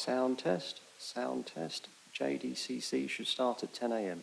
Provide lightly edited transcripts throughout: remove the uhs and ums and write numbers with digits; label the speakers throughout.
Speaker 1: Sound test, sound test. JDCC should start at 10 a.m.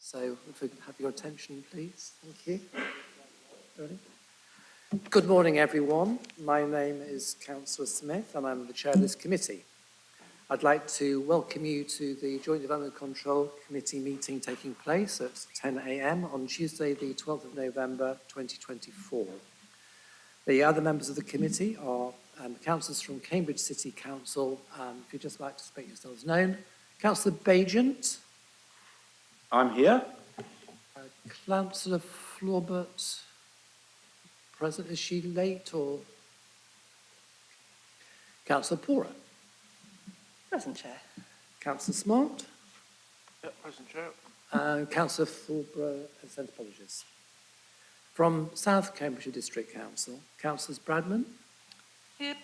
Speaker 2: So if we can have your attention, please. Thank you. Ready? Good morning, everyone. My name is Councillor Smith, and I'm the chair of this committee. I'd like to welcome you to the Joint Development Control Committee meeting taking place at 10 a.m. on Tuesday, the 12th of November, 2024. The other members of the committee are councillors from Cambridge City Council. If you'd just like to make yourselves known. Councillor Bajent.
Speaker 3: I'm here.
Speaker 2: Councillor Florbert. Present, is she late or? Councillor Pora.
Speaker 4: Present, Chair.
Speaker 2: Councillor Smart.
Speaker 3: Present Chair.
Speaker 2: And Councillor Fulbrough sent apologies. From South Cambridgeshire District Council, Councillors Bradman.
Speaker 4: Here,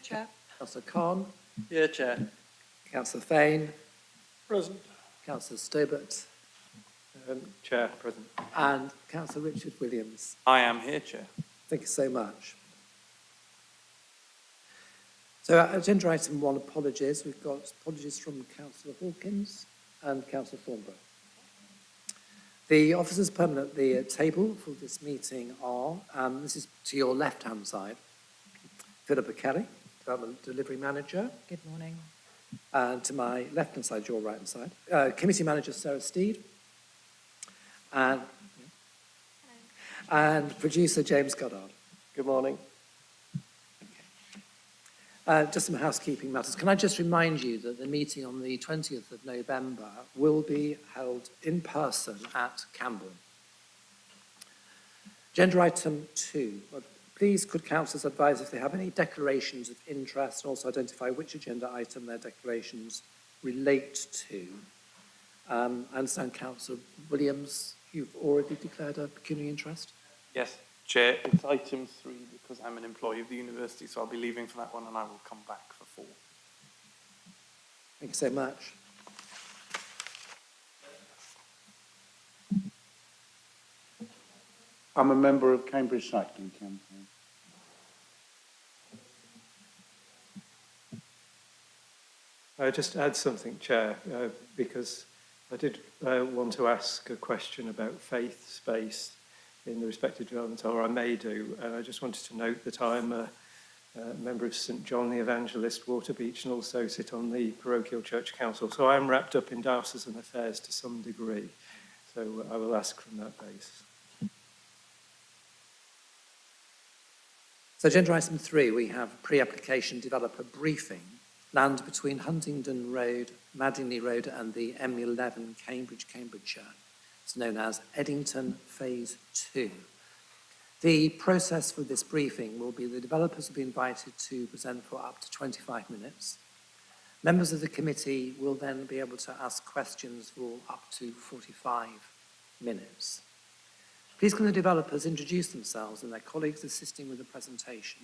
Speaker 4: Chair.
Speaker 2: Councillor Khan.
Speaker 1: Here, Chair.
Speaker 2: Councillor Fain.
Speaker 3: Present.
Speaker 2: Councillor Stobart.
Speaker 3: Chair, present.
Speaker 2: And Councillor Richard Williams.
Speaker 3: I am here, Chair.
Speaker 2: Thank you so much. So agenda item 1, apologies. We've got apologies from Councillor Hawkins and Councillor Thornborough. The officers permanent at the table for this meeting are, this is to your left-hand side, Philippa Kelly, Development Delivery Manager.
Speaker 4: Good morning.
Speaker 2: And to my left-hand side, your right-hand side, Committee Manager Sarah Steed. And producer James Goddard.
Speaker 1: Good morning.
Speaker 2: Just some housekeeping matters. Can I just remind you that the meeting on the 20th of November will be held in person at Camborne. Agenda item 2. Please could councillors advise if they have any declarations of interest and also identify which agenda item their declarations relate to. I understand Councillor Williams, you've already declared a pecuniary interest?
Speaker 3: Yes, Chair. It's item 3 because I'm an employee of the university, so I'll be leaving for that one and I will come back for 4.
Speaker 2: Thank you so much.
Speaker 5: I'm a member of Cambridge Cycling Campaign.
Speaker 6: I just add something, Chair, because I did want to ask a question about faith space in the respective development, or I may do. I just wanted to note that I'm a member of St John the Evangelist, Waterbeach, and also sit on the Parochial Church Council. So I'm wrapped up in diocesan affairs to some degree. So I will ask from that base.
Speaker 2: So agenda item 3, we have pre-application developer briefing, land between Huntingdon Road, Madingley Road and the M11 Cambridge, Cambridgeshire. It's known as Eddington Phase 2. The process for this briefing will be the developers will be invited to present for up to 25 minutes. Members of the committee will then be able to ask questions for up to 45 minutes. Please can the developers introduce themselves and their colleagues assisting with the presentation.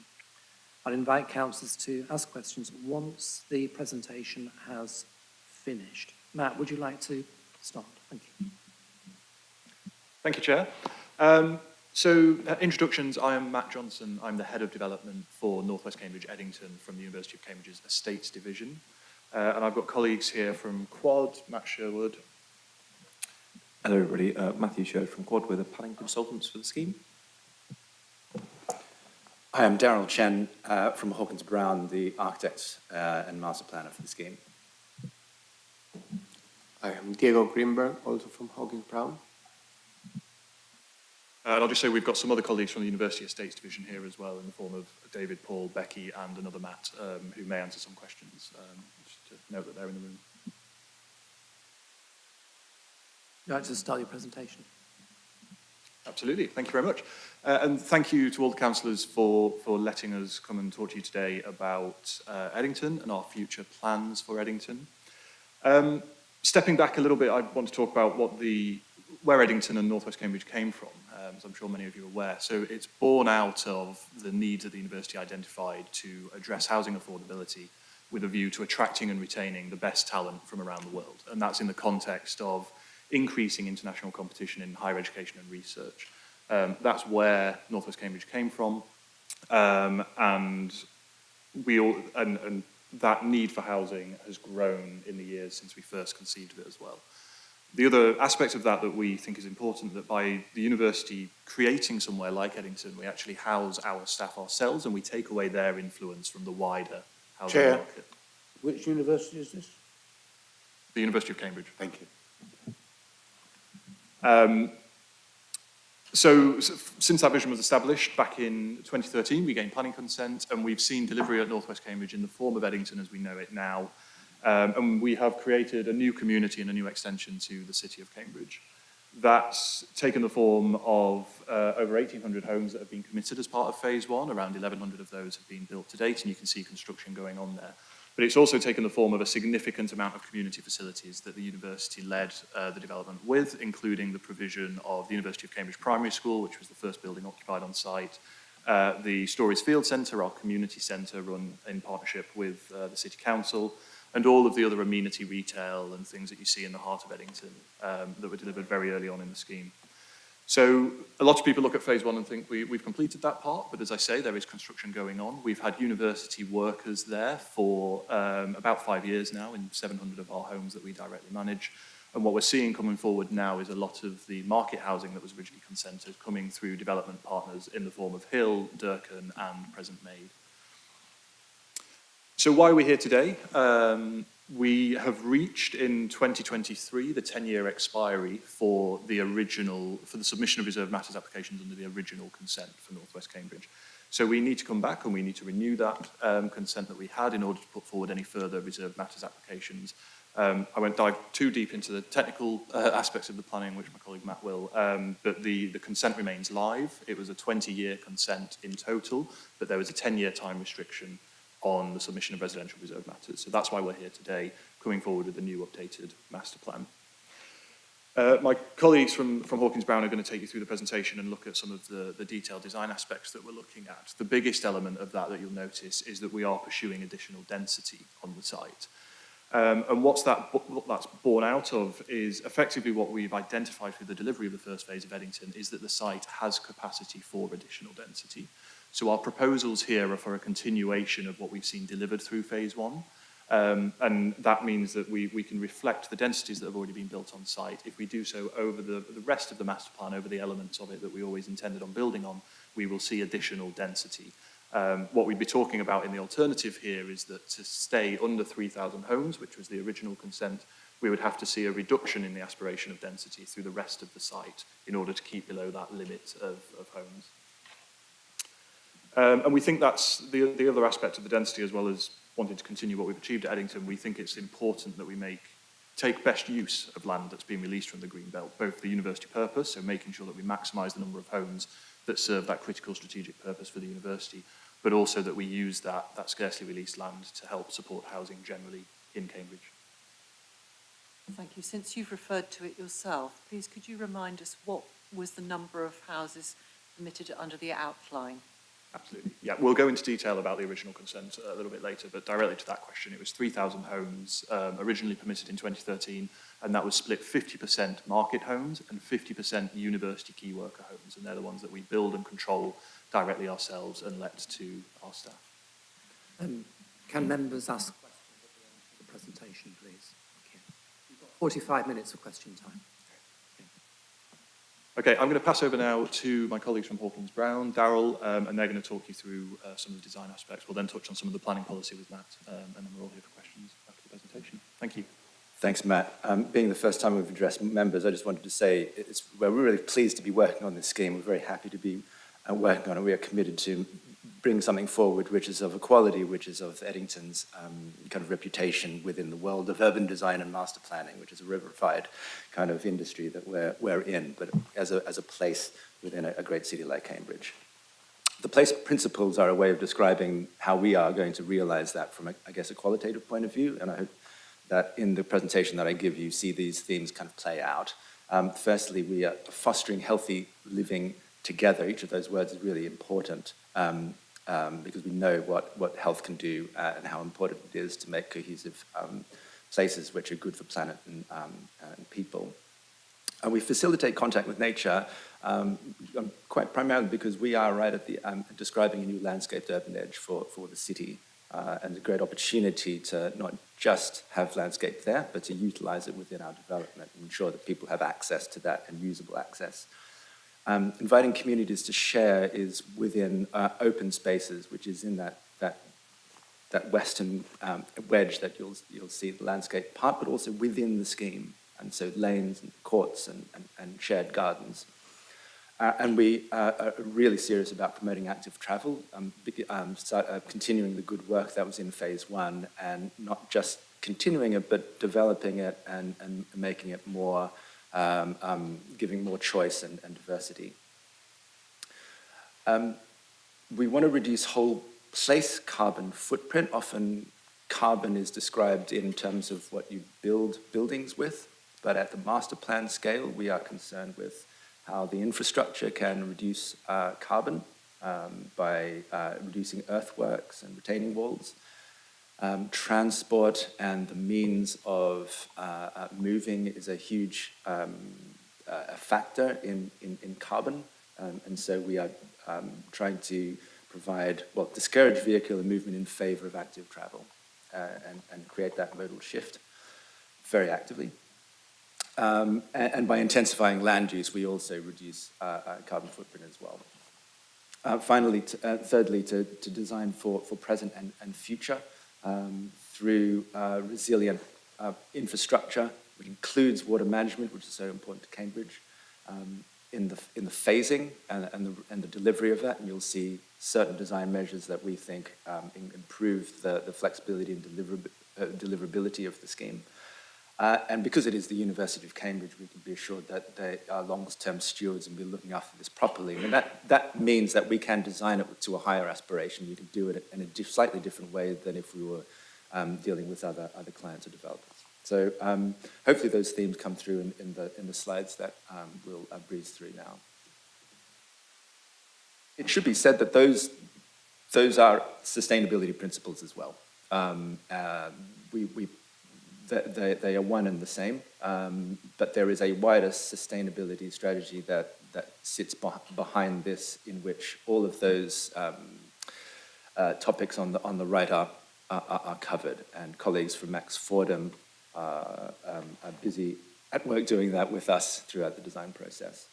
Speaker 2: I'll invite councillors to ask questions once the presentation has finished. Matt, would you like to start? Thank you.
Speaker 7: Thank you, Chair. Introductions, I am Matt Johnson. I'm the Head of Development for North West Cambridge Eddington from the University of Cambridge's Estates Division. And I've got colleagues here from Quad, Matt Sherwood.
Speaker 8: Hello everybody, Matthew Sherwood from Quad. We're the planning consultants for the scheme.
Speaker 9: Hi, I'm Daryl Chen from Hawkins Brown, the architect and master planner for the scheme.
Speaker 10: I am Diego Greenberg, also from Hawkins Brown.
Speaker 7: And I'll just say we've got some other colleagues from the University Estates Division here as well, in the form of David, Paul, Becky, and another Matt, who may answer some questions. Just to note that they're in the room.
Speaker 2: Would you like to start your presentation?
Speaker 7: Absolutely, thank you very much. And thank you to all the councillors for letting us come and talk to you today about Eddington and our future plans for Eddington. Stepping back a little bit, I want to talk about where Eddington and North West Cambridge came from, as I'm sure many of you are aware. So it's born out of the needs that the university identified to address housing affordability with a view to attracting and retaining the best talent from around the world. And that's in the context of increasing international competition in higher education and research. That's where North West Cambridge came from, and that need for housing has grown in the years since we first conceived of it as well. The other aspect of that we think is important, that by the university creating somewhere like Eddington, we actually house our staff ourselves and we take away their influence from the wider housing
Speaker 5: Chair.
Speaker 7: market.
Speaker 5: Which university is this?
Speaker 7: The University of Cambridge.
Speaker 5: Thank you.
Speaker 7: So since that vision was established back in 2013, we gained planning consent, and we've seen delivery at North West Cambridge in the form of Eddington as we know it now. And we have created a new community and a new extension to the city of Cambridge. That's taken the form of over 1,800 homes that have been committed as part of phase one. Around 1,100 of those have been built to date, and you can see construction going on there. But it's also taken the form of a significant amount of community facilities that the university led the development with, including the provision of the University of Cambridge Primary School, which was the first building occupied on site, the Stories Field Centre, our community centre run in partnership with the City Council, and all of the other amenity retail and things that you see in the heart of Eddington that were delivered very early on in the scheme. So a lot of people look at phase one and think we've completed that part, but as I say, there is construction going on. We've had university workers there for about 5 years now in 700 of our homes that we directly manage. And what we're seeing coming forward now is a lot of the market housing that was originally consented coming through development partners in the form of Hill, Durkan and Present Maid. So why are we here today? We have reached in 2023 the 10-year expiry for the submission of reserved matters applications under the original consent for North West Cambridge. So we need to come back and we need to renew that consent that we had in order to put forward any further reserved matters applications. I won't dive too deep into the technical aspects of the planning, which my colleague Matt will, but the consent remains live. It was a 20-year consent in total, but there was a 10-year time restriction on the submission of residential reserved matters. So that's why we're here today, coming forward with a new updated master plan. My colleagues from Hawkins Brown are going to take you through the presentation and look at some of the detailed design aspects that we're looking at. The biggest element of that you'll notice is that we are pursuing additional density on the site. And what that's born out of is effectively what we've identified through the delivery of the first phase of Eddington is that the site has capacity for additional density. So our proposals here are for a continuation of what we've seen delivered through phase one. And that means that we can reflect the densities that have already been built on site. If we do so over the rest of the master plan, over the elements of it that we always intended on building on, we will see additional density. What we'd be talking about in the alternative here is that to stay under 3,000 homes, which was the original consent, we would have to see a reduction in the aspiration of density through the rest of the site in order to keep below that limit of homes. And we think that's the other aspect of the density, as well as wanting to continue what we've achieved at Eddington. We think it's important that we take best use of land that's been released from the Green Belt, both for the university purpose, so making sure that we maximise the number of homes that serve that critical strategic purpose for the university, but also that we use that scarcely released land to help support housing generally in Cambridge.
Speaker 4: Thank you. Since you've referred to it yourself, please could you remind us what was the number of houses permitted under the outline?
Speaker 7: Absolutely. Yeah, we'll go into detail about the original consent a little bit later, but directly to that question, it was 3,000 homes originally permitted in 2013, and that was split 50% market homes and 50% university key worker homes, and they're the ones that we build and control directly ourselves and let to our staff.
Speaker 2: Can members ask questions at the end of the presentation, please? Okay. We've got 45 minutes of question time.
Speaker 7: Okay, I'm going to pass over now to my colleagues from Hawkins Brown, Darryl, and they're going to talk you through some of the design aspects. We'll then touch on some of the planning policy with Matt, and then we're all here for questions after the presentation. Thank you.
Speaker 9: Thanks, Matt. Being the first time we've addressed members, I just wanted to say we're really pleased to be working on this scheme. We're very happy to be working on it. We are committed to bring something forward which is of a quality, which is of Eddington's kind of reputation within the world of urban design and master planning, which is a rarefied kind of industry that we're in, but as a place within a great city like Cambridge. The place principles are a way of describing how we are going to realize that from, I guess, a qualitative point of view, and I hope that in the presentation that I give you see these themes kind of play out. Firstly, we are fostering healthy living together. Each of those words is really important. Because we know what health can do and how important it is to make cohesive places which are good for planet and people. And we facilitate contact with nature quite primarily because we are right at the describing a new landscaped urban edge for the city. and a great opportunity to not just have landscape there, but to utilize it within our development and ensure that people have access to that and usable access. Inviting communities to share is within open spaces, which is in that western wedge that you'll see the landscape part, but also within the scheme, and so lanes and courts and shared gardens. And we are really serious about promoting active travel, continuing the good work that was in phase 1, and not just continuing it, but developing it and making it more, giving more choice and diversity. We want to reduce whole place carbon footprint. Often carbon is described in terms of what you build buildings with, but at the master plan scale, we are concerned with how the infrastructure can reduce carbon by reducing earthworks and retaining walls. Transport and the means of moving is a huge factor in carbon, and so we are trying to provide, discourage vehicle and movement in favor of active travel and create that modal shift very actively. And by intensifying land use, we also reduce carbon footprint as well. Finally, thirdly, to design for present and future through resilient infrastructure, which includes water management, which is so important to Cambridge, in the phasing and the delivery of that. And you'll see certain design measures that we think improve the flexibility and deliverability of the scheme. And because it is the University of Cambridge, we can be assured that they are long-term stewards and be looking after this properly. I mean, that means that we can design it to a higher aspiration. You can do it in a slightly different way than if we were dealing with other clients or developers. So hopefully those themes come through in the slides that we'll breeze through now. It should be said that those are sustainability principles as well. They are one and the same, but there is a wider sustainability strategy that sits behind this, in which all of those topics on the right are covered, and colleagues from Max Fordham are busy at work doing that with us throughout the design process.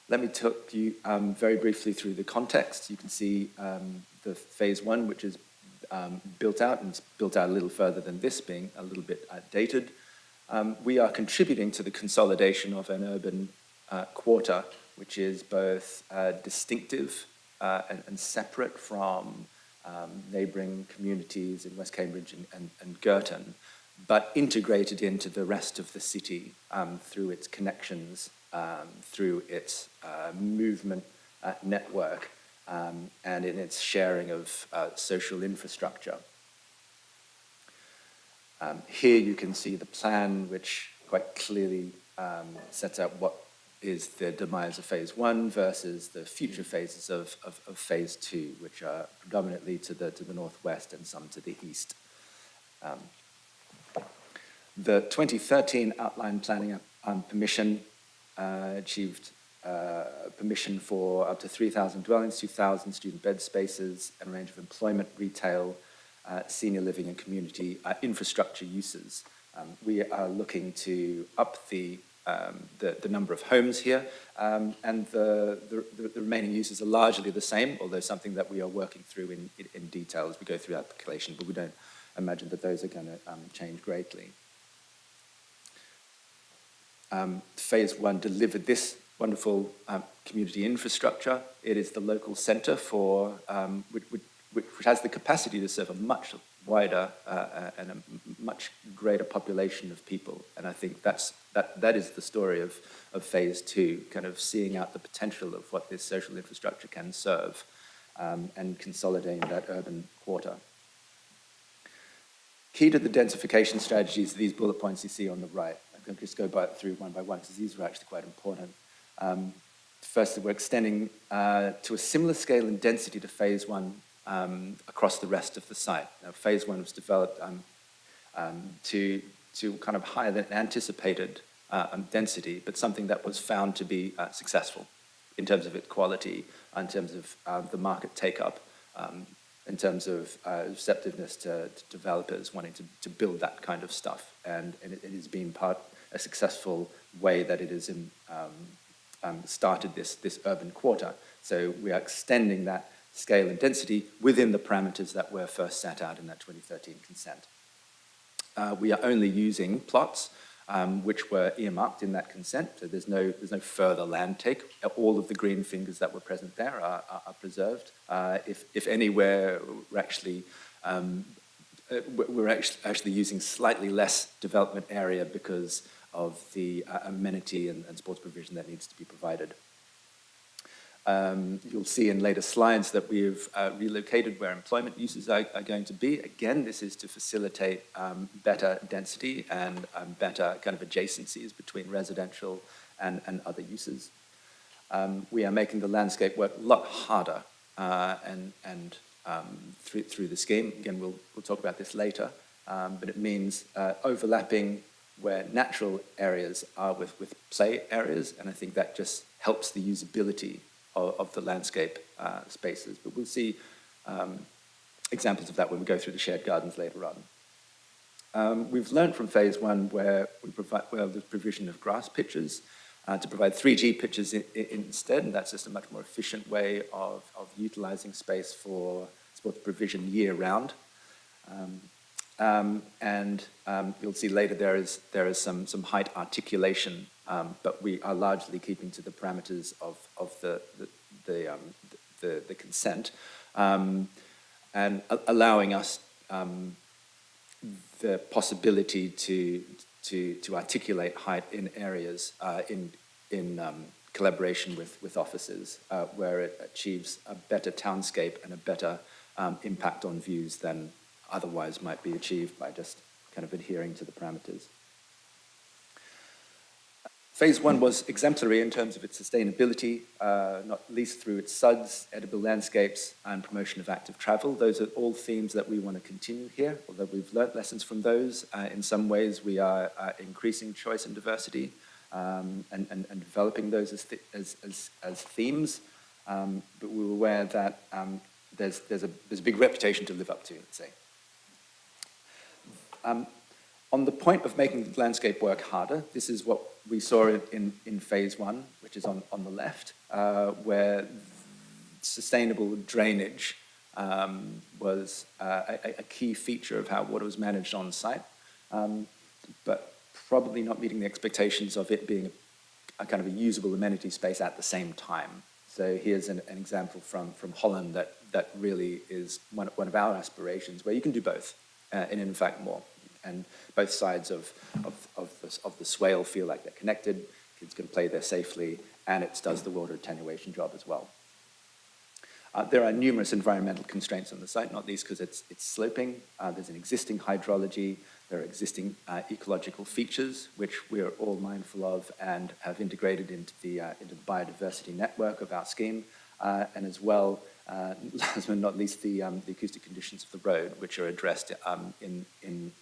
Speaker 9: Let me talk you very briefly through the context. You can see the phase 1, which is built out, and it's built out a little further than this, being a little bit dated. We are contributing to the consolidation of an urban quarter, which is both distinctive and separate from neighbouring communities in West Cambridge and Girton, but integrated into the rest of the city through its connections, through its movement network, and in its sharing of social infrastructure. Here you can see the plan, which quite clearly sets out what is the demise of phase 1 versus the future phases of phase 2, which are predominantly to the northwest and some to the east. The 2013 outline planning permission achieved permission for up to 3,000 dwellings, 2,000 student bed spaces, and a range of employment, retail, senior living and community infrastructure uses. We are looking to up the number of homes here, and the remaining uses are largely the same, although something that we are working through in detail as we go through application, but we don't imagine that those are going to change greatly. Phase 1 delivered this wonderful community infrastructure. It is the local centre for which has the capacity to serve a much wider and a much greater population of people. And I think that is the story of phase 2, kind of seeing out the potential of what this social infrastructure can serve, and consolidating that urban quarter. Key to the densification strategies are these bullet points you see on the right. I'm going to just go through one by one, because these are actually quite important. First, we're extending to a similar scale and density to phase 1 across the rest of the site. Now, phase 1 was developed to kind of higher than anticipated density, but something that was found to be successful in terms of its quality, in terms of the market take-up, in terms of receptiveness to developers wanting to build that kind of stuff. And it has been a successful way that it has started this urban quarter. So we are extending that scale and density within the parameters that were first set out in that 2013 consent. We are only using plots which were earmarked in that consent, so there's no further land take. All of the green fingers that were present there are preserved. If anywhere, we're actually using slightly less development area because of the amenity and sports provision that needs to be provided. You'll see in later slides that we've relocated where employment uses are going to be. Again, this is to facilitate better density and better kind of adjacencies between residential and other uses. We are making the landscape work a lot harder through the scheme. Again, we'll talk about this later, but it means overlapping where natural areas are with play areas, and I think that just helps the usability of the landscape spaces. But we'll see examples of that when we go through the shared gardens later on. We've learned from phase one where the provision of grass pitches to provide 3G pitches instead, and that's just a much more efficient way of utilizing space for sports provision year round. You'll see later there is some height articulation, but we are largely keeping to the parameters of the consent, and allowing us the possibility to articulate height in areas in collaboration with offices where it achieves a better townscape and a better impact on views than otherwise might be achieved by just kind of adhering to the parameters. Phase one was exemplary in terms of its sustainability, not least through its SUDs, edible landscapes, and promotion of active travel. Those are all themes that we want to continue here, although we've learnt lessons from those. In some ways, we are increasing choice and diversity and developing those as themes, but we were aware that there's a big reputation to live up to, let's say. On the point of making the landscape work harder, this is what we saw in phase one, which is on the left, where sustainable drainage was a key feature of how water was managed on site, but probably not meeting the expectations of it being a kind of a usable amenity space at the same time. So here's an example from Holland that really is one of our aspirations, where you can do both, and in fact more. And both sides of the swale feel like they're connected, kids can play there safely, and it does the water attenuation job as well. There are numerous environmental constraints on the site, not least because it's sloping. There's an existing hydrology, there are existing ecological features, which we're all mindful of and have integrated into the biodiversity network of our scheme, and as well, last but not least, the acoustic conditions of the road, which are addressed in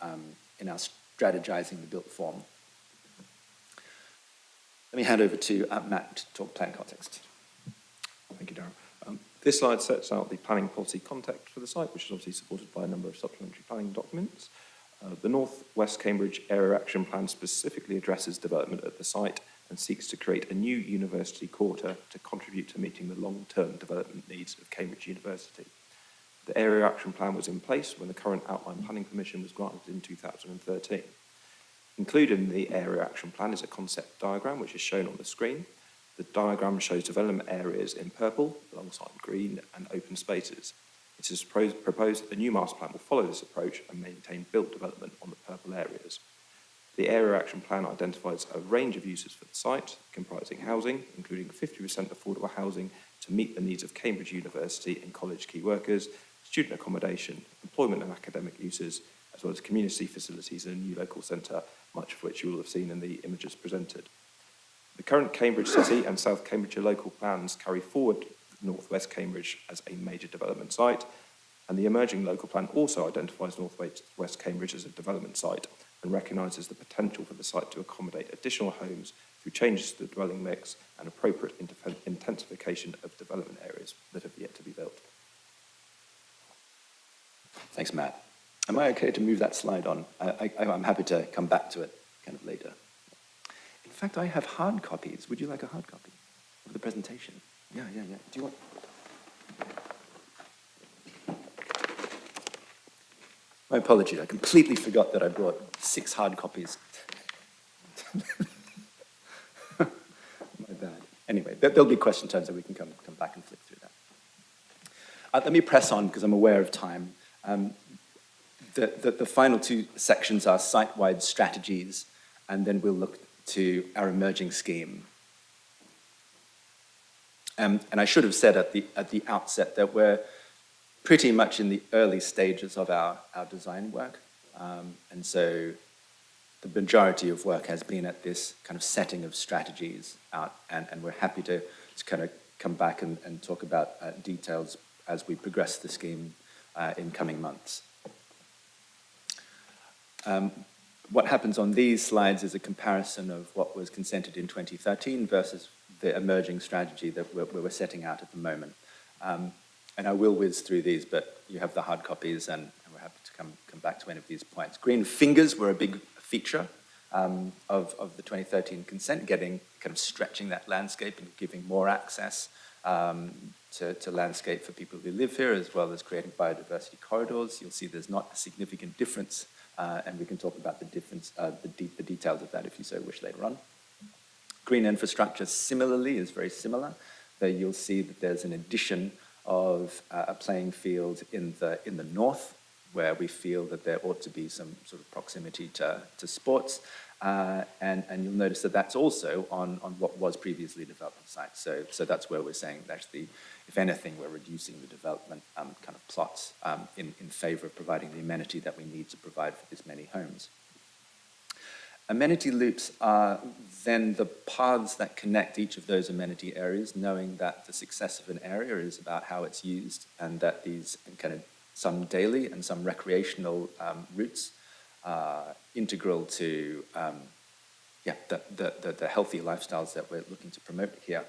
Speaker 9: our strategizing the built form. Let me hand over to Matt to talk plan context.
Speaker 8: Thank you, Darren. This slide sets out the planning policy context for the site, which is obviously supported by a number of supplementary planning documents. The North West Cambridge Area Action Plan specifically addresses development at the site and seeks to create a new university quarter to contribute to meeting the long-term development needs of Cambridge University. The Area Action Plan was in place when the current outline planning permission was granted in 2013. Included in the Area Action Plan is a concept diagram, which is shown on the screen. The diagram shows development areas in purple, alongside green and open spaces. It is proposed that the new master plan will follow this approach and maintain built development on the purple areas. The Area Action Plan identifies a range of uses for the site, comprising housing, including 50% affordable housing to meet the needs of Cambridge University and college key workers, student accommodation, employment and academic uses, as well as community facilities and a new local centre, much of which you will have seen in the images presented. The current Cambridge City and South Cambridgeshire local plans carry forward North West Cambridge as a major development site, and the emerging local plan also identifies North West Cambridge as a development site and recognises the potential for the site to accommodate additional homes through changes to the dwelling mix and appropriate intensification of development areas that have yet to be built.
Speaker 9: Thanks, Matt. Am I okay to move that slide on? I'm happy to come back to it kind of later. In fact, I have hard copies. Would you like a hard copy of the presentation? Yeah. Do you want? My apologies. I completely forgot that I brought 6 hard copies. My bad. Anyway, there'll be question times that we can come back and flip through that. Let me press on because I'm aware of time. The final 2 sections are site-wide strategies, and then we'll look to our emerging scheme. And I should have said at the outset that we're pretty much in the early stages of our design work. And so the majority of work has been at this kind of setting of strategies out, and we're happy to kind of come back and talk about details as we progress the scheme in coming months. What happens on these slides is a comparison of what was consented in 2013 versus the emerging strategy that we're setting out at the moment. And I will whiz through these, but you have the hard copies, and we're happy to come back to any of these points. Green fingers were a big feature of the 2013 consent, kind of stretching that landscape and giving more access to landscape for people who live here, as well as creating biodiversity corridors. You'll see there's not a significant difference, and we can talk about the difference, the details of that if you so wish later on. Green infrastructure similarly is very similar, though you'll see that there's an addition of a playing field in the north, where we feel that there ought to be some sort of proximity to sports, and you'll notice that that's also on what was previously developed sites. So that's where we're saying that actually, if anything, we're reducing the development kind of plots in favour of providing the amenity that we need to provide for this many homes. Amenity loops are then the paths that connect each of those amenity areas, knowing that the success of an area is about how it's used, and that these kind of some daily and some recreational routes are integral to the healthy lifestyles that we're looking to promote here.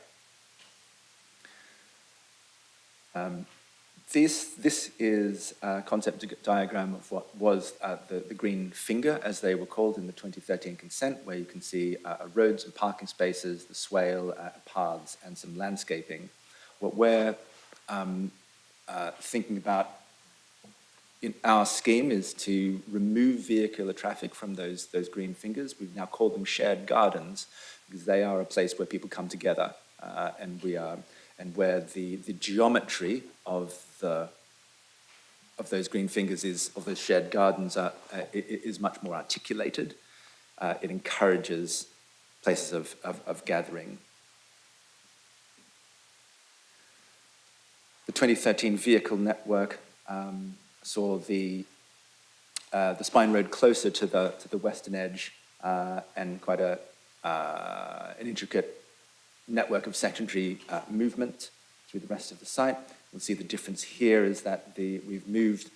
Speaker 9: This is a concept diagram of what was the green finger, as they were called in the 2013 consent, where you can see roads and parking spaces, the swale, paths, and some landscaping. What we're thinking about in our scheme is to remove vehicular traffic from those green fingers. We've now called them shared gardens, because they are a place where people come together, and where the geometry of those green fingers of those shared gardens is much more articulated. It encourages places of gathering. The 2013 vehicle network saw the spine road closer to the western edge, and quite an intricate network of secondary movement through the rest of the site. You'll see the difference here is that we've moved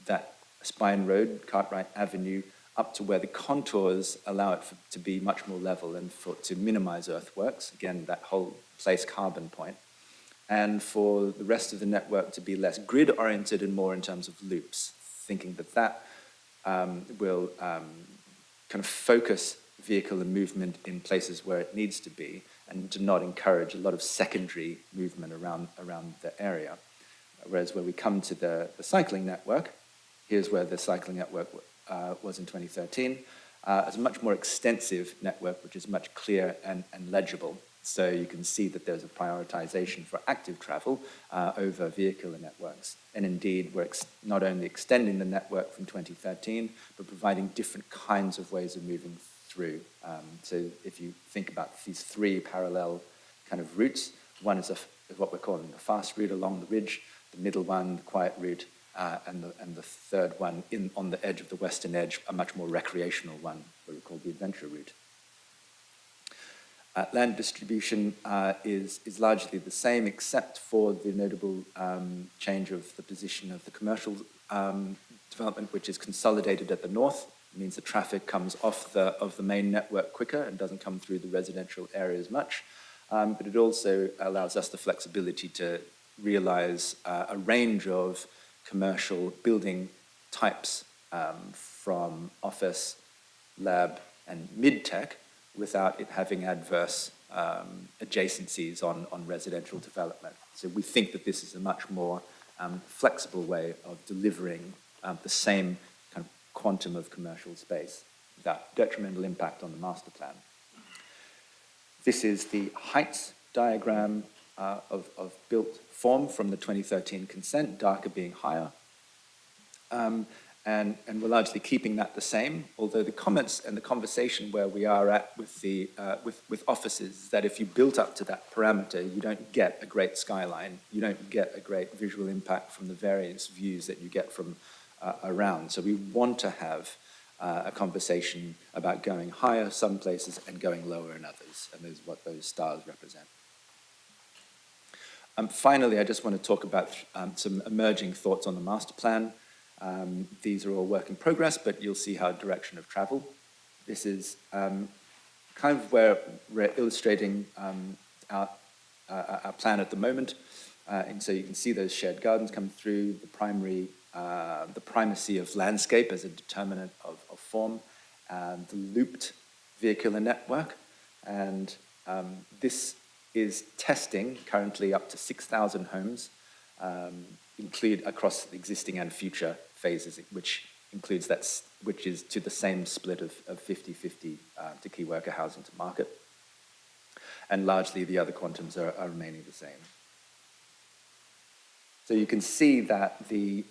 Speaker 9: that spine road, Cartwright Avenue, up to where the contours allow it to be much more level and to minimize earthworks, again, that whole place carbon point, and for the rest of the network to be less grid-oriented and more in terms of loops, thinking that will kind of focus vehicle and movement in places where it needs to be, and to not encourage a lot of secondary movement around the area. Whereas when we come to the cycling network, here's where the cycling network was in 2013. It's a much more extensive network, which is much clearer and legible. So you can see that there's a prioritization for active travel over vehicular networks. And indeed, we're not only extending the network from 2013, but providing different kinds of ways of moving through. So if you think about these 3 parallel kind of routes, one is what we're calling the fast route along the ridge, the middle one, the quiet route, and the third one on the edge of the western edge, a much more recreational one, what we call the adventure route. Land distribution is largely the same, except for the notable change of the position of the commercial development, which is consolidated at the north. It means the traffic comes off of the main network quicker and doesn't come through the residential area as much. But it also allows us the flexibility to realize a range of commercial building types from office, lab, and mid-tech without it having adverse adjacencies on residential development. So we think that this is a much more flexible way of delivering the same kind of quantum of commercial space without detrimental impact on the master plan. This is the heights diagram of built form from the 2013 consent, darker being higher. And we're largely keeping that the same, although the comments and the conversation where we are at with the with offices is that if you built up to that parameter, you don't get a great skyline, you don't get a great visual impact from the various views that you get from around. So we want to have a conversation about going higher some places and going lower in others, and those what those stars represent. Finally, I just want to talk about some emerging thoughts on the master plan. These are all work in progress, but you'll see how direction of travel. This is kind of where we're illustrating our plan at the moment. And so you can see those shared gardens come through, the primacy of landscape as a determinant of form, the looped vehicular network. And this is testing currently up to 6,000 homes, include across existing and future phases, which includes which is to the same split of 50-50 to key worker housing to market. And largely the other quantums are remaining the same. So you can see that the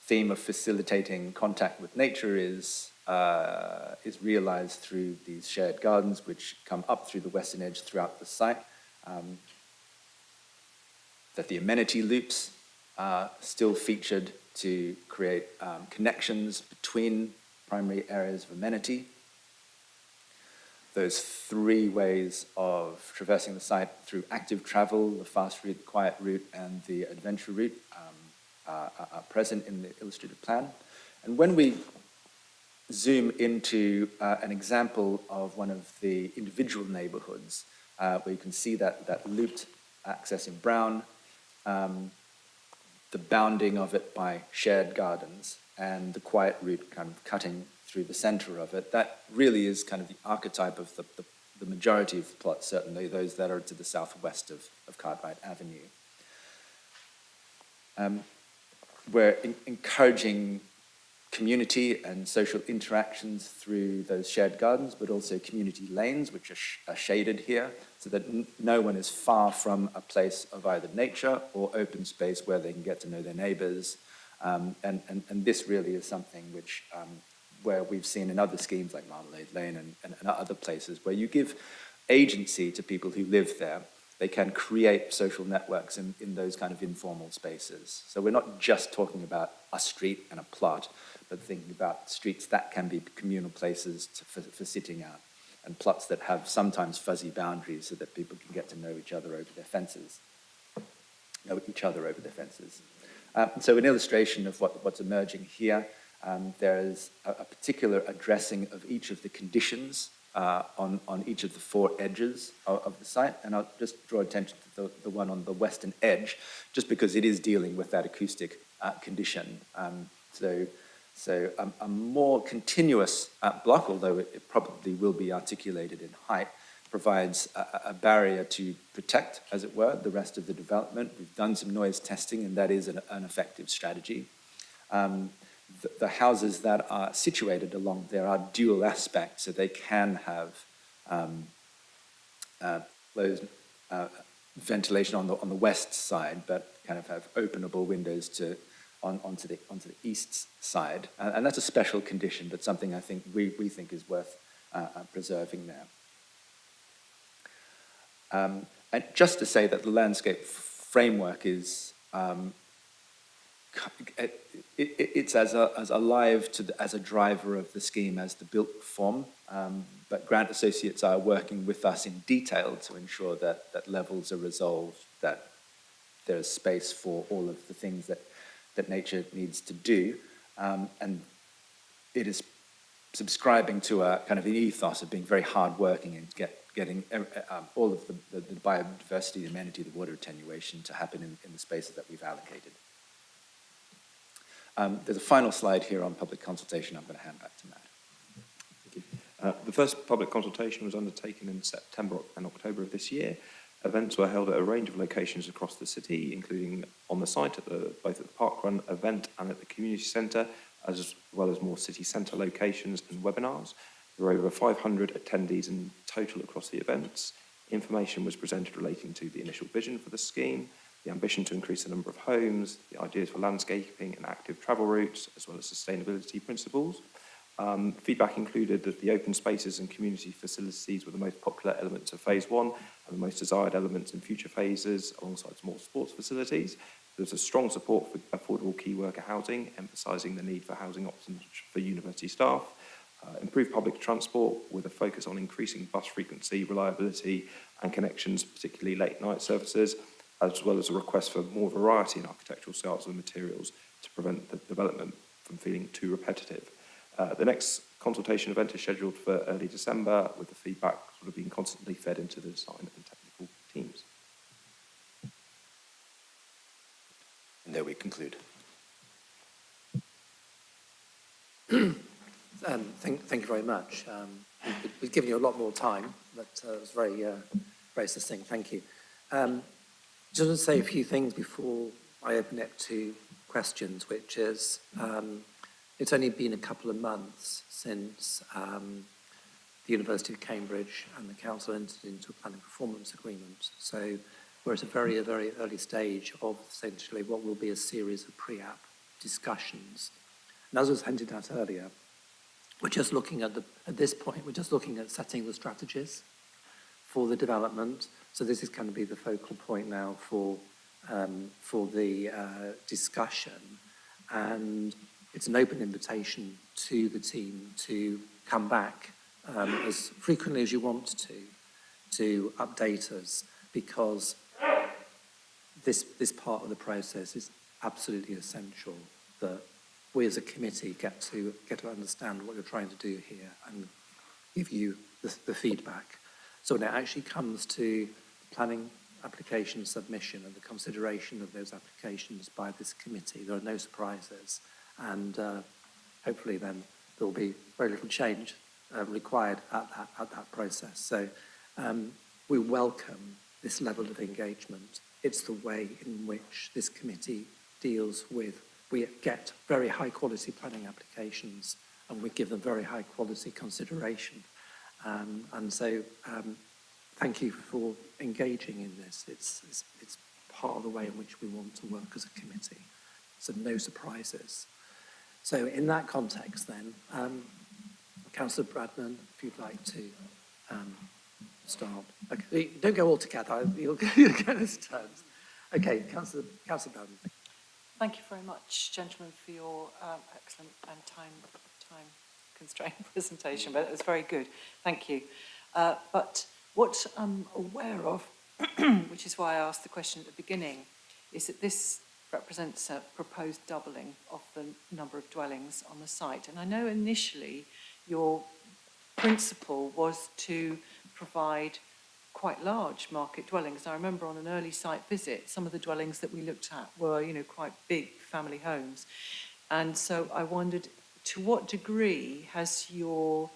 Speaker 9: theme of facilitating contact with nature is realized through these shared gardens, which come up through the western edge throughout the site. That the amenity loops are still featured to create connections between primary areas of amenity. Those three ways of traversing the site through active travel, the fast route, the quiet route, and the adventure route are present in the illustrative plan. And when we zoom into an example of one of the individual neighborhoods, where you can see that looped access in brown, the bounding of it by shared gardens, and the quiet route kind of cutting through the center of it, that really is kind of the archetype of the majority of the plots, certainly those that are to the southwest of Cartwright Avenue. We're encouraging community and social interactions through those shared gardens, but also community lanes, which are shaded here, so that no one is far from a place of either nature or open space where they can get to know their neighbors. And this really is something which, where we've seen in other schemes like Marmalade Lane and other places, where you give agency to people who live there. They can create social networks in those kind of informal spaces. So we're not just talking about a street and a plot, but thinking about streets that can be communal places for sitting out, and plots that have sometimes fuzzy boundaries so that people can get to know each other over their fences. So an illustration of what's emerging here, there is a particular addressing of each of the conditions on each of the four edges of the site, and I'll just draw attention to the one on the western edge, just because it is dealing with that acoustic condition. So a more continuous block, although it probably will be articulated in height, provides a barrier to protect, as it were, the rest of the development. We've done some noise testing, and that is an effective strategy. The houses that are situated along there are dual aspects, so they can have ventilation on the west side, but kind of have openable windows onto the east side, and that's a special condition, but something I think we think is worth preserving there. And just to say that the landscape framework is it's as alive as a driver of the scheme as the built form, but Grant Associates are working with us in detail to ensure that levels are resolved, that there's space for all of the things that nature needs to do, and it is subscribing to a kind of an ethos of being very hardworking and getting all of the biodiversity, the amenity, the water attenuation to happen in the spaces that we've allocated. There's a final slide here on public consultation. I'm going to hand back to Matt.
Speaker 8: Thank you. The first public consultation was undertaken in September and October of this year. Events were held at a range of locations across the city, including on the site at both at the Parkrun event and at the community centre, as well as more city centre locations and webinars. There were over 500 attendees in total across the events. Information was presented relating to the initial vision for the scheme, the ambition to increase the number of homes, the ideas for landscaping and active travel routes, as well as sustainability principles. Feedback included that the open spaces and community facilities were the most popular elements of phase 1 and the most desired elements in future phases, alongside more sports facilities. There was a strong support for affordable key worker housing, emphasising the need for housing options for university staff. Improved public transport with a focus on increasing bus frequency, reliability and connections, particularly late night services, as well as a request for more variety in architectural styles and materials to prevent the development from feeling too repetitive. The next consultation event is scheduled for early December, with the feedback sort of being constantly fed into the design and technical teams.
Speaker 9: And there we conclude.
Speaker 2: Thank you very much. We've given you a lot more time, but it was very succinct. Thank you. Just want to say a few things before I open it to questions, which is it's only been a couple of months since the University of Cambridge and the Council entered into a planning performance agreement. So we're at a very early stage of essentially what will be a series of pre-app discussions. And as was hinted at earlier, we're just looking at this point, we're just looking at setting the strategies for the development. So this is going to be the focal point now for the discussion. And it's an open invitation to the team to come back as frequently as you want to update us, because this part of the process is absolutely essential that we as a committee get to understand what you're trying to do here and give you the feedback. So when it actually comes to planning application submission and the consideration of those applications by this committee, there are no surprises, and hopefully then there will be very little change required at that process. So we welcome this level of engagement. It's the way in which this committee deals with, we get very high quality planning applications and we give them very high quality consideration. And so thank you for engaging in this. It's part of the way in which we want to work as a committee. So no surprises. So in that context then, Councillor Bradman, if you'd like to start. Okay, don't go all together, you'll get us turns. Okay, Councillor Bradman.
Speaker 4: Thank you very much, gentlemen, for your excellent and time-constrained presentation, but it was very good. Thank you. But what I'm aware of, which is why I asked the question at the beginning, is that this represents a proposed doubling of the number of dwellings on the site. And I know initially your principle was to provide quite large market dwellings. I remember on an early site visit, some of the dwellings that we looked at were, quite big family homes. And so I wondered, to what degree has your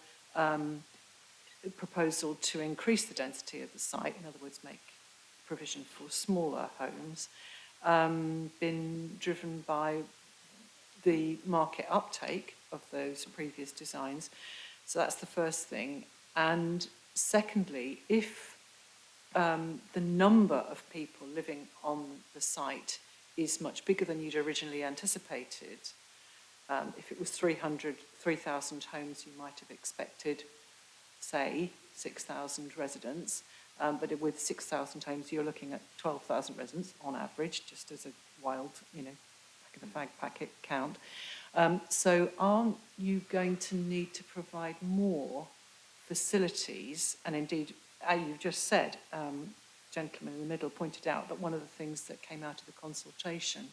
Speaker 4: proposal to increase the density of the site, in other words, make provision for smaller homes, been driven by the market uptake of those previous designs? So that's the first thing. And secondly, if the number of people living on the site is much bigger than you'd originally anticipated, if it was 3,000 homes, you might have expected, say, 6,000 residents, but with 6,000 homes, you're looking at 12,000 residents on average, just as a wild, back of the fag packet count. So aren't you going to need to provide more facilities? And indeed, you've just said, gentleman in the middle pointed out that one of the things that came out of the consultation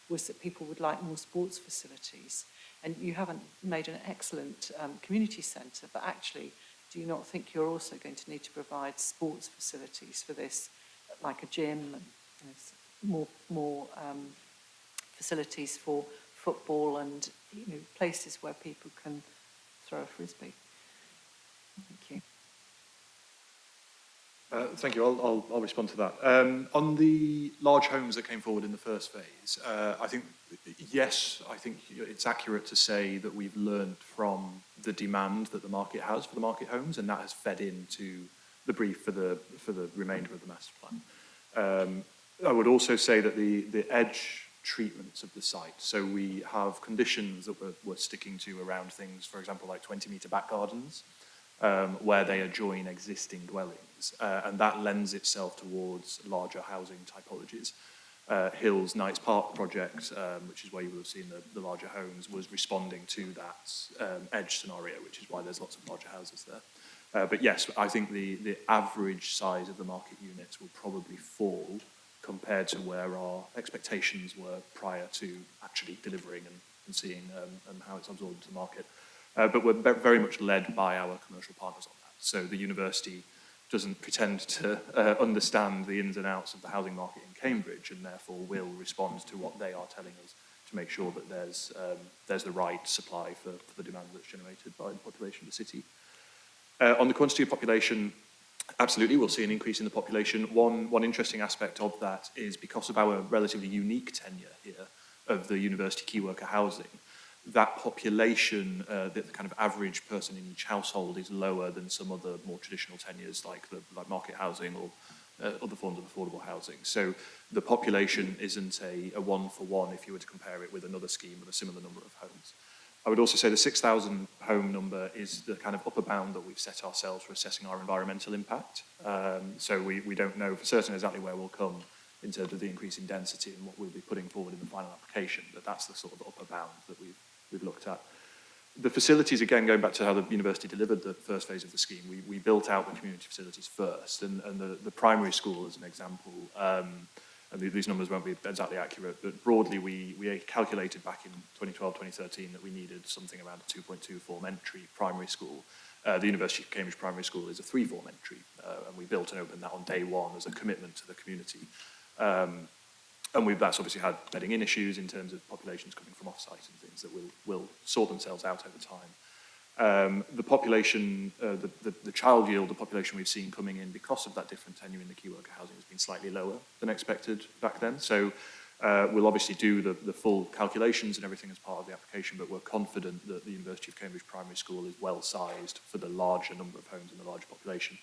Speaker 4: was that people would like more sports facilities. And you haven't made an excellent community centre, but actually, do you not think you're also going to need to provide sports facilities for this, like a gym and more facilities for football and, places where people can throw a frisbee. Thank you.
Speaker 7: Thank you. I'll respond to that. On the large homes that came forward in the first phase, I think it's accurate to say that we've learned from the demand that the market has for the market homes, and that has fed into the brief for the remainder of the master plan. I would also say that the edge treatments of the site, so we have conditions that we're sticking to around things, for example, like 20-metre back gardens, where they adjoin existing dwellings, and that lends itself towards larger housing typologies. Hills Knights Park project, which is where you will have seen the larger homes, was responding to that edge scenario, which is why there's lots of larger houses there. But yes, I think the average size of the market units will probably fall compared to where our expectations were prior to actually delivering and seeing and how it's absorbed into the market. But we're very much led by our commercial partners on that. So the university doesn't pretend to understand the ins and outs of the housing market in Cambridge, and therefore will respond to what they are telling us to make sure that there's the right supply for the demand that's generated by the population of the city. On the quantity of population, absolutely, we'll see an increase in the population. One interesting aspect of that is because of our relatively unique tenure here of the university key worker housing, that population, the kind of average person in each household is lower than some other more traditional tenures like market housing or other forms of affordable housing. So the population isn't a one-for-one if you were to compare it with another scheme with a similar number of homes. I would also say the 6,000 home number is the kind of upper bound that we've set ourselves for assessing our environmental impact. So we don't know for certain exactly where we'll come in terms of the increase in density and what we'll be putting forward in the final application, but that's the sort of upper bound that we've looked at. The facilities, again, going back to how the university delivered the first phase of the scheme, we built out the community facilities first, and the primary school, as an example, and these numbers won't be exactly accurate, but broadly we calculated back in 2012, 2013 that we needed something around a 2.2 form entry primary school. The University of Cambridge Primary School is a 3-form entry, and we built and opened that on day one as a commitment to the community. And that's obviously had bedding in issues in terms of populations coming from off-site and things that will sort themselves out over time. The population, the child yield, the population we've seen coming in because of that different tenure in the key worker housing has been slightly lower than expected back then. So we'll obviously do the full calculations and everything as part of the application, but we're confident that the University of Cambridge Primary School is well sized for the larger number of homes and the larger population.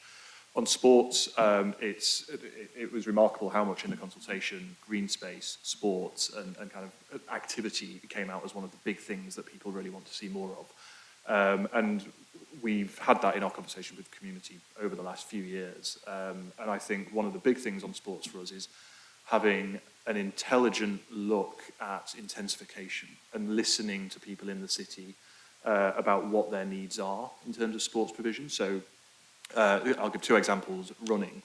Speaker 7: On sports, it was remarkable how much in the consultation green space, sports and kind of activity came out as one of the big things that people really want to see more of. And we've had that in our conversation with the community over the last few years. And I think one of the big things on sports for us is having an intelligent look at intensification and listening to people in the city about what their needs are in terms of sports provision. So I'll give 2 examples. Running.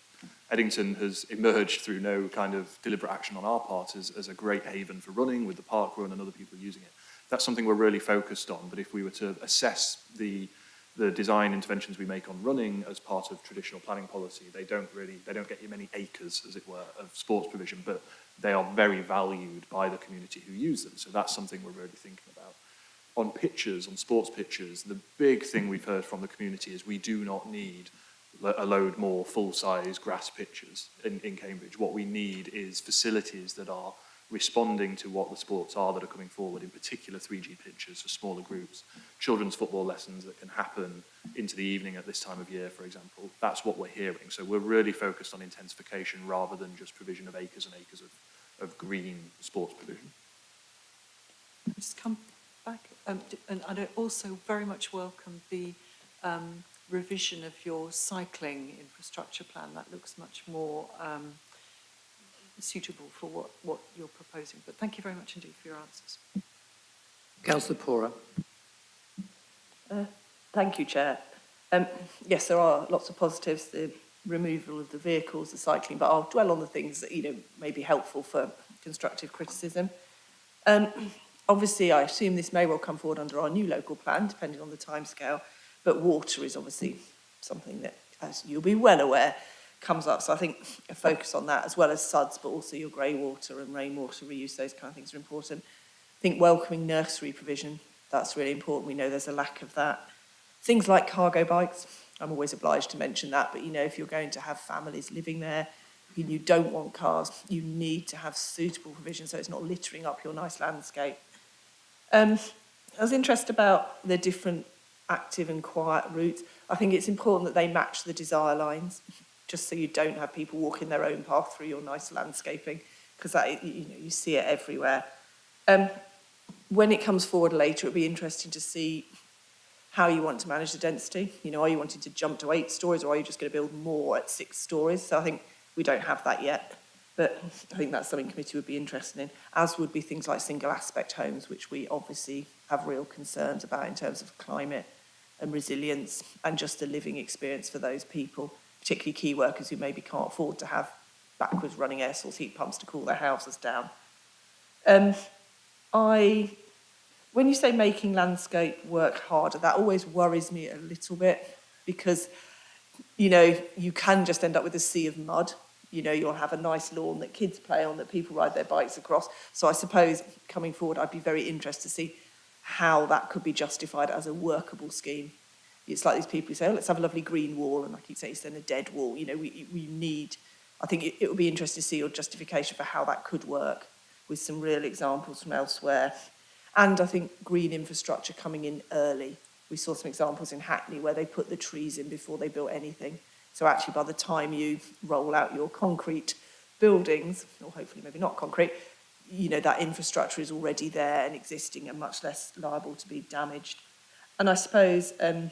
Speaker 7: Eddington has emerged through no kind of deliberate action on our part as a great haven for running with the park run and other people using it. That's something we're really focused on, but if we were to assess the design interventions we make on running as part of traditional planning policy, they don't get you many acres, as it were, of sports provision, but they are very valued by the community who use them. So that's something we're really thinking about. On pitches, on sports pitches, the big thing we've heard from the community is we do not need a load more full-size grass pitches in Cambridge. What we need is facilities that are responding to what the sports are that are coming forward, in particular 3G pitches for smaller groups, children's football lessons that can happen into the evening at this time of year, for example. That's what we're hearing. So we're really focused on intensification rather than just provision of acres and acres of green sports provision.
Speaker 4: Just come back, and I also very much welcome the revision of your cycling infrastructure plan. That looks much more suitable for what you're proposing. But thank you very much indeed for your answers.
Speaker 2: Councillor Pora.
Speaker 11: Thank you, Chair. Yes, there are lots of positives, the removal of the vehicles, the cycling, but I'll dwell on the things that may be helpful for constructive criticism. Obviously, I assume this may well come forward under our new local plan, depending on the timescale, but water is obviously something that, as you'll be well aware, comes up. So I think a focus on that, as well as SUDS, but also your grey water and rainwater reuse, those kind of things are important. think welcoming nursery provision, that's really important. We know there's a lack of that. Things like cargo bikes, I'm always obliged to mention that, but if you're going to have families living there, you don't want cars, you need to have suitable provision so it's not littering up your nice landscape. I was interested about the different active and quiet routes. I think it's important that they match the desire lines, just so you don't have people walking their own path through your nice landscaping, because that you see it everywhere. When it comes forward later, it'll be interesting to see how you want to manage the density. Are you wanting to jump to 8 stories, or are you just going to build more at 6 stories? So I think we don't have that yet, but I think that's something committee would be interested in, as would be things like single aspect homes, which we obviously have real concerns about in terms of climate and resilience and just the living experience for those people, particularly key workers who maybe can't afford to have backwards running air source heat pumps to cool their houses down. When you say making landscape work harder, that always worries me a little bit, because you can just end up with a sea of mud. You'll have a nice lawn that kids play on, that people ride their bikes across. So I suppose coming forward, I'd be very interested to see how that could be justified as a workable scheme. It's like these people who say, let's have a lovely green wall, and I keep saying it's then a dead wall. We need, I think it would be interesting to see your justification for how that could work, with some real examples from elsewhere. And I think green infrastructure coming in early. We saw some examples in Hackney where they put the trees in before they built anything. So actually, by the time you roll out your concrete buildings, or hopefully maybe not concrete, that infrastructure is already there and existing and much less liable to be damaged. And I suppose, dare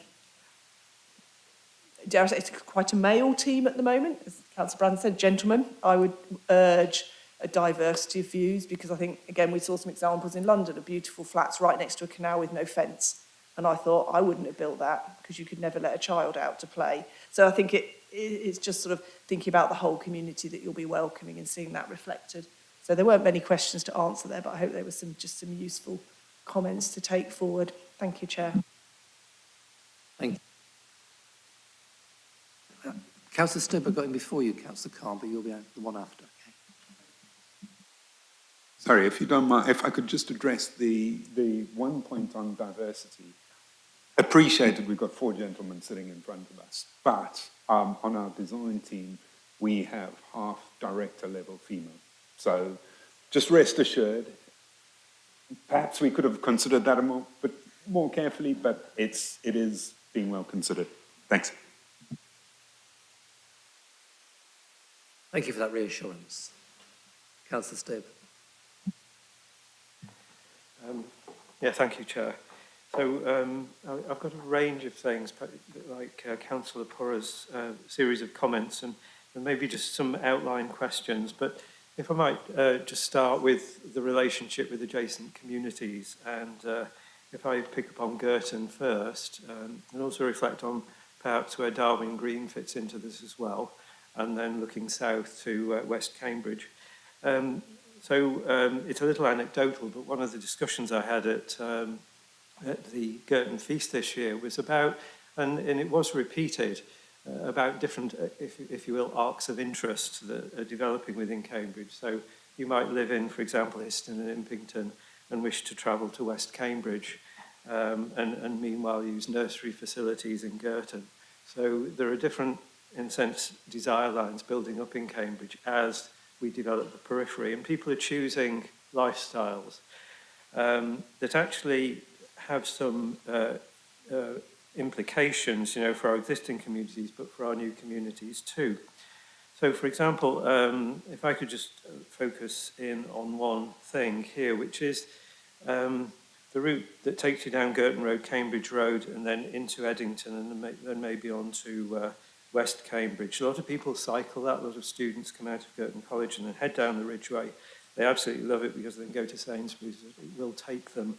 Speaker 11: I say, it's quite a male team at the moment. As Councillor Brand said, gentlemen, I would urge a diversity of views, because I think, again, we saw some examples in London of beautiful flats right next to a canal with no fence. And I thought, I wouldn't have built that, because you could never let a child out to play. So I think it's just sort of thinking about the whole community that you'll be welcoming and seeing that reflected. So there weren't many questions to answer there, but I hope there were some useful comments to take forward. Thank you, Chair.
Speaker 2: Thank you. Councillor Stibber got in before you, Councillor Khan, but you'll be the one after. Okay.
Speaker 12: Sorry, if you don't mind, if I could just address the one point on diversity. Appreciated we've got 4 gentlemen sitting in front of us, but on our design team, we have half director level female. So just rest assured, perhaps we could have considered that more carefully, but it is being well considered. Thanks.
Speaker 2: Thank you for that reassurance. Councillor Stibber.
Speaker 6: Thank you, Chair. So I've got a range of things, like Councillor Porra's series of comments, and maybe just some outline questions. But if I might just start with the relationship with adjacent communities, and if I pick up on Girton first, and also reflect on perhaps where Darwin Green fits into this as well, and then looking south to West Cambridge. So it's a little anecdotal, but one of the discussions I had at the Girton Feast this year was about, and it was repeated, about different, if you will, arcs of interest that are developing within Cambridge. So you might live in, for example, Histon and Impington and wish to travel to West Cambridge, and meanwhile use nursery facilities in Girton. So there are different, in a sense, desire lines building up in Cambridge as we develop the periphery, and people are choosing lifestyles that actually have some implications, for our existing communities, but for our new communities too. So, for example, if I could just focus in on one thing here, which is the route that takes you down Girton Road, Cambridge Road, and then into Eddington, and then maybe on to West Cambridge. A lot of people cycle that. A lot of students come out of Girton College and then head down the Ridgeway. They absolutely love it because they can go to Sainsbury's. It will take them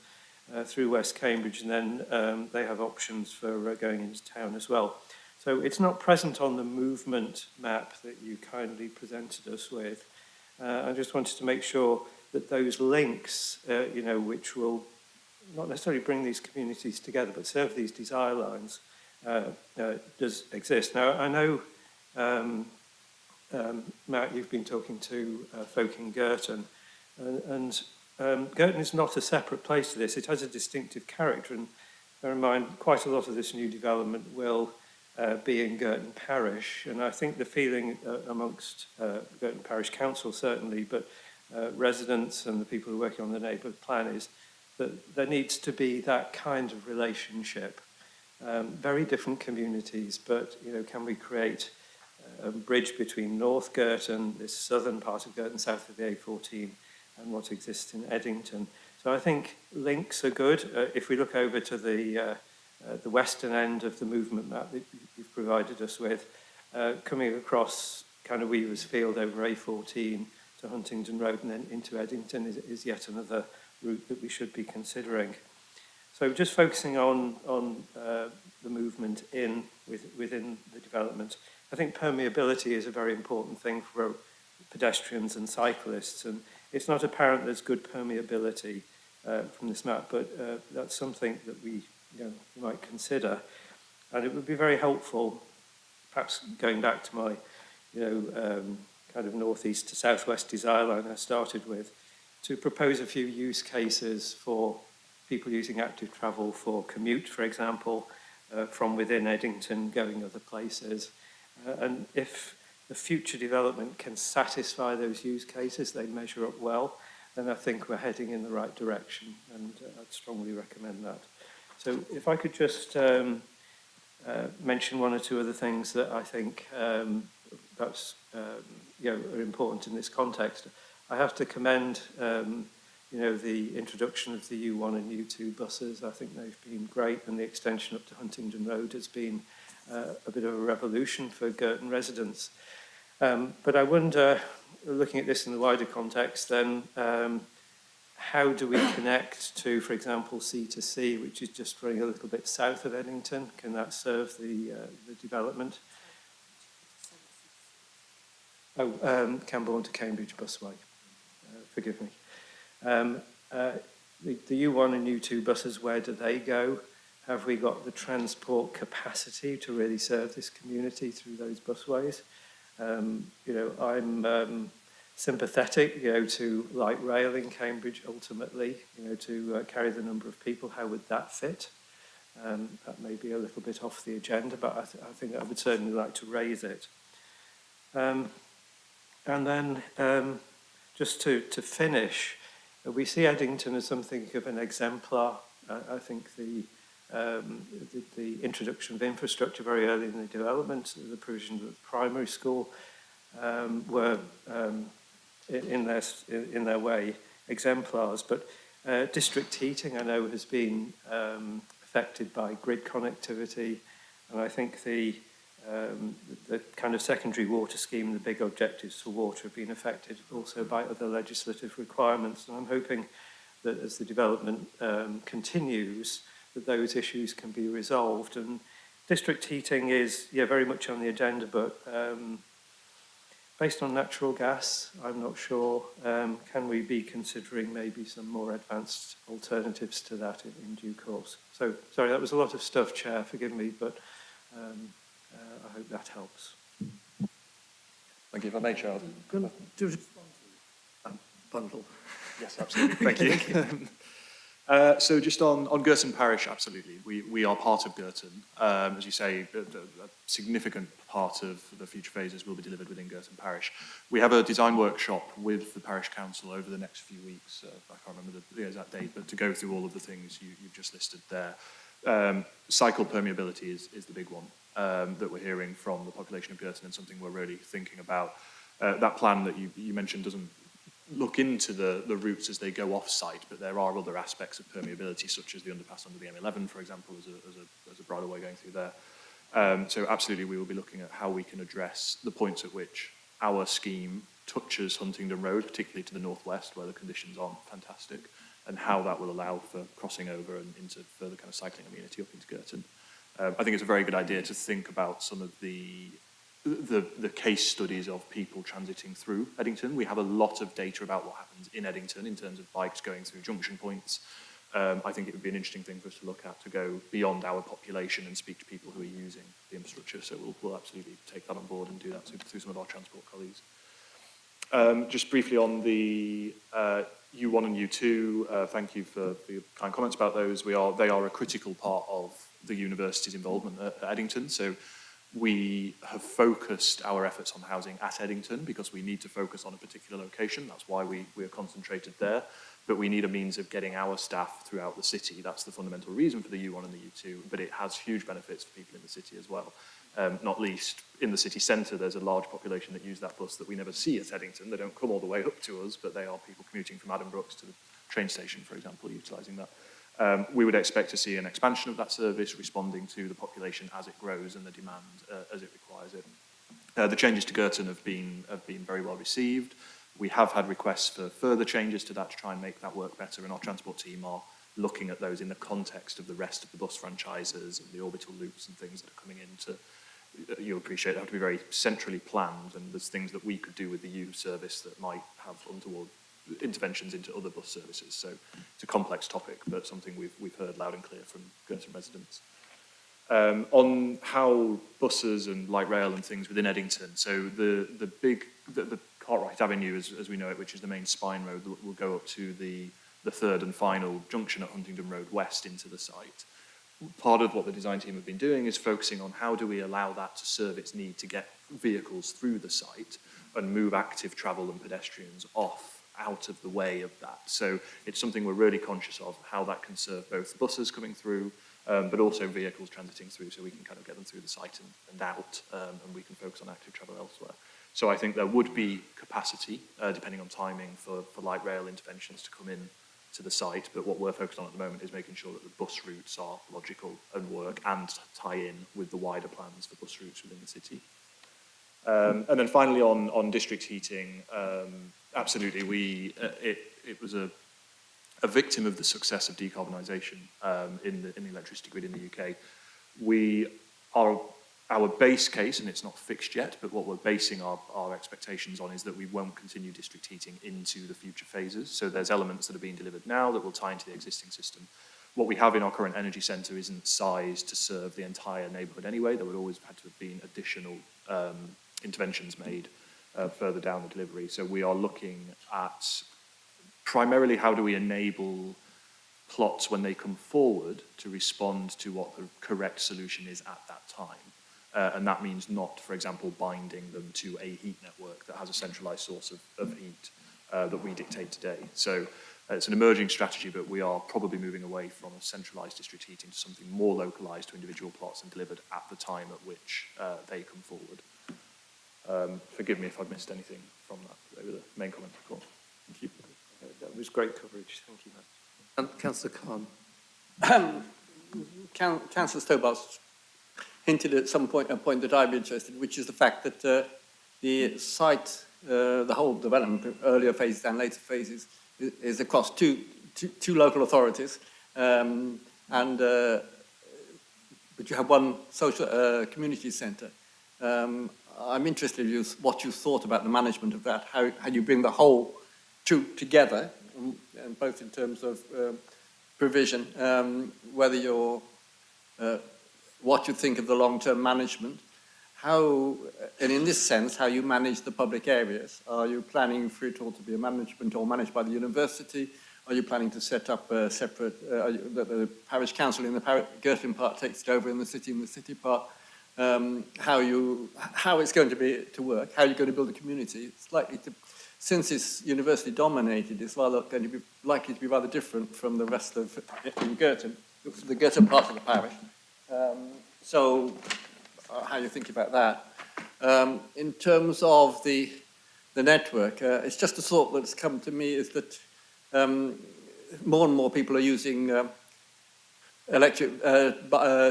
Speaker 6: through West Cambridge, and then they have options for going into town as well. So it's not present on the movement map that you kindly presented us with. I just wanted to make sure that those links, which will not necessarily bring these communities together, but serve these desire lines, does exist. Now, I know, Matt, you've been talking to folk in Girton, and Girton is not a separate place to this. It has a distinctive character, and bear in mind, quite a lot of this new development will be in Girton Parish, and I think the feeling amongst Girton Parish Council certainly, but residents and the people who are working on the neighbourhood plan is that there needs to be that kind of relationship. Very different communities, but can we create a bridge between North Girton, this southern part of Girton, south of the A14, and what exists in Eddington? So I think links are good. If we look over to the western end of the movement map that you've provided us with, coming across kind of Weavers Field over A14 to Huntingdon Road and then into Eddington is yet another route that we should be considering. So just focusing on the movement within the development, I think permeability is a very important thing for pedestrians and cyclists, and it's not apparent there's good permeability from this map, but that's something that we might consider, and it would be very helpful, perhaps going back to my kind of northeast to southwest desire line I started with, to propose a few use cases for people using active travel for commute, for example, from within Eddington going other places. And if the future development can satisfy those use cases, they measure up well, then I think we're heading in the right direction, and I'd strongly recommend that. So if I could just mention one or two other things that I think perhaps are important in this context. I have to commend the introduction of the U1 and U2 buses. I think they've been great, and the extension up to Huntingdon Road has been a bit of a revolution for Girton residents. But I wonder, looking at this in the wider context, then how do we connect to, for example, C2C, which is just running a little bit south of Eddington? Can that serve the development? Camborne to Cambridge busway. Forgive me. The U1 and U2 buses, where do they go? Have we got the transport capacity to really serve this community through those busways? I'm sympathetic, to light rail in Cambridge ultimately, to carry the number of people. How would that fit? That may be a little bit off the agenda, but I think I would certainly like to raise it. And then just to finish, we see Eddington as something of an exemplar. I think the introduction of infrastructure very early in the development, the provision of the primary school, were in their way exemplars. But district heating, I know, has been affected by grid connectivity, and I think the kind of secondary water scheme, the big objectives for water, have been affected also by other legislative requirements. And I'm hoping that as the development continues, that those issues can be resolved. And district heating is, very much on the agenda, but based on natural gas, I'm not sure. Can we be considering maybe some more advanced alternatives to that in due course? So, sorry, that was a lot of stuff, Chair, forgive me, but I hope that helps.
Speaker 7: Thank you. If I may, Chair.
Speaker 2: Bundle.
Speaker 7: Yes, absolutely. Thank you. So just on Girton Parish, absolutely. We are part of Girton. As you say, a significant part of the future phases will be delivered within Girton Parish. We have a design workshop with the Parish Council over the next few weeks. I can't remember the exact date, but to go through all of the things you've just listed there. Cycle permeability is the big one that we're hearing from the population of Girton, and something we're really thinking about. That plan that you mentioned doesn't look into the routes as they go off-site, but there are other aspects of permeability, such as the underpass under the M11, for example, as a bridleway going through there. So absolutely, we will be looking at how we can address the points at which our scheme touches Huntingdon Road, particularly to the northwest, where the conditions aren't fantastic, and how that will allow for crossing over and into further kind of cycling amenity up into Girton. I think it's a very good idea to think about some of the case studies of people transiting through Eddington. We have a lot of data about what happens in Eddington in terms of bikes going through junction points. I think it would be an interesting thing for us to look at, to go beyond our population and speak to people who are using the infrastructure. So we'll absolutely take that on board and do that through some of our transport colleagues. Just briefly on the U1 and U2, thank you for your kind comments about those. They are a critical part of the university's involvement at Eddington. So we have focused our efforts on housing at Eddington because we need to focus on a particular location. That's why we are concentrated there. But we need a means of getting our staff throughout the city. That's the fundamental reason for the U1 and the U2, but it has huge benefits for people in the city as well. Not least in the city centre, there's a large population that use that bus that we never see at Eddington. They don't come all the way up to us, but they are people commuting from Addenbrooke's to the train station, for example, utilising that. We would expect to see an expansion of that service, responding to the population as it grows and the demand as it requires it. The changes to Girton have been very well received. We have had requests for further changes to that to try and make that work better, and our transport team are looking at those in the context of the rest of the bus franchises and the orbital loops and things that are coming into. You'll appreciate they have to be very centrally planned, and there's things that we could do with the U service that might have untoward interventions into other bus services. So it's a complex topic, but something we've heard loud and clear from Girton residents. On how buses and light rail and things within Eddington, so the Cartwright Avenue, as we know it, which is the main spine road, will go up to the third and final junction at Huntingdon Road West into the site. Part of what the design team have been doing is focusing on how do we allow that to serve its need to get vehicles through the site and move active travel and pedestrians out of the way of that. So it's something we're really conscious of, how that can serve both buses coming through, but also vehicles transiting through, so we can kind of get them through the site and out, and we can focus on active travel elsewhere. So I think there would be capacity, depending on timing, for light rail interventions to come in to the site, but what we're focused on at the moment is making sure that the bus routes are logical and work and tie in with the wider plans for bus routes within the city. And then finally on district heating, absolutely, it was a victim of the success of decarbonisation in the electricity grid in the UK. Our base case, and it's not fixed yet, but what we're basing our expectations on is that we won't continue district heating into the future phases. So there's elements that are being delivered now that will tie into the existing system. What we have in our current energy centre isn't sized to serve the entire neighbourhood anyway. There would always have to have been additional interventions made further down the delivery. So we are looking at primarily how do we enable plots when they come forward to respond to what the correct solution is at that time. And that means not, for example, binding them to a heat network that has a centralised source of heat that we dictate today. So it's an emerging strategy, but we are probably moving away from a centralised district heating to something more localised to individual plots and delivered at the time at which they come forward. Forgive me if I've missed anything from that. They were the main comments, of course. Thank you.
Speaker 6: That was great coverage. Thank you, Matt.
Speaker 2: Councillor Khan.
Speaker 13: Councillor Stobart hinted at some point, a point that I'd be interested in, which is the fact that the site, the whole development, earlier phases and later phases, is across two local authorities, but you have one social community centre. I'm interested in what you thought about the management of that, how you bring the whole two together, and both in terms of provision, whether you're what you think of the long-term management, and in this sense, how you manage the public areas. Are you planning for it all to be a management or managed by the university? Are you planning to set up a separate, the parish council in the Girton part takes it over in the city part? How it's going to work? How are you going to build a community? It's likely to, since it's university dominated, it's likely to be rather different from the rest of in Girton, the Girton part of the parish. How you think about that? In terms of the network, it's just a thought that's come to me is that more and more people are using electric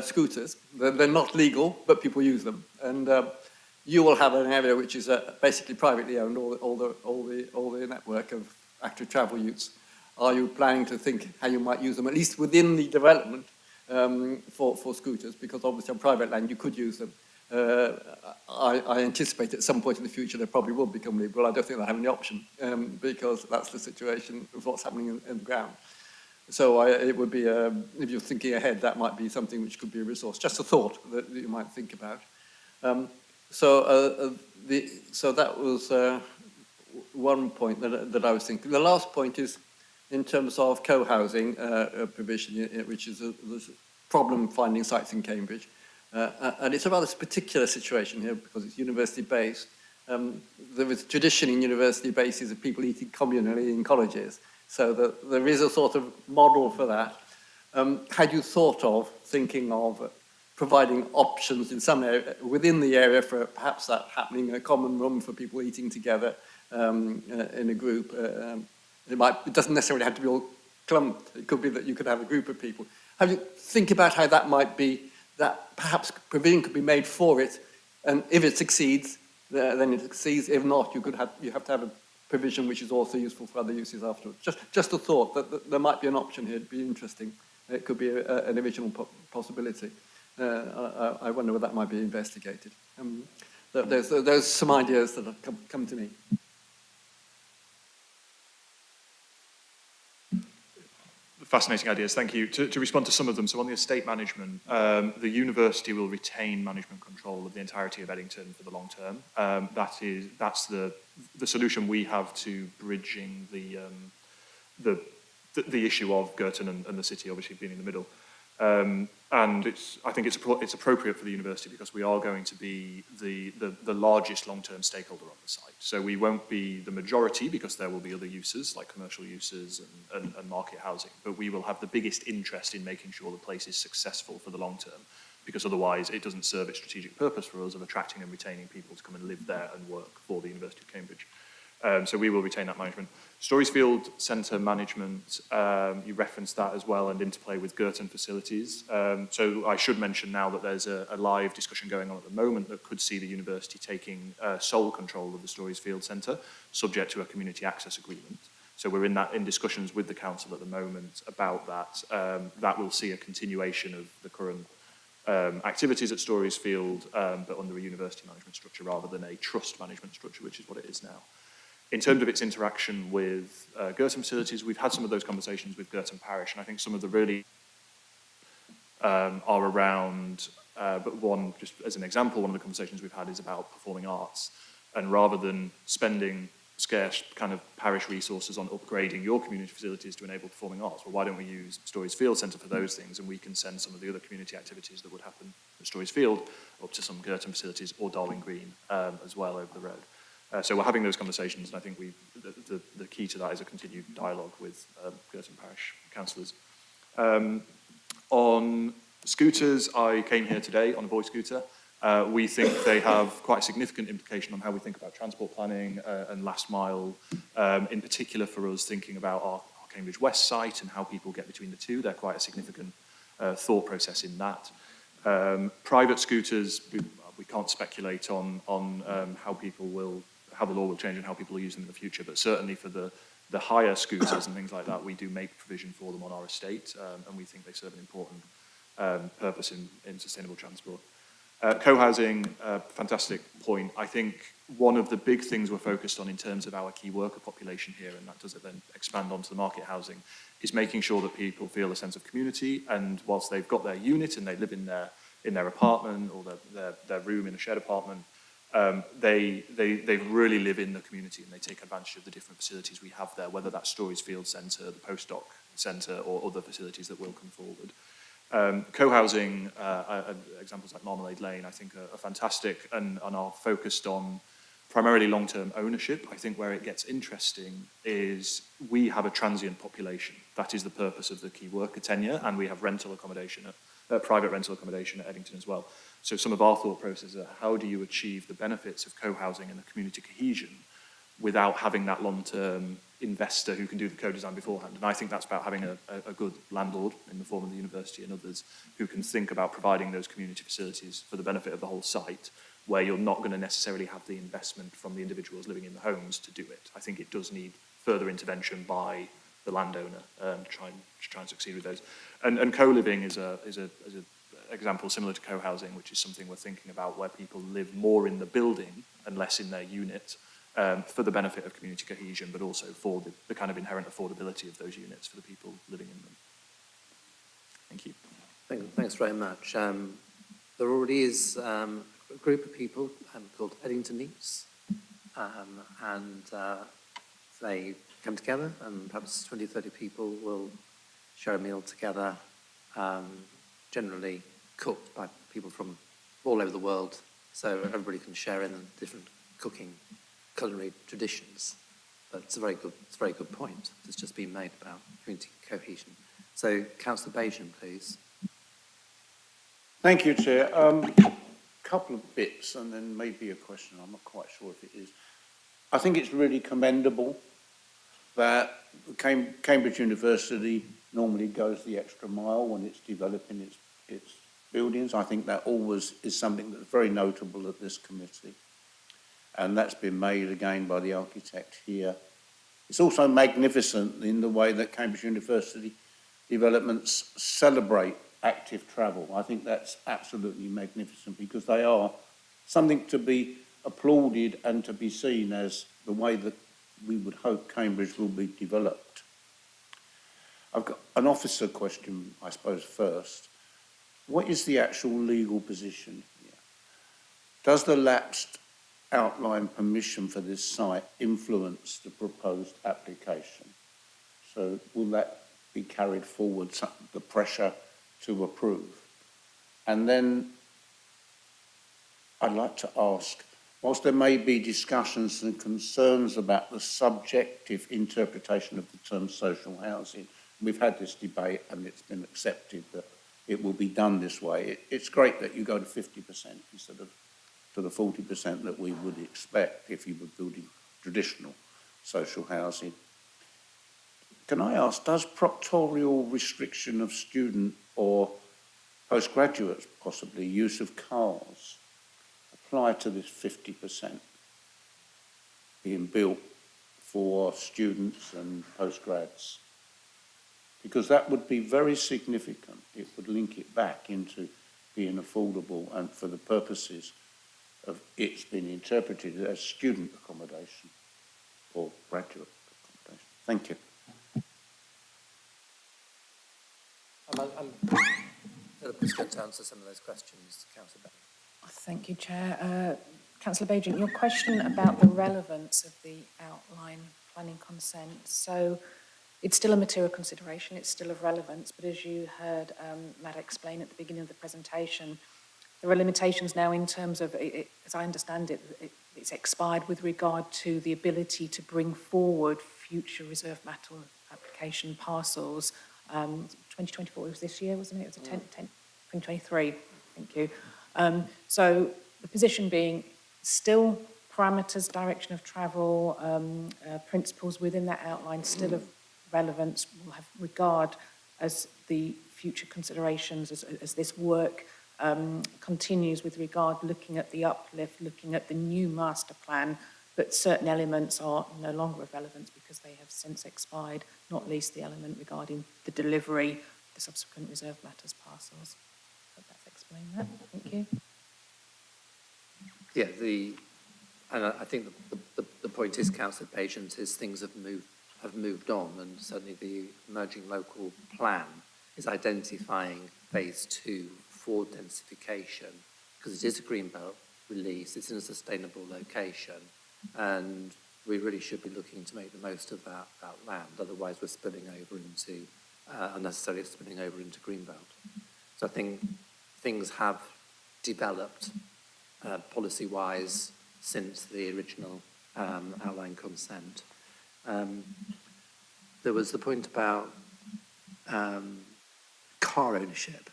Speaker 13: scooters. They're not legal, but people use them. And you will have an area which is basically privately owned, all the network of active travel use. Are you planning to think how you might use them, at least within the development, for scooters? Because obviously on private land you could use them. I anticipate at some point in the future they probably will become legal. I don't think they have any option because that's the situation of what's happening in the ground. So it would be, if you're thinking ahead, that might be something which could be a resource. Just a thought that you might think about. So that was one point that I was thinking. The last point is in terms of co-housing provision, which is a problem finding sites in Cambridge. And it's a rather particular situation here because it's university-based. There is tradition in university bases of people eating communally in colleges. So there is a sort of model for that. Had you thought of thinking of providing options in some area, within the area for perhaps that happening, a common room for people eating together in a group? It doesn't necessarily have to be all clumped. It could be that you could have a group of people. Have you think about how that might be, that perhaps provision could be made for it, and if it succeeds, then it succeeds. If not, you have to have a provision which is also useful for other uses afterwards. Just a thought that there might be an option here. It'd be interesting. It could be an original possibility. I wonder whether that might be investigated. There's some ideas that have come to me.
Speaker 7: Fascinating ideas, thank you. To respond to some of them, so on the estate management, the university will retain management control of the entirety of Eddington for the long term. That's the solution we have to bridging the issue of Girton and the city obviously being in the middle. And I think it's appropriate for the university because we are going to be the largest long-term stakeholder on the site. So we won't be the majority because there will be other uses like commercial uses and market housing, but we will have the biggest interest in making sure the place is successful for the long term, because otherwise it doesn't serve its strategic purpose for us of attracting and retaining people to come and live there and work for the University of Cambridge. So we will retain that management. Storiesfield Centre management, you referenced that as well, and interplay with Girton facilities. So I should mention now that there's a live discussion going on at the moment that could see the university taking sole control of the Storiesfield Centre, subject to a community access agreement. So we're in discussions with the council at the moment about that. That will see a continuation of the current activities at Storiesfield, but under a university management structure rather than a trust management structure, which is what it is now. In terms of its interaction with Girton facilities, we've had some of those conversations with Girton Parish, and I think some of the really are around, but one, just as an example, one of the conversations we've had is about performing arts. And rather than spending scarce kind of parish resources on upgrading your community facilities to enable performing arts, well, why don't we use Storiesfield Centre for those things, and we can send some of the other community activities that would happen at Storiesfield up to some Girton facilities or Darwin Green as well over the road. So we're having those conversations, and I think the key to that is a continued dialogue with Girton Parish councillors. On scooters, I came here today on a Voice scooter. We think they have quite a significant implication on how we think about transport planning and last mile, in particular for us thinking about our Cambridge West site and how people get between the two. They're quite a significant thought process in that. Private scooters, we can't speculate on how the law will change and how people will use them in the future, but certainly for the higher scooters and things like that, we do make provision for them on our estate, and we think they serve an important purpose in sustainable transport. Co-housing, fantastic point. I think one of the big things we're focused on in terms of our key worker population here, and that does it then expand onto the market housing, is making sure that people feel a sense of community, and whilst they've got their unit and they live in their apartment or their room in a shared apartment, they really live in the community and they take advantage of the different facilities we have there, whether that's Storiesfield Centre, the Postdoc Centre, or other facilities that will come forward. Co-housing, examples like Marmalade Lane, I think are fantastic and are focused on primarily long-term ownership. I think where it gets interesting is we have a transient population. That is the purpose of the key worker tenure, and we have rental accommodation, private rental accommodation at Eddington as well. So some of our thought processes are how do you achieve the benefits of co-housing and the community cohesion without having that long-term investor who can do the co-design beforehand. And I think that's about having a good landlord in the form of the university and others who can think about providing those community facilities for the benefit of the whole site, where you're not going to necessarily have the investment from the individuals living in the homes to do it. I think it does need further intervention by the landowner to try and succeed with those. And co-living is a example similar to co-housing, which is something we're thinking about, where people live more in the building and less in their unit, for the benefit of community cohesion, but also for the kind of inherent affordability of those units for the people living in them. Thank you.
Speaker 2: Thanks very much. There already is a group of people called Eddingtonites, and they come together and perhaps 20, 30 people will share a meal together, generally cooked by people from all over the world, so everybody can share in the different culinary traditions. But it's a very good point that's just been made about community cohesion. So, Councillor Bajan, please.
Speaker 5: Thank you, Chair. Couple of bits and then maybe a question. I'm not quite sure if it is. I think it's really commendable that Cambridge University normally goes the extra mile when it's developing its buildings. I think that always is something that's very notable at this committee. And that's been made again by the architect here. It's also magnificent in the way that Cambridge University developments celebrate active travel. I think that's absolutely magnificent because they are something to be applauded and to be seen as the way that we would hope Cambridge will be developed. I've got an officer question, I suppose, first. What is the actual legal position here? Does the lapsed outline permission for this site influence the proposed application? So will that be carried forward, the pressure to approve? And then I'd like to ask, whilst there may be discussions and concerns about the subjective interpretation of the term social housing, we've had this debate and it's been accepted that it will be done this way. It's great that you go to 50% instead of to the 40% that we would expect if you were building traditional social housing. Can I ask, does proctorial restriction of student or postgraduates, possibly, use of cars apply to this 50% being built for students and postgrads? Because that would be very significant. It would link it back into being affordable and for the purposes of it's been interpreted as student accommodation or graduate accommodation. Thank you.
Speaker 2: I'm just going to answer some of those questions, Councillor Bajan.
Speaker 14: Thank you, Chair. Councillor Bajan, your question about the relevance of the outline planning consent. So it's still a material consideration, it's still of relevance, but as you heard Matt explain at the beginning of the presentation, there are limitations now in terms of, as I understand it, it's expired with regard to the ability to bring forward future reserve matter application parcels. 2024 was this year, wasn't it? It was 2023, thank you. So the position being still parameters, direction of travel, principles within that outline still of relevance, will have regard as the future considerations as this work continues with regard looking at the uplift, looking at the new master plan, but certain elements are no longer of relevance because they have since expired, not least the element regarding the delivery, the subsequent reserve matters parcels. Hope that's explained that. Thank you.
Speaker 2: Yeah, and I think the point is, Councillor Bajan, is things have moved on, and certainly the emerging local plan is identifying phase 2 for densification, because it is a greenbelt release, it's in a sustainable location, and we really should be looking to make the most of that land, otherwise we're spilling over into, unnecessarily spilling over into greenbelt. So I think things have developed policy-wise since the original outline consent. There was the point about car ownership.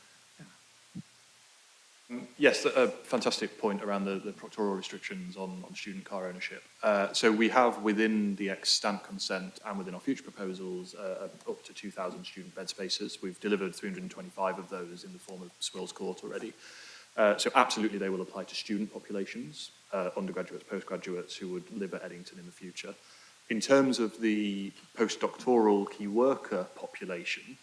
Speaker 7: Yes, a fantastic point around the proctoral restrictions on student car ownership. So we have within the extant consent and within our future proposals up to 2,000 student bed spaces. We've delivered 325 of those in the form of Swills Court already. So absolutely they will apply to student populations, undergraduates, postgraduates who would live at Eddington in the future. In terms of the postdoctoral key worker population,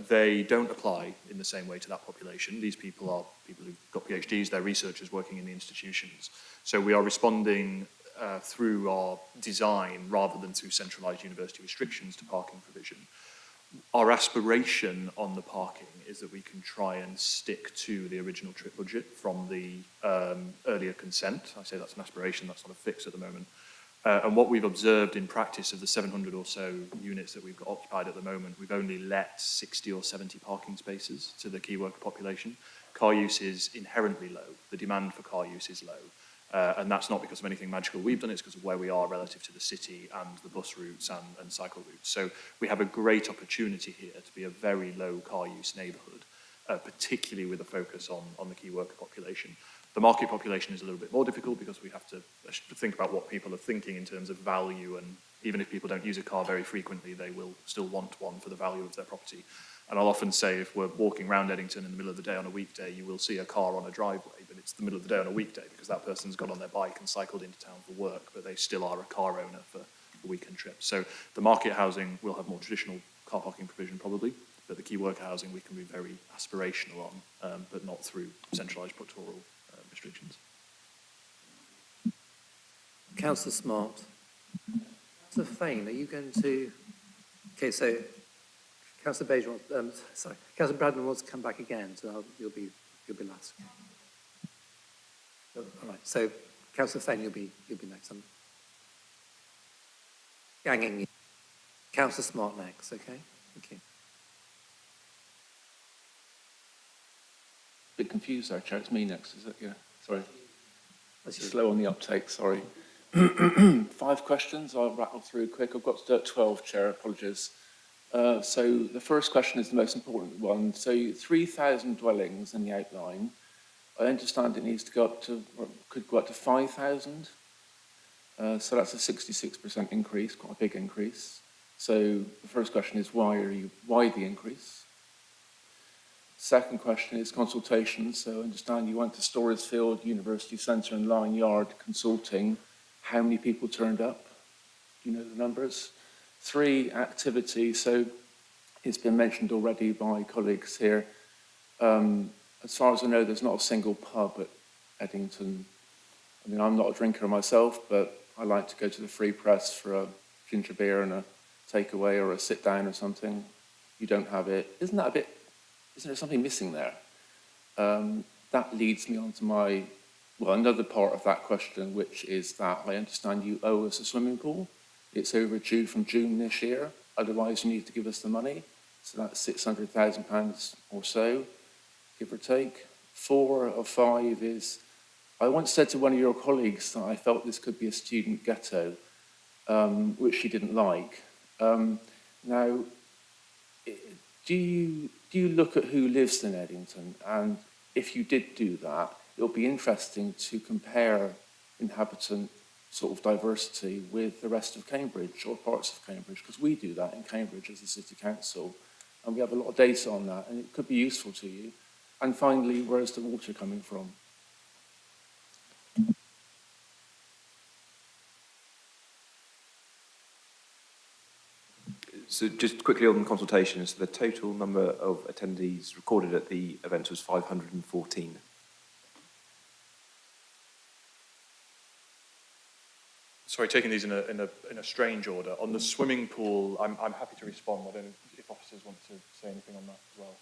Speaker 7: they don't apply in the same way to that population. These people are people who've got PhDs, they're researchers working in the institutions. So we are responding through our design rather than through centralised university restrictions to parking provision. Our aspiration on the parking is that we can try and stick to the original trip budget from the earlier consent. I say that's an aspiration, that's not a fix at the moment. And what we've observed in practice of the 700 or so units that we've got occupied at the moment, we've only let 60 or 70 parking spaces to the key worker population. Car use is inherently low. The demand for car use is low. And that's not because of anything magical we've done, it's because of where we are relative to the city and the bus routes and cycle routes. So we have a great opportunity here to be a very low car use neighbourhood, particularly with a focus on the key worker population. The market population is a little bit more difficult because we have to think about what people are thinking in terms of value, and even if people don't use a car very frequently, they will still want one for the value of their property. And I'll often say, if we're walking around Eddington in the middle of the day on a weekday, you will see a car on a driveway, but it's the middle of the day on a weekday because that person's got on their bike and cycled into town for work, but they still are a car owner for a weekend trip. So the market housing will have more traditional car parking provision probably, but the key worker housing we can be very aspirational on, but not through centralised pictorial restrictions.
Speaker 2: Councillor Smart. Councillor Fane, are you going to... Okay, so Councillor Bajon, Councillor Bradman wants to come back again, so you'll be last. All right, so Councillor Fane, you'll be next. I'm ganging you. Councillor Smart next, okay? Thank you.
Speaker 15: Bit confused there, Chair. It's me next, is it? Yeah, sorry. Slow on the uptake, sorry. 5 questions, I'll rattle through quick. I've got 12, Chair, apologies. So the first question is the most important one. So 3,000 dwellings in the outline. I understand it needs to go up to, or could go up to 5,000. So that's a 66% increase, quite a big increase. So the first question is why the increase? Second question is consultation. So I understand you went to Storesfield, University Centre and Line Yard consulting. How many people turned up? Do you know the numbers? 3, activity. So it's been mentioned already by colleagues here. As far as I know, there's not a single pub at Eddington. I mean, I'm not a drinker myself, but I like to go to the Free Press for a ginger beer and a takeaway or a sit down or something. You don't have it. Isn't there something missing there? That leads me on to another part of that question, which is that I understand you owe us a swimming pool. It's overdue from June this year. Otherwise, you need to give us the money. So that's £600,000 or so, give or take. 4 of 5 is, I once said to one of your colleagues that I felt this could be a student ghetto, which she didn't like. Now, do you look at who lives in Eddington? And if you did do that, it'll be interesting to compare inhabitant sort of diversity with the rest of Cambridge or parts of Cambridge, because we do that in Cambridge as a city council, and we have a lot of data on that, and it could be useful to you. And finally, where's the water coming from?
Speaker 8: So just quickly on consultations, the total number of attendees recorded at the event was 514.
Speaker 7: Sorry, taking these in a strange order. On the swimming pool, I'm happy to respond. I don't know if officers want to say anything on that as well.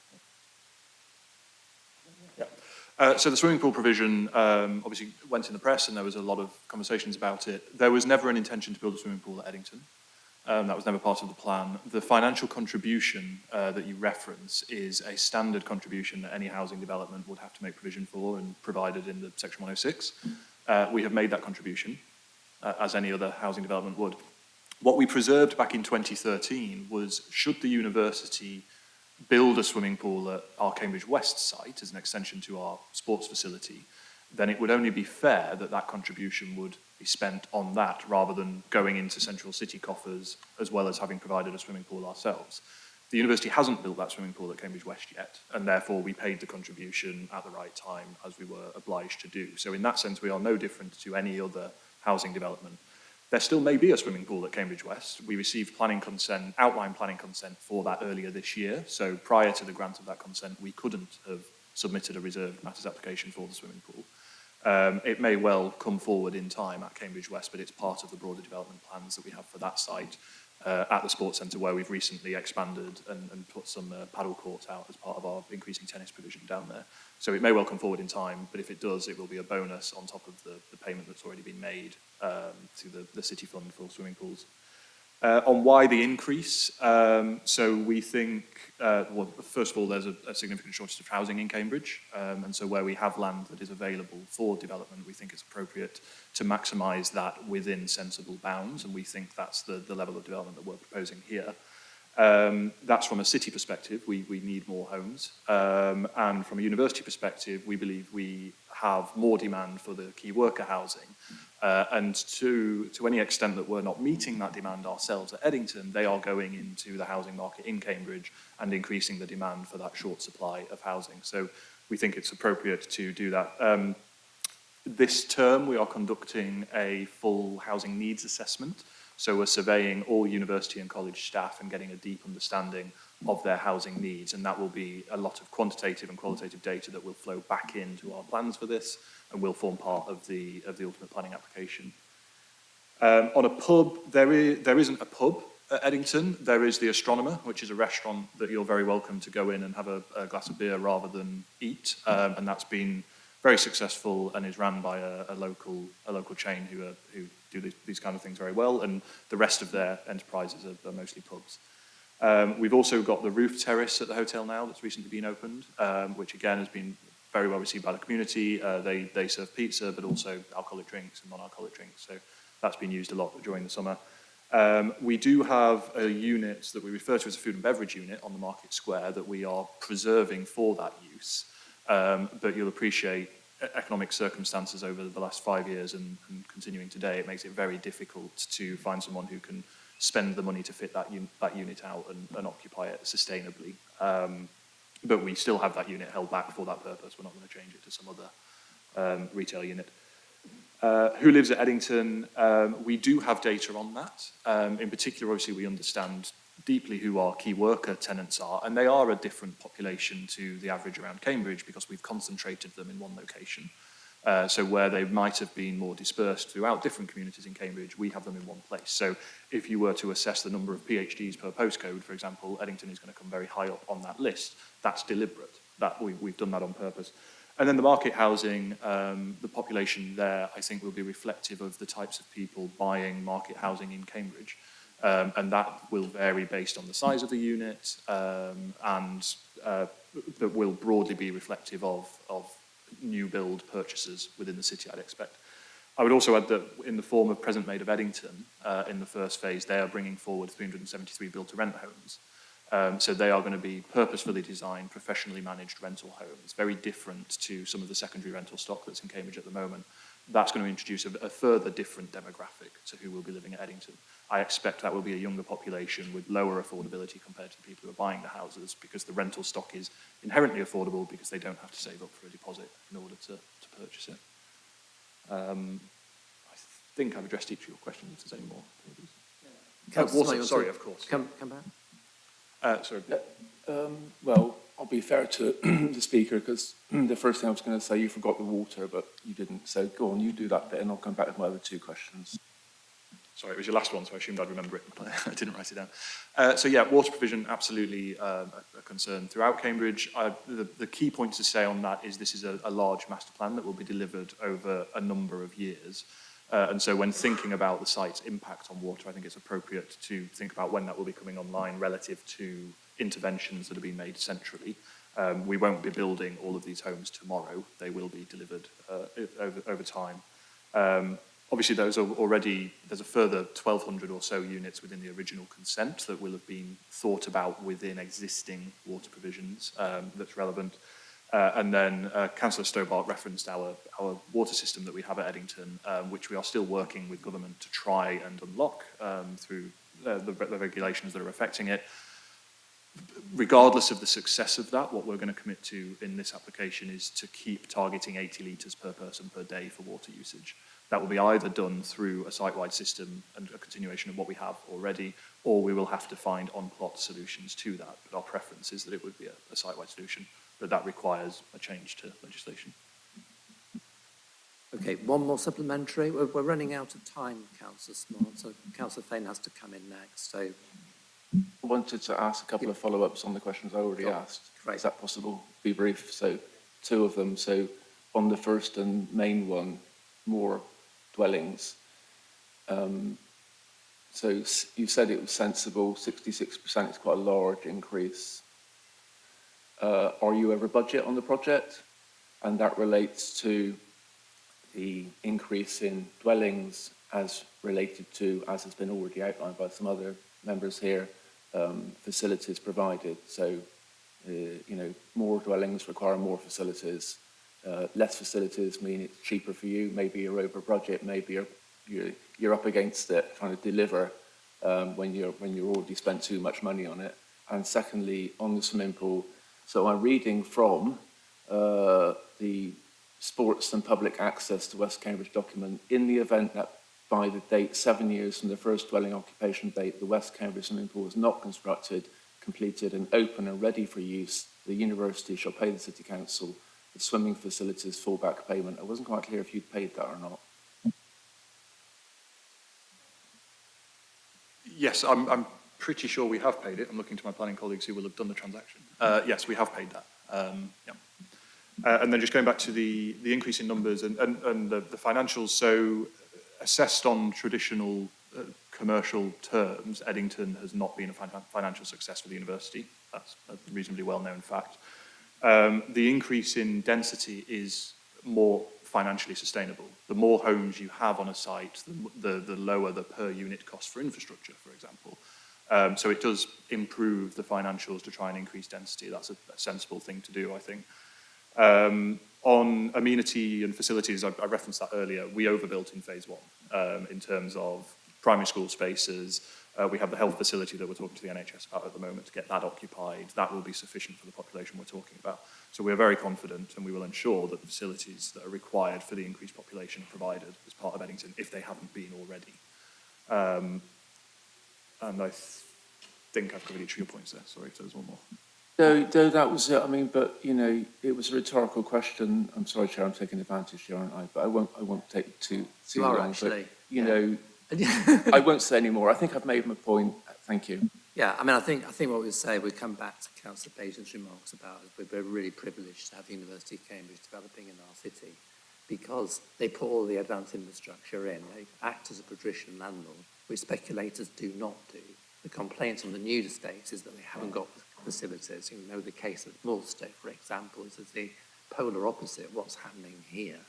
Speaker 7: Yeah. So the swimming pool provision obviously went in the press and there was a lot of conversations about it. There was never an intention to build a swimming pool at Eddington. That was never part of the plan. The financial contribution that you reference is a standard contribution that any housing development would have to make provision for and provided in the Section 106. We have made that contribution, as any other housing development would. What we preserved back in 2013 was, should the university build a swimming pool at our Cambridge West site as an extension to our sports facility, then it would only be fair that that contribution would be spent on that rather than going into central city coffers as well as having provided a swimming pool ourselves. The university hasn't built that swimming pool at Cambridge West yet, and therefore we paid the contribution at the right time as we were obliged to do. So in that sense, we are no different to any other housing development. There still may be a swimming pool at Cambridge West. We received planning consent, outline planning consent for that earlier this year. So prior to the grant of that consent, we couldn't have submitted a reserved matters application for the swimming pool. It may well come forward in time at Cambridge West, but it's part of the broader development plans that we have for that site. at the sports centre, where we've recently expanded and put some paddle courts out as part of our increasing tennis provision down there. So it may well come forward in time, but if it does, it will be a bonus on top of the payment that's already been made to the city fund for swimming pools. On why the increase, so we think, well, first of all, there's a significant shortage of housing in Cambridge, and so where we have land that is available for development, we think it's appropriate to maximise that within sensible bounds, and we think that's the level of development that we're proposing here. That's from a city perspective, we need more homes, and from a university perspective, we believe we have more demand for the key worker housing. And to any extent that we're not meeting that demand ourselves at Eddington, they are going into the housing market in Cambridge and increasing the demand for that short supply of housing. So we think it's appropriate to do that. This term, we are conducting a full housing needs assessment. So we're surveying all university and college staff and getting a deep understanding of their housing needs. And that will be a lot of quantitative and qualitative data that will flow back into our plans for this and will form part of the ultimate planning application. On a pub, there isn't a pub at Eddington. There is the Astronomer, which is a restaurant that you're very welcome to go in and have a glass of beer rather than eat. And that's been very successful and is run by a local chain who do these kind of things very well, and the rest of their enterprises are mostly pubs. We've also got the roof terrace at the hotel now that's recently been opened, which again has been very well received by the community. They serve pizza, but also alcoholic drinks and non-alcoholic drinks, so that's been used a lot during the summer. We do have a unit that we refer to as a food and beverage unit on the Market Square that we are preserving for that use. But you'll appreciate economic circumstances over the last 5 years and continuing today, it makes it very difficult to find someone who can spend the money to fit that unit out and occupy it sustainably. But we still have that unit held back for that purpose. We're not going to change it to some other retail unit. Who lives at Eddington? We do have data on that. In particular, obviously, we understand deeply who our key worker tenants are, and they are a different population to the average around Cambridge because we've concentrated them in one location. So where they might have been more dispersed throughout different communities in Cambridge, we have them in one place. So if you were to assess the number of PhDs per postcode, for example, Eddington is going to come very high up on that list. That's deliberate. We've done that on purpose. And then the market housing, the population there, I think, will be reflective of the types of people buying market housing in Cambridge. And that will vary based on the size of the unit, but will broadly be reflective of new build purchases within the city, I'd expect. I would also add that in the form of Present Maid of Eddington, in the first phase, they are bringing forward 373 build-to-rent homes. So they are going to be purposefully designed, professionally managed rental homes, very different to some of the secondary rental stock that's in Cambridge at the moment. That's going to introduce a further different demographic to who will be living at Eddington. I expect that will be a younger population with lower affordability compared to the people who are buying the houses, because the rental stock is inherently affordable because they don't have to save up for a deposit in order to purchase it. I think I've addressed each of your questions. If there's any more. Water, sorry, of course.
Speaker 13: Come back.
Speaker 7: Sorry.
Speaker 15: Well, I'll be fair to the speaker, because the first thing I was going to say, you forgot the water, but you didn't. So go on, you do that bit, and I'll come back with my other two questions.
Speaker 7: Sorry, it was your last one, so I assumed I'd remember it. I didn't write it down. So yeah, water provision, absolutely a concern throughout Cambridge. The key point to say on that is this is a large master plan that will be delivered over a number of years. And so when thinking about the site's impact on water, I think it's appropriate to think about when that will be coming online relative to interventions that are being made centrally. We won't be building all of these homes tomorrow. They will be delivered over time. Obviously, there's a further 1,200 or so units within the original consent that will have been thought about within existing water provisions that's relevant. And then Councillor Stobart referenced our water system that we have at Eddington, which we are still working with government to try and unlock through the regulations that are affecting it. Regardless of the success of that, what we're going to commit to in this application is to keep targeting 80 litres per person per day for water usage. That will be either done through a site-wide system and a continuation of what we have already, or we will have to find on-plot solutions to that. But our preference is that it would be a site-wide solution, but that requires a change to legislation.
Speaker 2: Okay, one more supplementary. We're running out of time, Councillor Smart, so Councillor Fane has to come in next. So
Speaker 15: I wanted to ask a couple of follow-ups on the questions I already asked.
Speaker 2: Great.
Speaker 15: Is that possible? Be brief. So 2 of them. So on the first and main one, more dwellings. So you said it was sensible, 66% is quite a large increase. Are you over budget on the project? And that relates to the increase in dwellings as related to, as has been already outlined by some other members here, facilities provided. So, more dwellings require more facilities. Less facilities mean it's cheaper for you. Maybe you're over budget. Maybe you're up against it, trying to deliver when you're already spent too much money on it. And secondly, on the swimming pool, so I'm reading from the Sports and Public Access to West Cambridge document. In the event that by the date 7 years from the first dwelling occupation date, the West Cambridge swimming pool is not constructed, completed and open and ready for use, the university shall pay the City Council the swimming facilities fallback payment. I wasn't quite clear if you'd paid that or not.
Speaker 7: Yes, I'm pretty sure we have paid it. I'm looking to my planning colleagues who will have done the transaction. Yes, we have paid that. Yeah. And then just going back to the increase in numbers and the financials, so assessed on traditional commercial terms, Eddington has not been a financial success for the university. That's a reasonably well-known fact. The increase in density is more financially sustainable. The more homes you have on a site, the lower the per unit cost for infrastructure, for example. So it does improve the financials to try and increase density. That's a sensible thing to do, I think. On amenity and facilities, I referenced that earlier, we overbuilt in phase 1 in terms of primary school spaces. We have the health facility that we're talking to the NHS about at the moment to get that occupied. That will be sufficient for the population we're talking about. So we're very confident and we will ensure that the facilities that are required for the increased population are provided as part of Eddington if they haven't been already. And I think I've covered each of your points there. Sorry if there's one more.
Speaker 15: No, that was it. I mean, but, it was a rhetorical question. I'm sorry, Chair, I'm taking advantage here, aren't I? But I won't take too
Speaker 2: you are
Speaker 15: long.
Speaker 2: Actually.
Speaker 15: But, I won't say any more. I think I've made my point. Thank you.
Speaker 2: Yeah, I mean, I think what we say, we come back to Councillor Bagin's remarks about we're really privileged to have the University of Cambridge developing in our city because they put all the advanced infrastructure in. They act as a patrician landlord, which speculators do not do. The complaint on the new estates is that they haven't got facilities. You know, the case of Moorstoke, for example, is the polar opposite of what's happening here.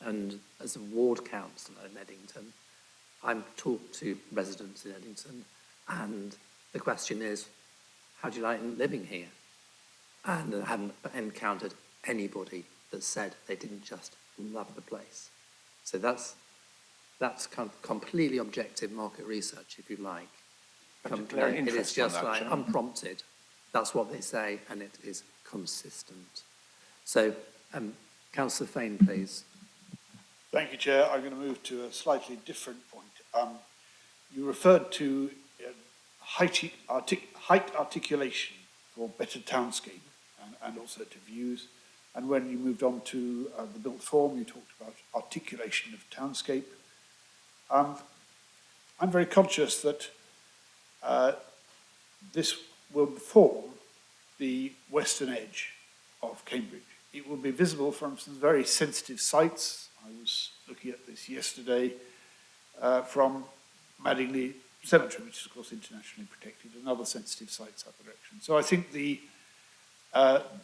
Speaker 2: And as a ward councillor in Eddington, I'm talked to residents in Eddington, and the question is, how do you like living here? And I haven't encountered anybody that said they didn't just love the place. So that's kind of completely objective market research, if you like. It is just like unprompted. That's what they say, and it is consistent. So, Councillor Fane, please.
Speaker 5: Thank you, Chair. I'm going to move to a slightly different point. You referred to height articulation for better townscape and also to views. And when you moved on to the built form, you talked about articulation of townscape. I'm very conscious that this will form the western edge of Cambridge. It will be visible from some very sensitive sites. I was looking at this yesterday from Madingley Cemetery, which is of course internationally protected, and other sensitive sites up the direction. So I think the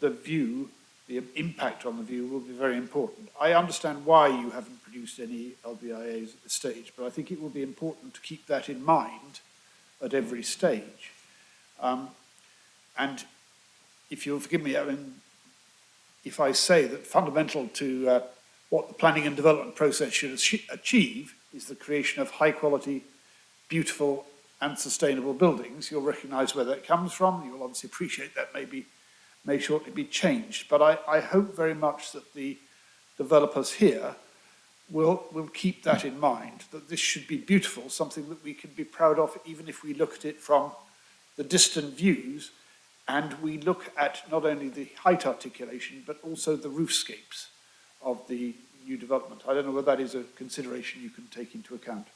Speaker 5: view, the impact on the view will be very important. I understand why you haven't produced any LBIAs at this stage, but I think it will be important to keep that in mind at every stage. And if you'll forgive me, I mean, if I say that fundamental to what the planning and development process should achieve is the creation of high quality, beautiful and sustainable buildings, you'll recognise where that comes from. You'll obviously appreciate that may shortly be changed. But I hope very much that the developers here will keep that in mind, that this should be beautiful, something that we can be proud of, even if we look at it from the distant views, and we look at not only the height articulation, but also the roofscapes of the
Speaker 16: new development. I don't know whether that is a consideration you can take into account.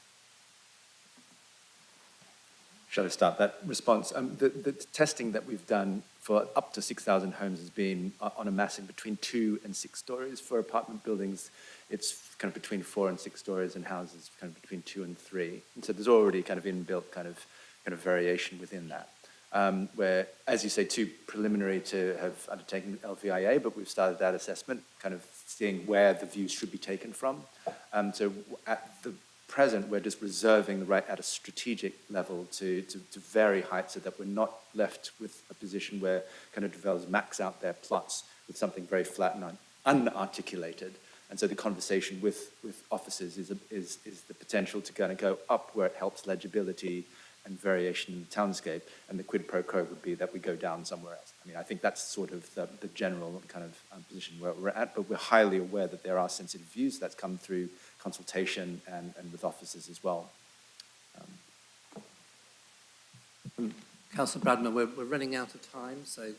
Speaker 9: Shall I start that response? The testing that we've done for up to 6,000 homes has been on a massing between 2 and 6 stories. For apartment buildings, it's kind of between 4 and 6 stories, and houses kind of between 2 and 3. And so there's already kind of inbuilt kind of variation within that. Where, as you say, too preliminary to have undertaken LVIA, but we've started that assessment, kind of seeing where the views should be taken from. So at the present, we're just reserving the right at a strategic level to vary heights so that we're not left with a position where kind of developers max out their plots with something very flat and unarticulated. And so the conversation with officers is the potential to kind of go up where it helps legibility and variation in the townscape, and the quid pro quo would be that we go down somewhere else. I mean, I think that's sort of the general kind of position where we're at, but we're highly aware that there are sensitive views that's come through consultation and with officers as well.
Speaker 2: Councillor Bradman, we're running out of time, so...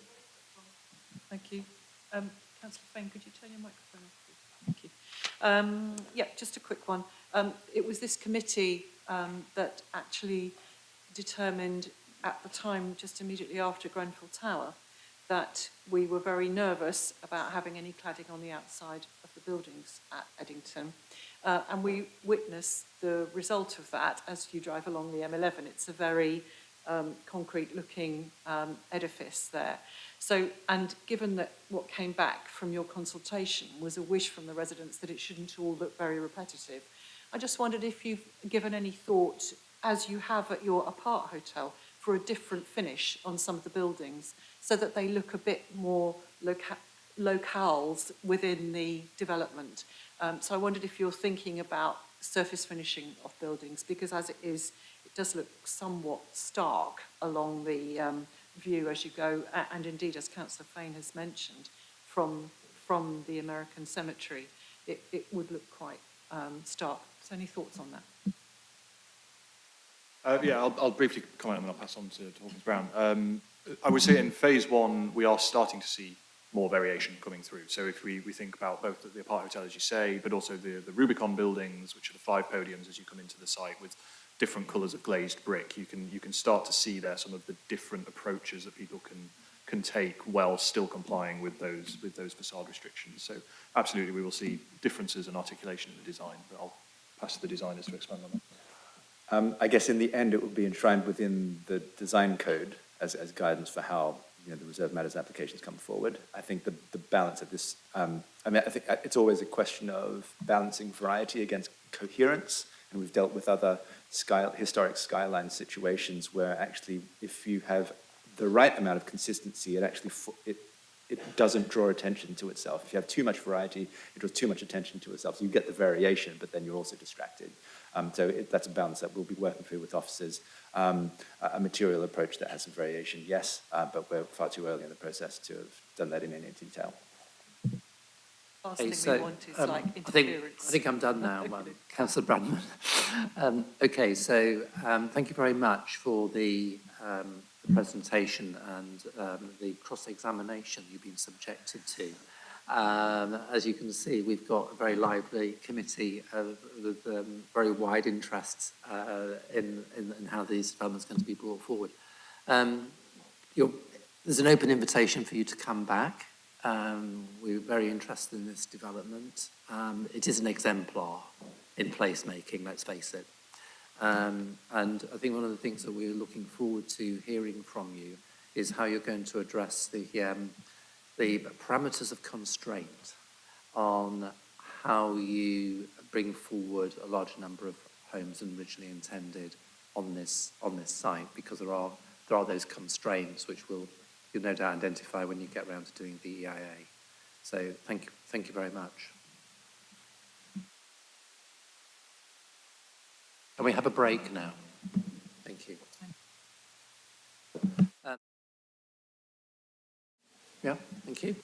Speaker 4: Thank you. Councillor Fane, could you turn your microphone off, please? Thank you. Yeah, just a quick one. It was this committee that actually determined at the time, just immediately after Grenfell Tower, that we were very nervous about having any cladding on the outside of the buildings at Eddington. And we witnessed the result of that as you drive along the M11. It's a very concrete-looking edifice there. So, and given that what came back from your consultation was a wish from the residents that it shouldn't all look very repetitive, I just wondered if you've given any thought, as you have at your apart hotel, for a different finish on some of the buildings so that they look a bit more locales within the development. So I wondered if you're thinking about surface finishing of buildings, because as it is, it does look somewhat stark along the view as you go, and indeed, as Councillor Fane has mentioned, from the American cemetery, it would look quite stark. So any thoughts on that?
Speaker 7: Yeah, I'll briefly comment and then I'll pass on to Hawkins Brown. I would say in phase one, we are starting to see more variation coming through. So if we think about both the apart hotel, as you say, but also the Rubicon buildings, which are the 5 podiums as you come into the site with different colours of glazed brick, you can start to see there some of the different approaches that people can take while still complying with those facade restrictions. So absolutely, we will see differences in articulation in the design, but I'll pass to the designers to expand on that.
Speaker 9: I guess in the end, it will be enshrined within the design code as guidance for how the reserved matters applications come forward. I think the balance of this, I think it's always a question of balancing variety against coherence, and we've dealt with other historic skyline situations where actually if you have the right amount of consistency, it doesn't draw attention to itself. If you have too much variety, it draws too much attention to itself. So you get the variation, but then you're also distracted. So that's a balance that we'll be working through with officers. A material approach that has some variation, yes, but we're far too early in the process to have done that in any detail.
Speaker 4: Last thing we want is like interference.
Speaker 2: I think I'm done now, Councillor Bradman. Okay, so thank you very much for the presentation and the cross-examination you've been subjected to. As you can see, we've got a very lively committee with very wide interests in how these developments are going to be brought forward. There's an open invitation for you to come back. We're very interested in this development. It is an exemplar in placemaking, let's face it. And I think one of the things that we're looking forward to hearing from you is how you're going to address the parameters of constraint on how you bring forward a large number of homes than originally intended on this site, because there are those constraints which you'll no doubt identify when you get around to doing the EIA. So thank you very much. Can we have a break now? Thank you. Yeah, thank you.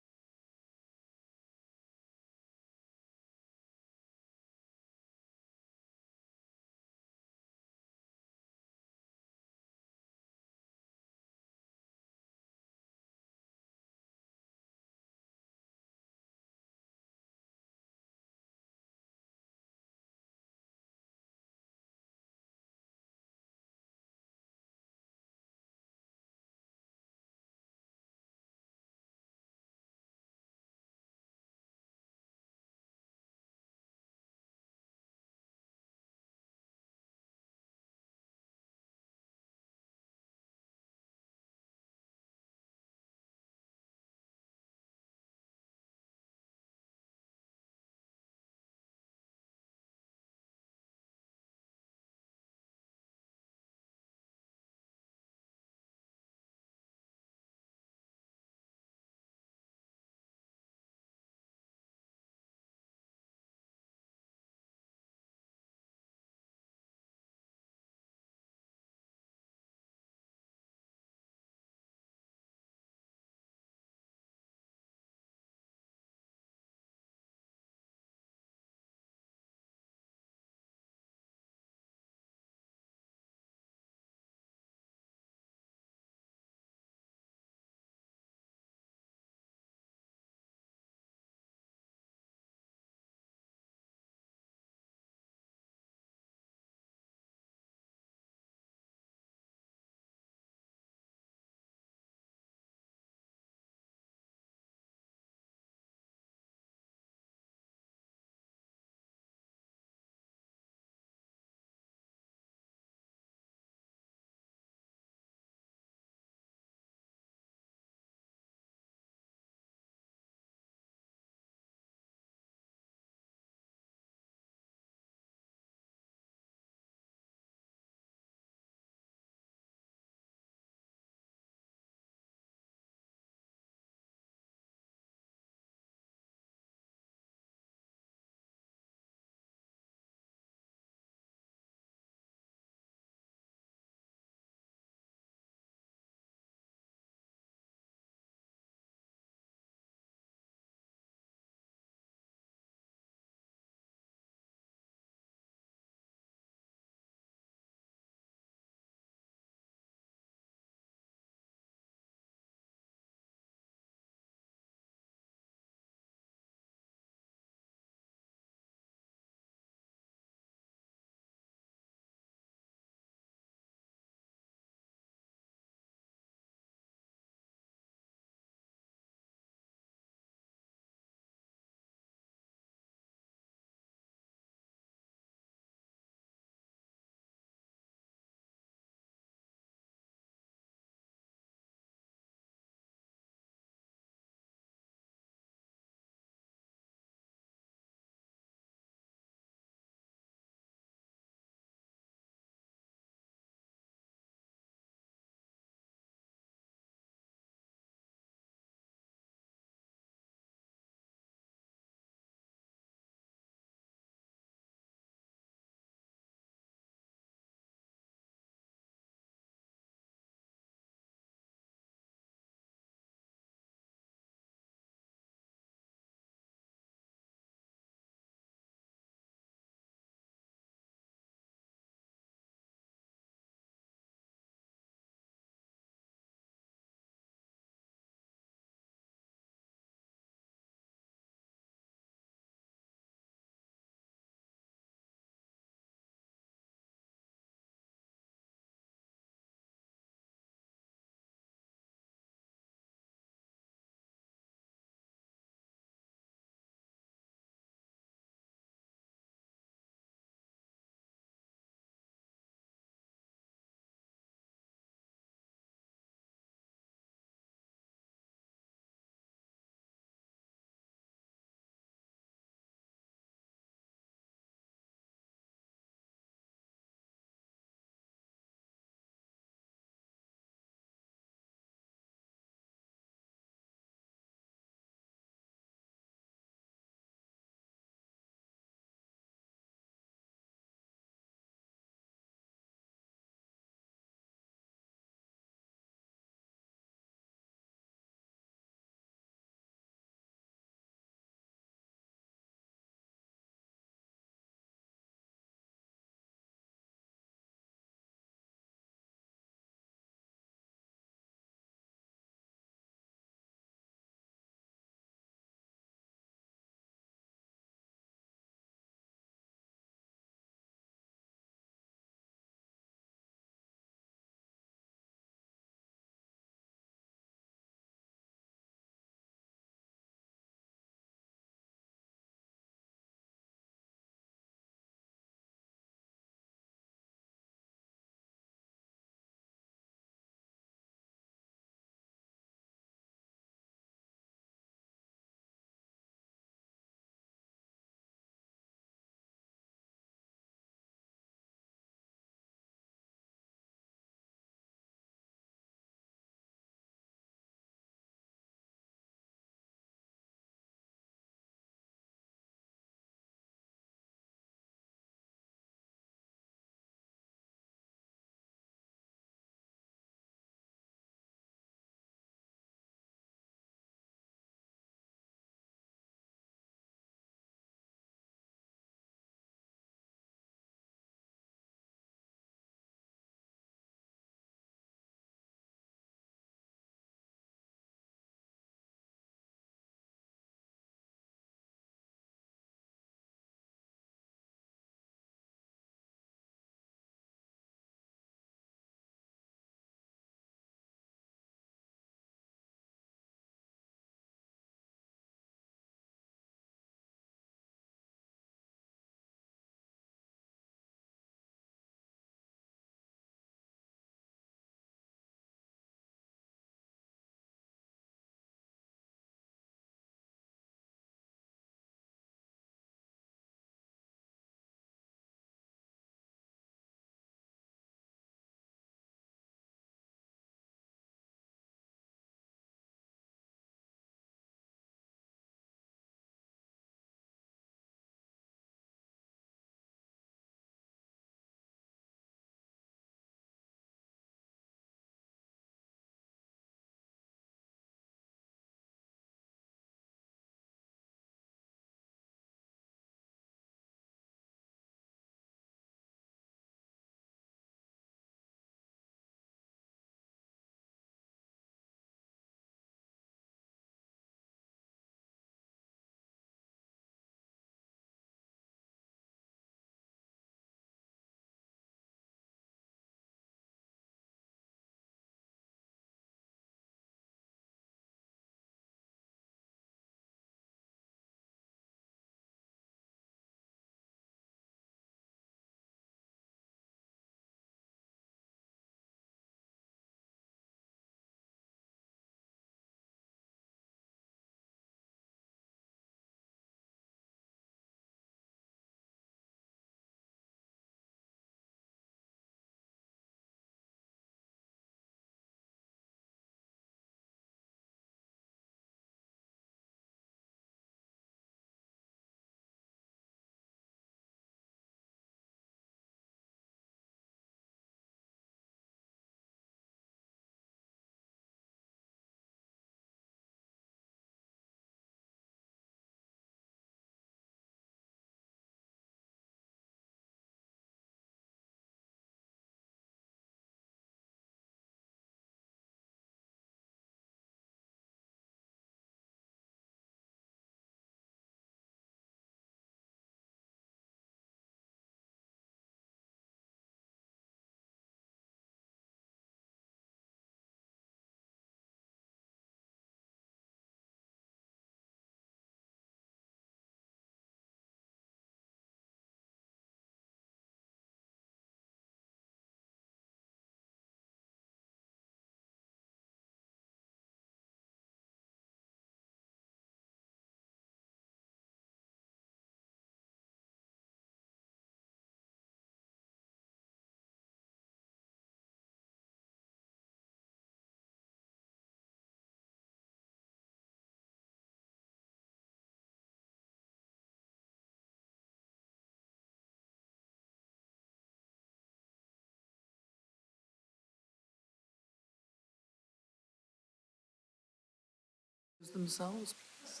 Speaker 2: themselves, please?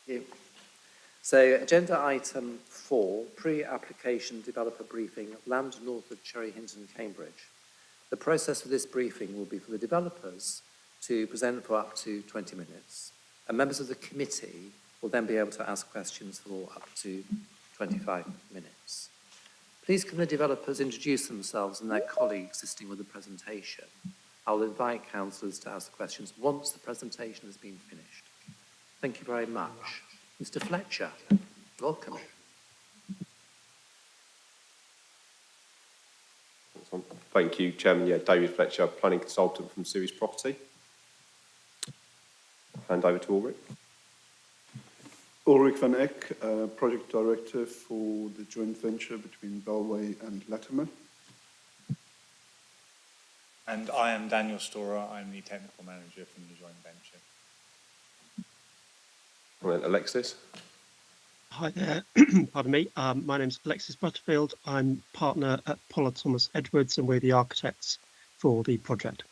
Speaker 2: Thank you. So agenda item 4, pre-application developer briefing, land north of Cherry Hinton, Cambridge. The process for this briefing will be for the developers to present for up to 20 minutes, and members of the committee will then be able to ask questions for up to 25 minutes. Please can the developers introduce themselves and their colleagues assisting with the presentation. I'll invite councillors to ask the questions once the presentation has been finished. Thank you very much. Mr. Fletcher, welcome.
Speaker 17: Thank you, Chairman. Yeah, David Fletcher, planning consultant from Series Property. Hand over to Ulrich.
Speaker 18: Ulrich van Eck, project director for the joint venture between Bellway and Letterman.
Speaker 19: And I am Daniel Storer. I'm the technical manager from the joint venture.
Speaker 17: And then Alexis.
Speaker 20: Hi there, pardon me. My name's Alexis Butterfield. I'm partner at Pollard Thomas Edwards, and we're the architects for the project.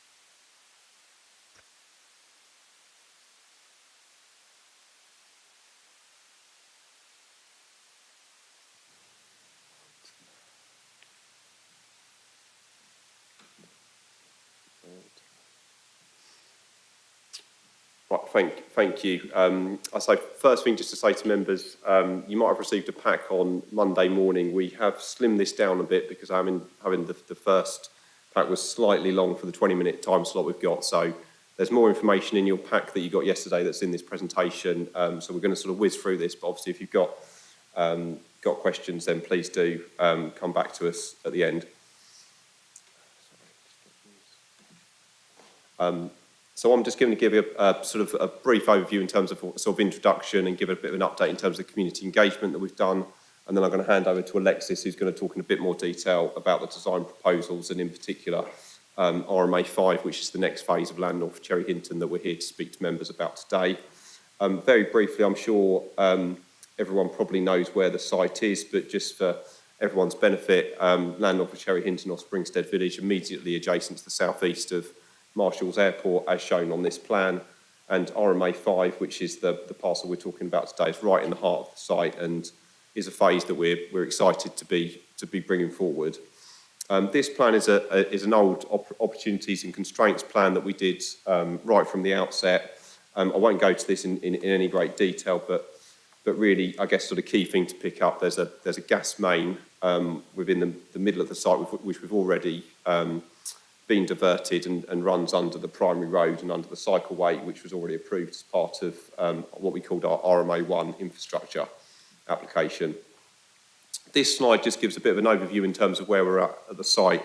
Speaker 17: Right, thank you. I say first thing just to say to members, you might have received a pack on Monday morning. We have slimmed this down a bit because having the first pack was slightly long for the 20-minute time slot we've got. So there's more information in your pack that you got yesterday that's in this presentation. So we're going to sort of whiz through this, but obviously if you've got questions, then please do come back to us at the end. So I'm just going to give you a sort of a brief overview in terms of sort of introduction and give a bit of an update in terms of community engagement that we've done. And then I'm going to hand over to Alexis, who's going to talk in a bit more detail about the design proposals and in particular RMA 5, which is the next phase of Land North Cherry Hinton that we're here to speak to members about today. Very briefly, I'm sure everyone probably knows where the site is, but just for everyone's benefit, Land North Cherry Hinton or Springstead Village, immediately adjacent to the southeast of Marshall's Airport, as shown on this plan, and RMA 5, which is the parcel we're talking about today, is right in the heart of the site and is a phase that we're excited to be bringing forward. This plan is an old opportunities and constraints plan that we did right from the outset. I won't go to this in any great detail, but really, I guess, sort of key thing to pick up. There's a gas main within the middle of the site, which we've already been diverted and runs under the primary road and under the cycleway, which was already approved as part of what we called our RMA 1 infrastructure application. This slide just gives a bit of an overview in terms of where we're at the site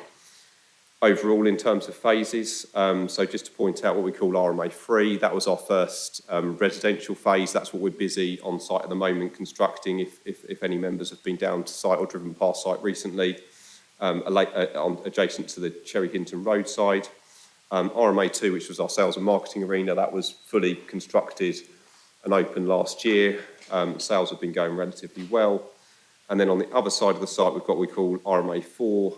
Speaker 17: overall in terms of phases. So just to point out what we call RMA 3, that was our first residential phase. That's what we're busy on site at the moment constructing, if any members have been down to site or driven past site recently. Adjacent to the Cherry Hinton roadside. RMA 2, which was our sales and marketing arena, that was fully constructed and opened last year. Sales have been going relatively well. And then on the other side of the site, we've got what we call RMA 4,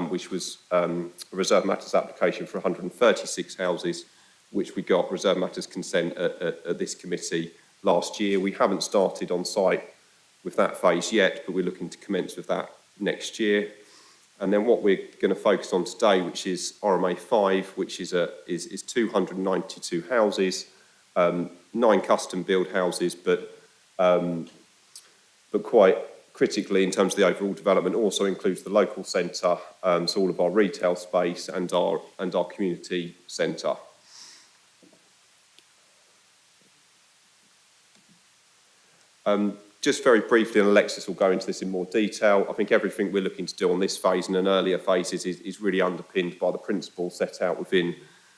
Speaker 17: which was a reserve matters application for 136 houses, which we got reserve matters consent at this committee last year. We haven't started on site with that phase yet, but we're looking to commence with that next year. And then what we're going to focus on today, which is RMA 5, which is 292 houses, 9 custom build houses, but quite critically in terms of the overall development also includes the local centre, so all of our retail space and our community centre. Just very briefly, and Alexis will go into this in more detail, I think everything we're looking to do on this phase and in earlier phases is really underpinned by the principles set out within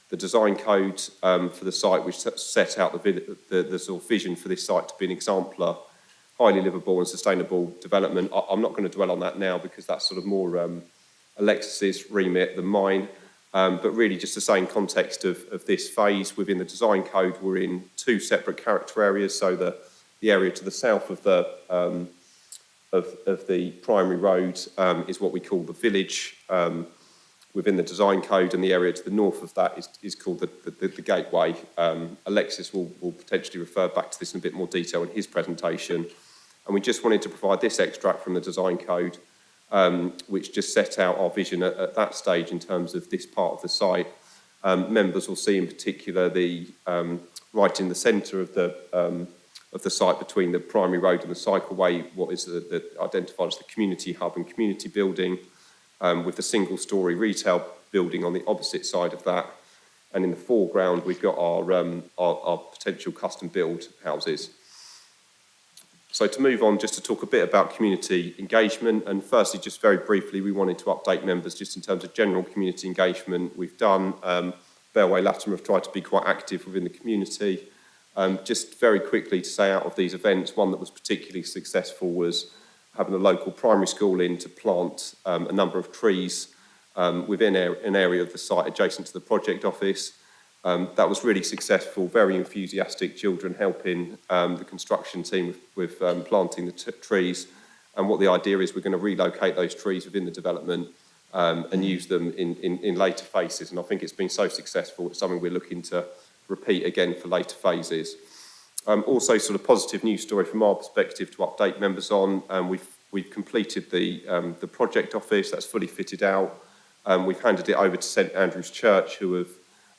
Speaker 17: the design code for the site, which set out the sort of vision for this site to be an exemplar, highly livable and sustainable development. I'm not going to dwell on that now because that's sort of more Alexis's remit than mine, but really just to say in context of this phase within the design code, we're in 2 separate character areas, so the area to the south of the of the primary road is what we call the village within the design code, and the area to the north of that is called the gateway. Alexis will potentially refer back to this in a bit more detail in his presentation. And we just wanted to provide this extract from the design code, which just set out our vision at that stage in terms of this part of the site. Members will see in particular the right in the centre of the site between the primary road and the cycleway, what is identified as the community hub and community building, with the single-storey retail building on the opposite side of that. And in the foreground, we've got our potential custom-build houses. So to move on, just to talk a bit about community engagement, and firstly, just very briefly, we wanted to update members just in terms of general community engagement. We've done, Bellway Latimer have tried to be quite active within the community. Just very quickly to say out of these events, one that was particularly successful was having a local primary school in to plant a number of trees within an area of the site adjacent to the project office. That was really successful, very enthusiastic children helping the construction team with planting the trees. And what the idea is, we're going to relocate those trees within the development and use them in later phases. And I think it's been so successful, it's something we're looking to repeat again for later phases. Also, sort of positive news story from our perspective to update members on. We've completed the project office, that's fully fitted out. We've handed it over to St Andrew's Church, who have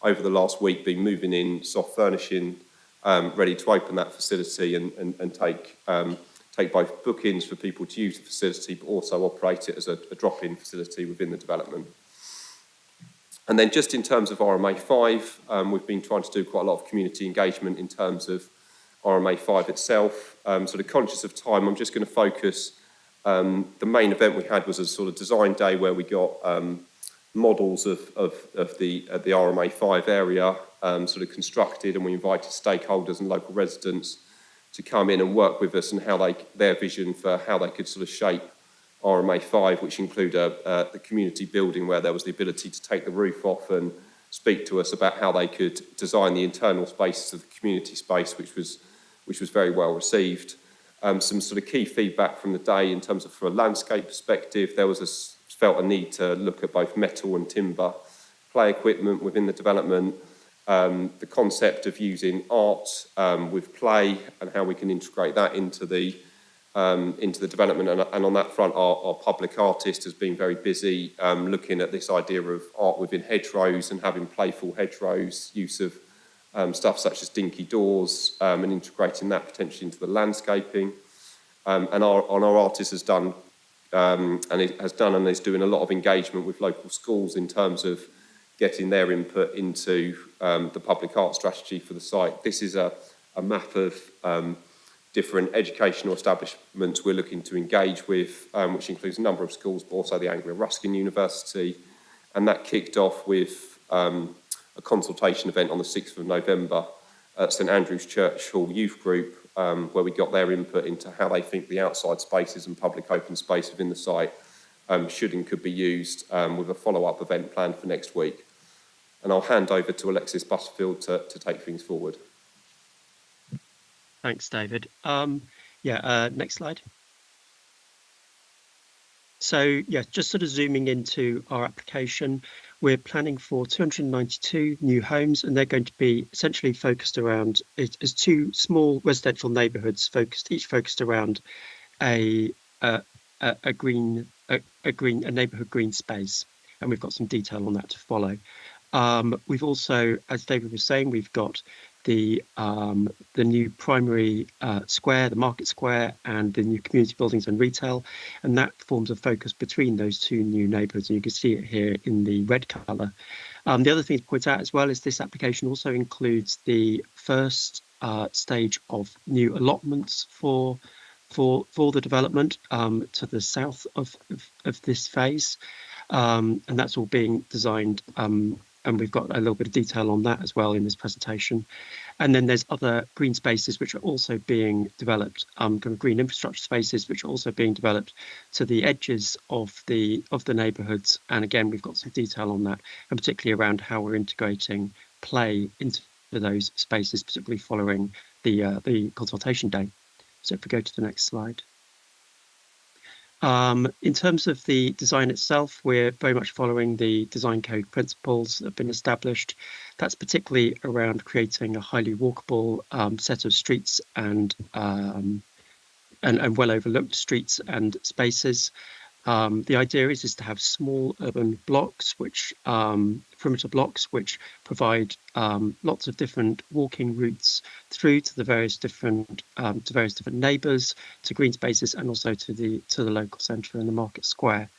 Speaker 17: over the last week been moving in soft furnishing, ready to open that facility and take both bookings for people to use the facility, but also operate it as a drop-in facility within the development. And then just in terms of RMA5, we've been trying to do quite a lot of community engagement in terms of RMA5 itself. Sort of conscious of time, I'm just going to focus. The main event we had was a sort of design day where we got models of the RMA5 area sort of constructed, and we invited stakeholders and local residents to come in and work with us and how their vision for how they could sort of shape RMA5, which include the community building where there was the ability to take the roof off and speak to us about how they could design the internal spaces of the community space, which was very well received. Some sort of key feedback from the day in terms of from a landscape perspective, there was felt a need to look at both metal and timber play equipment within the development, the concept of using art with play and how we can integrate that into the development. And on that front, our public artist has been very busy looking at this idea of art within hedgerows and having playful hedgerows, use of stuff such as dinky doors and integrating that potentially into the landscaping. And our artist has done and is doing a lot of engagement with local schools in terms of getting their input into the public art strategy for the site. This is a map of different educational establishments we're looking to engage with, which includes a number of schools, but also the Anglia Ruskin University. And that kicked off with a consultation event on the 6th of November at St Andrew's Church Hall Youth Group, where we got their input into how they think the outside spaces and public open space within the site should and could be used, with a follow-up event planned for next week. And I'll hand over to Alexis Butterfield to take things forward.
Speaker 20: Thanks, David. Next slide. So, just sort of zooming into our application, we're planning for 292 new homes, and they're going to be essentially focused around, it's two small residential neighbourhoods each focused around a neighbourhood green space, and we've got some detail on that to follow. We've also, as David was saying, we've got the new primary square, the market square, and the new community buildings and retail, and that forms a focus between those two new neighbourhoods, and you can see it here in the red colour. The other thing to point out as well is this application also includes the first stage of new allotments for the development to the south of this phase, and that's all being designed. And we've got a little bit of detail on that as well in this presentation. And then there's other green spaces which are also being developed, kind of green infrastructure spaces which are also being developed to the edges of the neighbourhoods. And again, we've got some detail on that, and particularly around how we're integrating play into those spaces, particularly following the consultation day. So if we go to the next slide. In terms of the design itself, we're very much following the design code principles that have been established. That's particularly around creating a highly walkable set of streets and well overlooked streets and spaces. The idea is to have small urban blocks, which perimeter blocks, which provide lots of different walking routes through to the various different neighbours, to green spaces, and also to the local centre and the market square.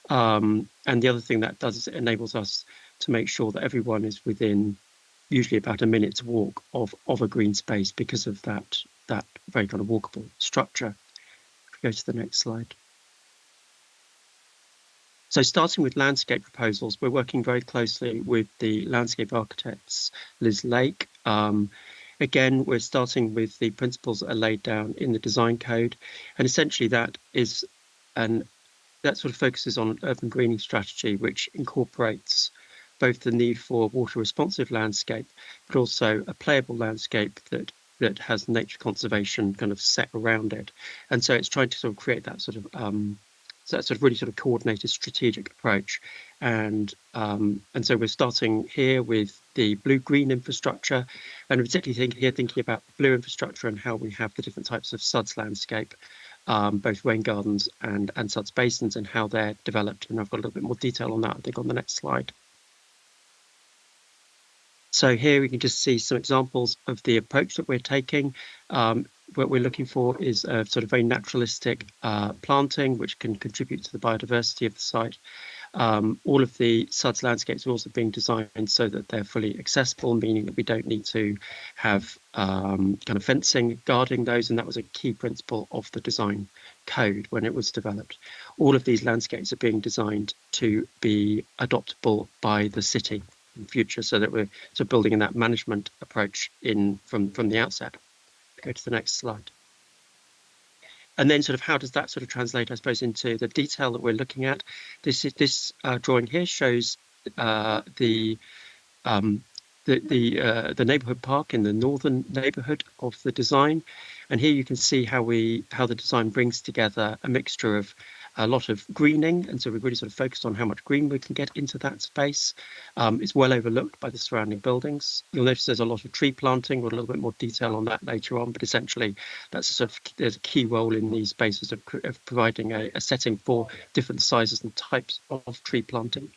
Speaker 20: And the other thing that does is it enables us to make sure that everyone is within usually about a minute's walk of a green space because of that very kind of walkable structure. If we go to the next slide. So starting with landscape proposals, we're working very closely with the landscape architects, Liz Lake. Again, we're starting with the principles that are laid down in the design code. And essentially that sort of focuses on an urban greening strategy, which incorporates both the need for a water responsive landscape, but also a playable landscape that has nature conservation kind of set around it. And so it's trying to sort of create that sort of really sort of coordinated strategic approach. And so we're starting here with the blue-green infrastructure, and particularly thinking about blue infrastructure and how we have the different types of suds landscape, both rain gardens and suds basins, and how they're developed. And I've got a little bit more detail on that, I think, on the next slide. So here we can just see some examples of the approach that we're taking. What we're looking for is a sort of very naturalistic planting, which can contribute to the biodiversity of the site. All of the suds landscapes are also being designed so that they're fully accessible, meaning that we don't need to have kind of fencing guarding those, and that was a key principle of the design code when it was developed. All of these landscapes are being designed to be adoptable by the city in future, so that we're sort of building in that management approach from the outset. Go to the next slide. And then sort of how does that sort of translate, I suppose, into the detail that we're looking at? This drawing here shows the neighbourhood park in the northern neighbourhood of the design, and here you can see how the design brings together a mixture of a lot of greening, and so we've really sort of focused on how much green we can get into that space. It's well overlooked by the surrounding buildings. You'll notice there's a lot of tree planting. We'll a little bit more detail on that later on, but essentially there's a key role in these spaces of providing a setting for different sizes and types of tree planting.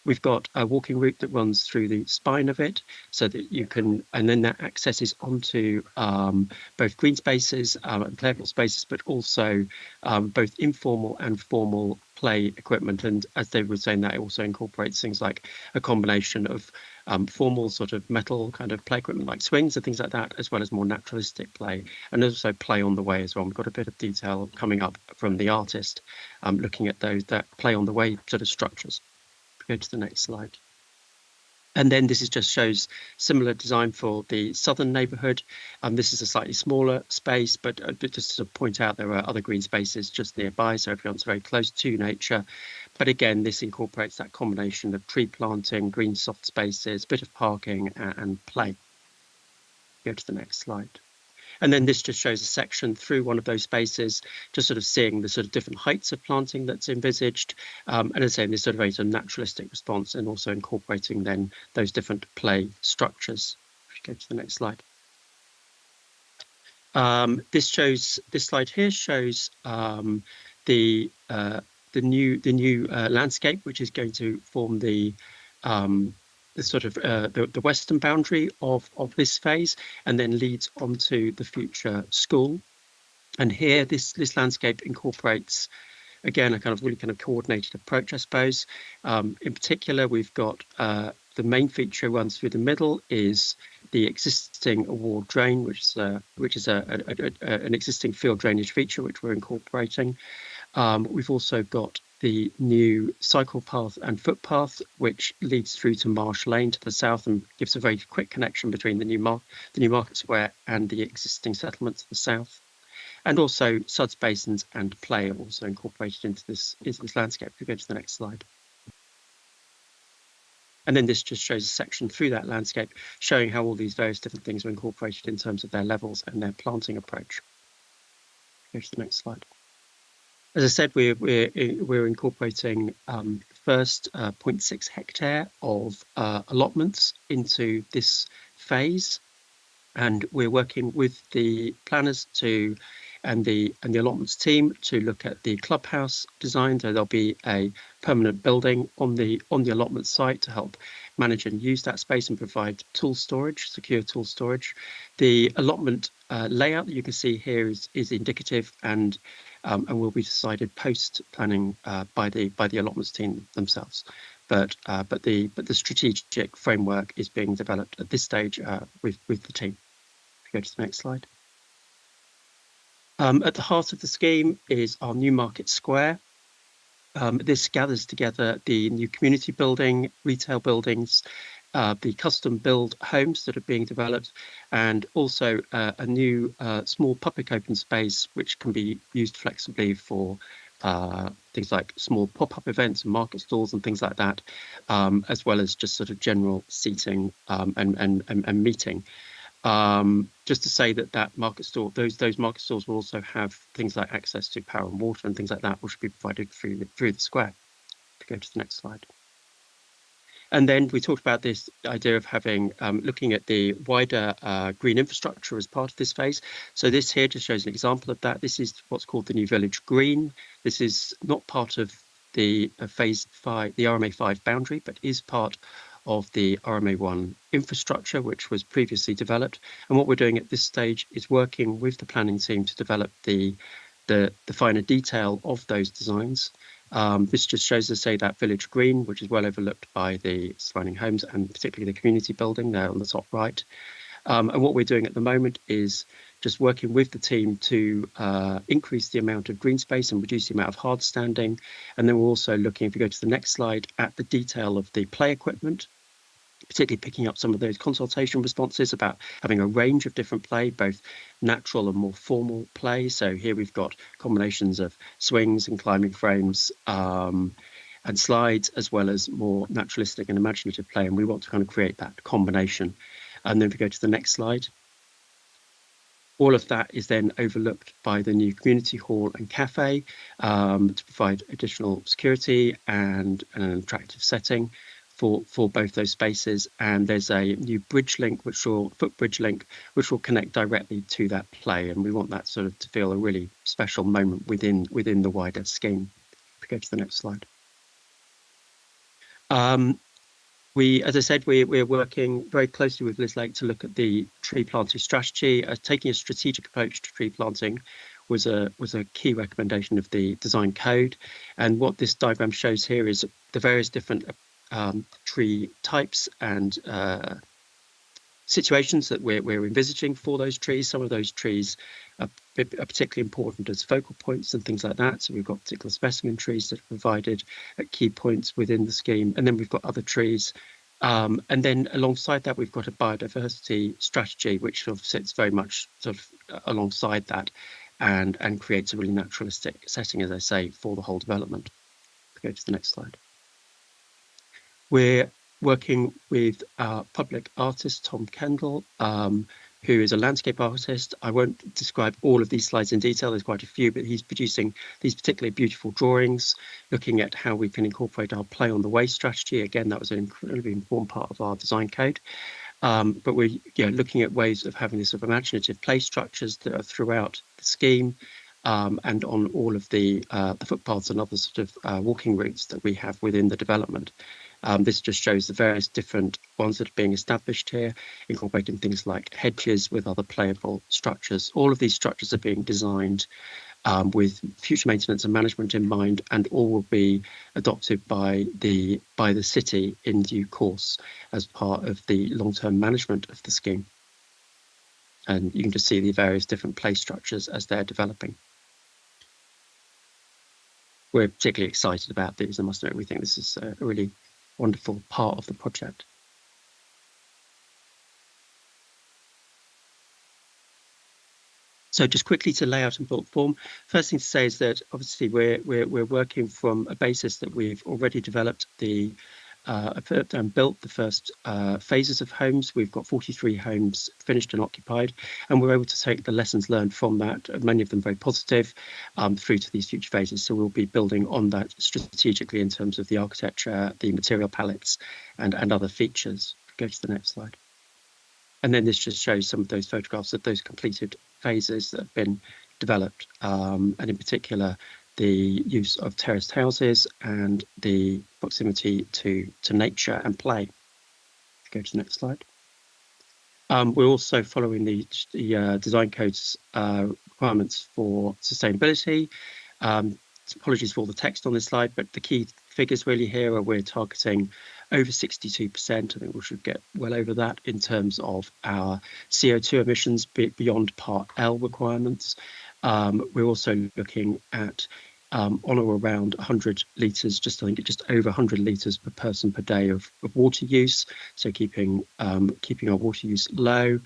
Speaker 20: We've got a walking route that runs through the spine of it, so that you can, and then that accesses onto both green spaces and playable spaces, but also both informal and formal play equipment. And as they were saying, that it also incorporates things like a combination of formal sort of metal kind of play equipment like swings and things like that, as well as more naturalistic play, and also play on the way as well. We've got a bit of detail coming up from the artist looking at that play on the way sort of structures. Go to the next slide. And then this just shows similar design for the southern neighbourhood. This is a slightly smaller space, but just to point out there are other green spaces just nearby, so everyone's very close to nature. But again, this incorporates that combination of tree planting, green soft spaces, bit of parking and play. Go to the next slide. And then this just shows a section through one of those spaces, just sort of seeing the sort of different heights of planting that's envisaged. And as I say, this sort of very sort of naturalistic response, and also incorporating then those different play structures. If you go to the next slide. This slide here shows the new landscape, which is going to form the sort of the western boundary of this phase, and then leads onto the future school. And here this landscape incorporates, again, a kind of really kind of coordinated approach, I suppose. In particular, we've got the main feature runs through the middle is the existing award drain, which is an existing field drainage feature which we're incorporating. We've also got the new cycle path and footpath, which leads through to Marsh Lane to the south and gives a very quick connection between the new market square and the existing settlement to the south. And also suds basins and play are also incorporated into this landscape. If we go to the next slide. And then this just shows a section through that landscape, showing how all these various different things are incorporated in terms of their levels and their planting approach. Go to the next slide. As I said, we're incorporating first 0.6 hectare of allotments into this phase, and we're working with the planners and the allotments team to look at the clubhouse design. So there'll be a permanent building on the allotment site to help manage and use that space and provide tool storage, secure tool storage. The allotment layout that you can see here is indicative and will be decided post planning by the allotments team themselves. But the strategic framework is being developed at this stage with the team. If you go to the next slide. At the heart of the scheme is our new market square. This gathers together the new community building, retail buildings, the custom build homes that are being developed, and also a new small public open space which can be used flexibly for things like small pop-up events and market stalls and things like that, as well as just sort of general seating and meeting. Just to say that market store, those market stalls will also have things like access to power and water and things like that, which will be provided through the square. Go to the next slide. And then we talked about this idea of having looking at the wider green infrastructure as part of this phase. So this here just shows an example of that. This is what's called the New Village Green. This is not part of the phase 5, the RMA 5 boundary, but is part of the RMA 1 infrastructure, which was previously developed. And what we're doing at this stage is working with the planning team to develop the finer detail of those designs. This just shows us, say, that village green, which is well overlooked by the surrounding homes and particularly the community building there on the top right. And what we're doing at the moment is just working with the team to increase the amount of green space and reduce the amount of hard standing. And then we're also looking, if you go to the next slide, at the detail of the play equipment, particularly picking up some of those consultation responses about having a range of different play, both natural and more formal play. So here we've got combinations of swings and climbing frames and slides, as well as more naturalistic and imaginative play. And we want to kind of create that combination. And then if we go to the next slide, all of that is then overlooked by the new community hall and cafe to provide additional security and an attractive setting for both those spaces. And there's a new bridge link, footbridge link, which will connect directly to that play. And we want that sort of to feel a really special moment within the wider scheme. If we go to the next slide. As I said, we're working very closely with Liz Lake to look at the tree planting strategy. Taking a strategic approach to tree planting was a key recommendation of the design code. And what this diagram shows here is the various different tree types and situations that we're envisaging for those trees. Some of those trees are particularly important as focal points and things like that. So we've got particular specimen trees that are provided at key points within the scheme. And then we've got other trees. And then alongside that, we've got a biodiversity strategy, which sort of sits very much sort of alongside that and creates a really naturalistic setting, as I say, for the whole development. Go to the next slide. We're working with public artist Tom Kendall, who is a landscape artist. I won't describe all of these slides in detail, there's quite a few, but he's producing these particularly beautiful drawings, looking at how we can incorporate our play on the way strategy. Again, that was an incredibly important part of our design code. But we're looking at ways of having this sort of imaginative play structures that are throughout the scheme and on all of the footpaths and other sort of walking routes that we have within the development. This just shows the various different ones that are being established here, incorporating things like hedges with other playable structures. All of these structures are being designed with future maintenance and management in mind, and all will be adopted by the city in due course as part of the long-term management of the scheme. And you can just see the various different play structures as they're developing. We're particularly excited about these, I must admit. We think this is a really wonderful part of the project. So just quickly to layout and built form, first thing to say is that obviously we're working from a basis that we've already developed the and built the first phases of homes. We've got 43 homes finished and occupied, and we're able to take the lessons learned from that, many of them very positive, through to these future phases. So we'll be building on that strategically in terms of the architecture, the material palettes, and other features. Go to the next slide. And then this just shows some of those photographs of those completed phases that have been developed, and in particular, the use of terraced houses and the proximity to nature and play. Go to the next slide. We're also following the design code's requirements for sustainability. Apologies for all the text on this slide, but the key figures really here are we're targeting over 62%. I think we should get well over that in terms of our CO2 emissions beyond Part L requirements. We're also looking at on or around 100 litres, just over 100 litres per person per day of water use. So keeping our water use low.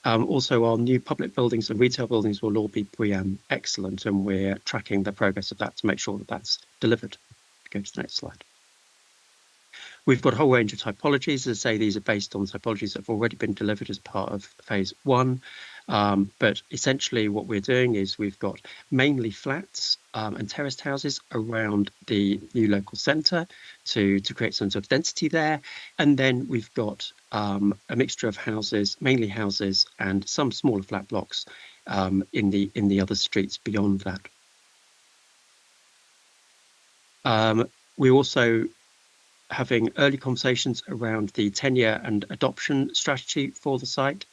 Speaker 20: Also, our new public buildings and retail buildings will all be BREEAM excellent, and we're tracking the progress of that to make sure that that's delivered. Go to the next slide. We've got a whole range of typologies. As I say, these are based on typologies that have already been delivered as part of phase 1. But essentially what we're doing is we've got mainly flats and terraced houses around the new local centre to create some sort of density there. And then we've got a mixture of houses, mainly houses, and some smaller flat blocks in the other streets beyond that. We're also having early conversations around the tenure and adoption strategy for the site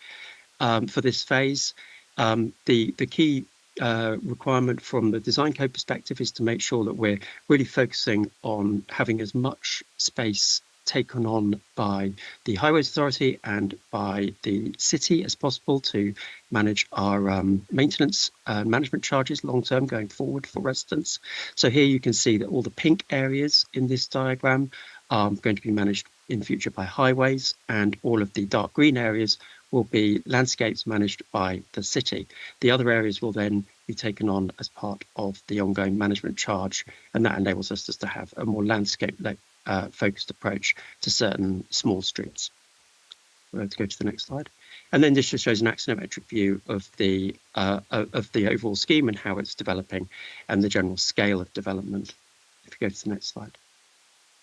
Speaker 20: for this phase. The key requirement from the design code perspective is to make sure that we're really focusing on having as much space taken on by the Highways Authority and by the city as possible to manage our maintenance management charges long term going forward for residents. So here you can see that all the pink areas in this diagram are going to be managed in future by Highways, and all of the dark green areas will be landscapes managed by the city. The other areas will then be taken on as part of the ongoing management charge, and that enables us just to have a more landscape focused approach to certain small streets. We'll go to the next slide. And then this just shows an axonometric view of the overall scheme and how it's developing and the general scale of development. If you go to the next slide.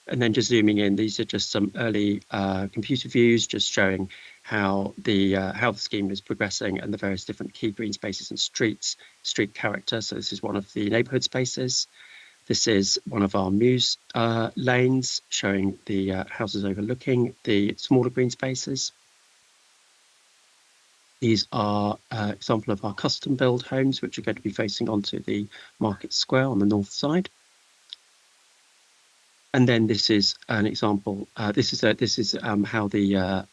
Speaker 20: And then just zooming in, these are just some early computer views, just showing how the scheme is progressing and the various different key green spaces and street character. So this is one of the neighbourhood spaces. This is one of our Muse lanes, showing the houses overlooking the smaller green spaces. These are an example of our custom build homes, which are going to be facing onto the Market Square on the north side. And then this is an example. This is how the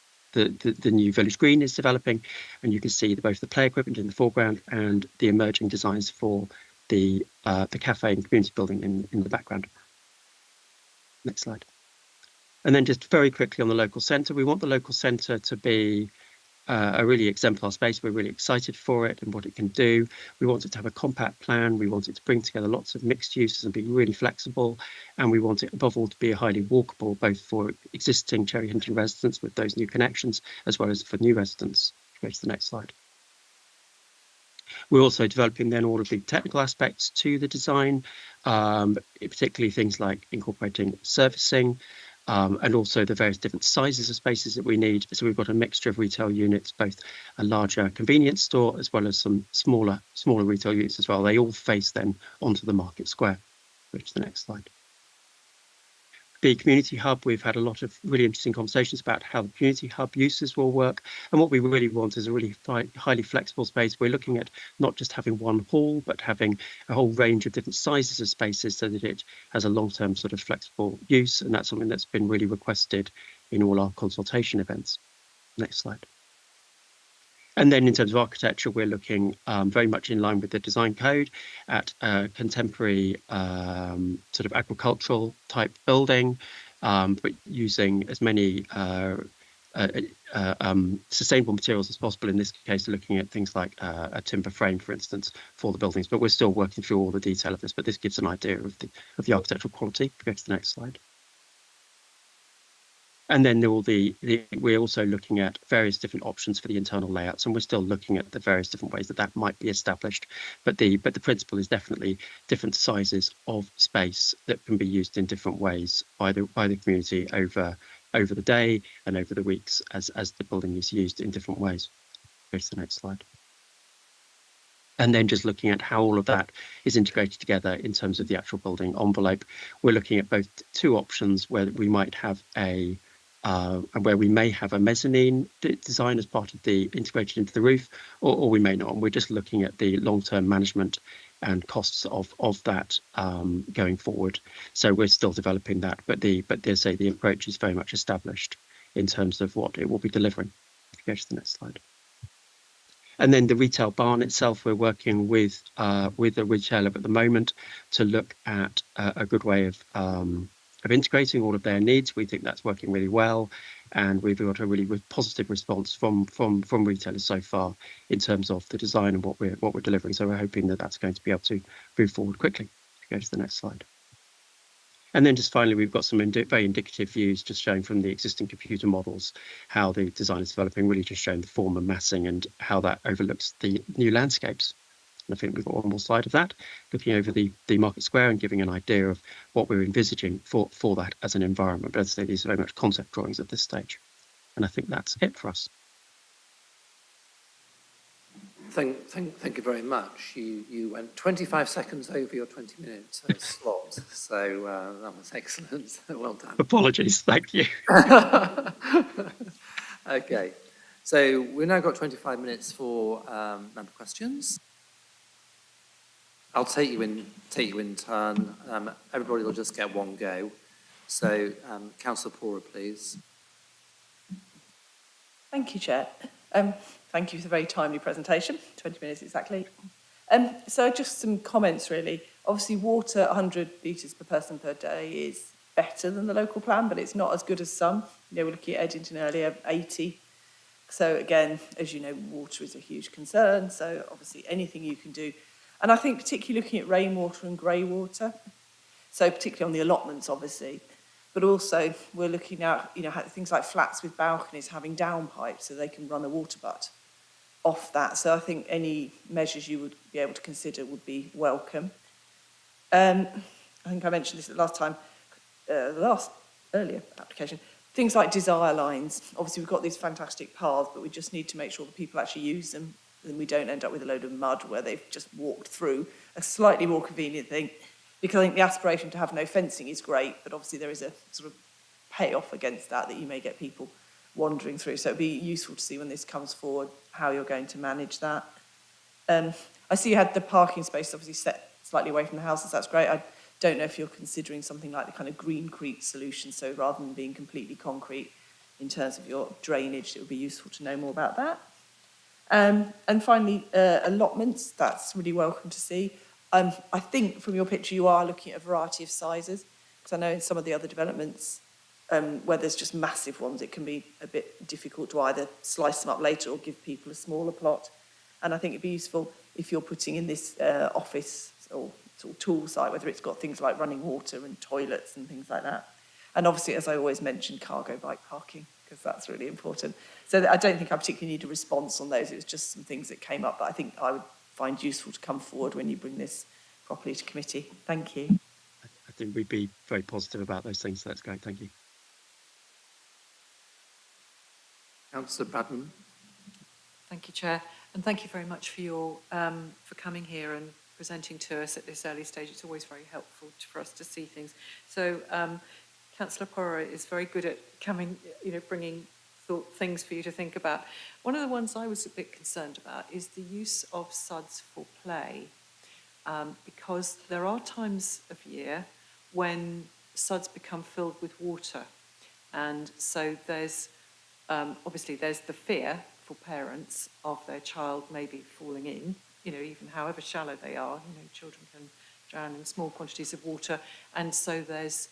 Speaker 20: new Village Green is developing, and you can see both the play equipment in the foreground and the emerging designs for the cafe and community building in the background. Next slide. And then just very quickly on the local centre, we want the local centre to be a really exemplar space. We're really excited for it and what it can do. We want it to have a compact plan. We want it to bring together lots of mixed uses and be really flexible. And we want it above all to be highly walkable, both for existing Cherry Hinton residents with those new connections, as well as for new residents. Go to the next slide. We're also developing then all of the technical aspects to the design, particularly things like incorporating servicing, and also the various different sizes of spaces that we need. So we've got a mixture of retail units, both a larger convenience store as well as some smaller retail units as well. They all face then onto the Market Square. Go to the next slide. The community hub, we've had a lot of really interesting conversations about how the community hub uses will work. And what we really want is a really highly flexible space. We're looking at not just having one hall, but having a whole range of different sizes of spaces so that it has a long-term sort of flexible use. And that's something that's been really requested in all our consultation events. Next slide. And then in terms of architecture, we're looking very much in line with the design code at a contemporary sort of agricultural type building, but using as many sustainable materials as possible. In this case, looking at things like a timber frame, for instance, for the buildings. But we're still working through all the detail of this, but this gives an idea of the architectural quality. Go to the next slide. And then there will we're also looking at various different options for the internal layouts, and we're still looking at the various different ways that might be established. But the principle is definitely different sizes of space that can be used in different ways by the community over the day and over the weeks as the building is used in different ways. Go to the next slide. And then just looking at how all of that is integrated together in terms of the actual building envelope. We're looking at both two options where we might have where we may have a mezzanine design as part of the integrated into the roof, or we may not. And we're just looking at the long-term management and costs of that going forward. So we're still developing that, but the approach is very much established in terms of what it will be delivering. If you go to the next slide. And then the retail barn itself, we're working with a retailer at the moment to look at a good way of integrating all of their needs. We think that's working really well, and we've got a really positive response from retailers so far in terms of the design and what we're delivering. So we're hoping that that's going to be able to move forward quickly. Go to the next slide. And then just finally, we've got some very indicative views just showing from the existing computer models how the design is developing, really just showing the form and massing and how that overlooks the new landscapes. And I think we've got one more slide of that, looking over the market square and giving an idea of what we're envisaging for that as an environment. But as I say, these are very much concept drawings at this stage. And I think that's it for us.
Speaker 2: Thank you very much. You went 25 seconds over your 20-minute slot, so that was excellent. Well done.
Speaker 20: Apologies, thank you.
Speaker 2: Okay, so we've now got 25 minutes for member questions. I'll take you in turn. Everybody will just get one go. So, Councillor Pora, please.
Speaker 11: Thank you, Chair. Thank you for the very timely presentation, 20 minutes exactly. So just some comments really. Obviously water, 100 litres per person per day is better than the local plan, but it's not as good as some. You know, we're looking at Eddington earlier, 80. So again, as you know, water is a huge concern. So obviously anything you can do. And I think particularly looking at rainwater and grey water, so particularly on the allotments, obviously, but also we're looking at, you know, things like flats with balconies having downpipes so they can run a water butt off that. So I think any measures you would be able to consider would be welcome. I think I mentioned this at the last time, earlier application. Things like desire lines. Obviously we've got these fantastic paths, but we just need to make sure that people actually use them and we don't end up with a load of mud where they've just walked through. A slightly more convenient thing, because I think the aspiration to have no fencing is great, but obviously there is a sort of payoff against that you may get people wandering through. So it'd be useful to see when this comes forward how you're going to manage that. I see you had the parking space obviously set slightly away from the houses. That's great. I don't know if you're considering something like the kind of greencrete solution. So rather than being completely concrete in terms of your drainage, it would be useful to know more about that. And finally, allotments. That's really welcome to see. I think from your picture you are looking at a variety of sizes, because I know in some of the other developments where there's just massive ones, it can be a bit difficult to either slice them up later or give people a smaller plot. And I think it'd be useful if you're putting in this office or sort of tool site, whether it's got things like running water and toilets and things like that. And obviously, as I always mention, cargo bike parking, because that's really important. So I don't think I particularly need a response on those. It was just some things that came up that I think I would find useful to come forward when you bring this properly to committee. Thank you.
Speaker 20: I think we'd be very positive about those things, so that's great. Thank you.
Speaker 2: Councillor Bradman.
Speaker 4: Thank you, Chair, and thank you very much for your for coming here and presenting to us at this early stage. It's always very helpful for us to see things. So, Councillor Pora is very good at coming, bringing things for you to think about. One of the ones I was a bit concerned about is the use of SUDs for play, because there are times of year when SUDs become filled with water, and so there's obviously there's the fear for parents of their child maybe falling in, even however shallow they are. Children can drown in small quantities of water, and so there's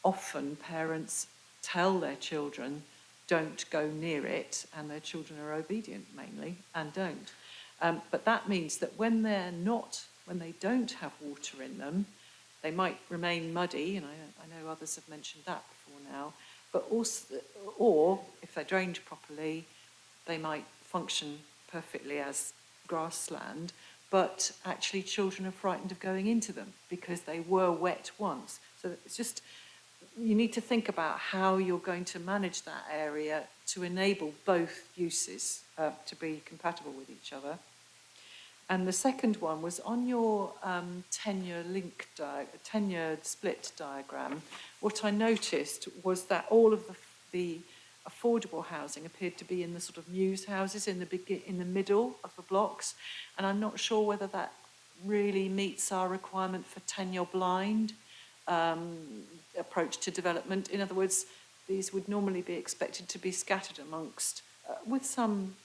Speaker 4: often parents tell their children don't go near it, and their children are obedient mainly and don't. But that means that when they don't have water in them, they might remain muddy, and I know others have mentioned that before now, but also, or if they're drained properly, they might function perfectly as grassland, but actually children are frightened of going into them because they were wet once. So it's just, you need to think about how you're going to manage that area to enable both uses to be compatible with each other. And the second one was on your tenure split diagram. What I noticed was that all of the affordable housing appeared to be in the sort of mews houses in the middle of the blocks, and I'm not sure whether that really meets our requirement for tenure blind approach to development. In other words, these would normally be expected to be scattered amongst, with some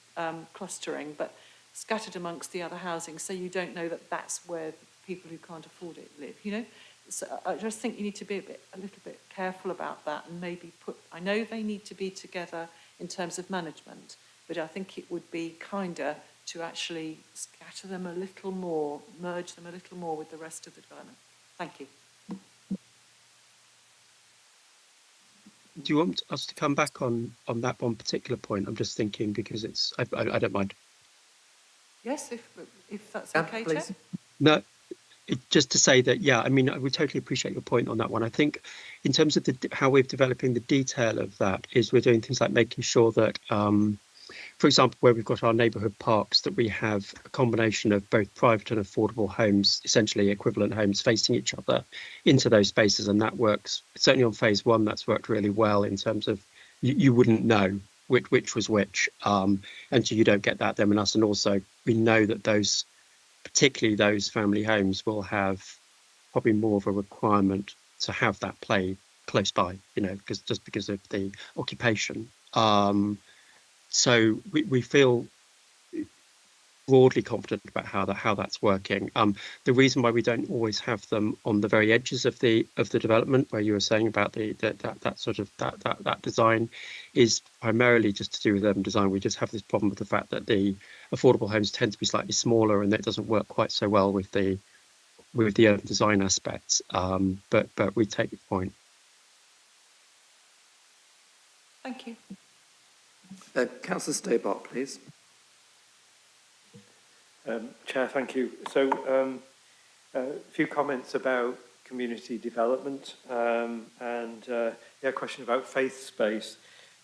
Speaker 4: clustering, but scattered amongst the other housing, so you don't know that that's where the people who can't afford it live, you know? So I just think you need to be a little bit careful about that, and maybe I know they need to be together in terms of management, but I think it would be kinder to actually scatter them a little more, merge them a little more with the rest of the development. Thank you.
Speaker 20: Do you want us to come back on that one particular point? I'm just thinking because it's, I don't mind.
Speaker 4: Yes, if that's okay,
Speaker 2: please.
Speaker 4: Chair.
Speaker 20: No, just to say that, yeah, I mean, I would totally appreciate your point on that one. I think in terms of how we're developing the detail of that is we're doing things like making sure that, for example, where we've got our neighbourhood parks, that we have a combination of both private and affordable homes, essentially equivalent homes facing each other into those spaces. And that works, certainly on phase one, that's worked really well in terms of you wouldn't know which was which, and so you don't get that them and us. And also we know that those, particularly those family homes, will have probably more of a requirement to have that play close by, you know, because of the occupation. So we feel broadly confident about how that's working. The reason why we don't always have them on the very edges of the development, where you were saying about that design, is primarily just to do with urban design. We just have this problem with the fact that the affordable homes tend to be slightly smaller, and that doesn't work quite so well with the urban design aspects. But we take your point.
Speaker 4: Thank you.
Speaker 2: Councillor Stobart, please.
Speaker 6: Chair, thank you. So a few comments about community development and a question about faith space.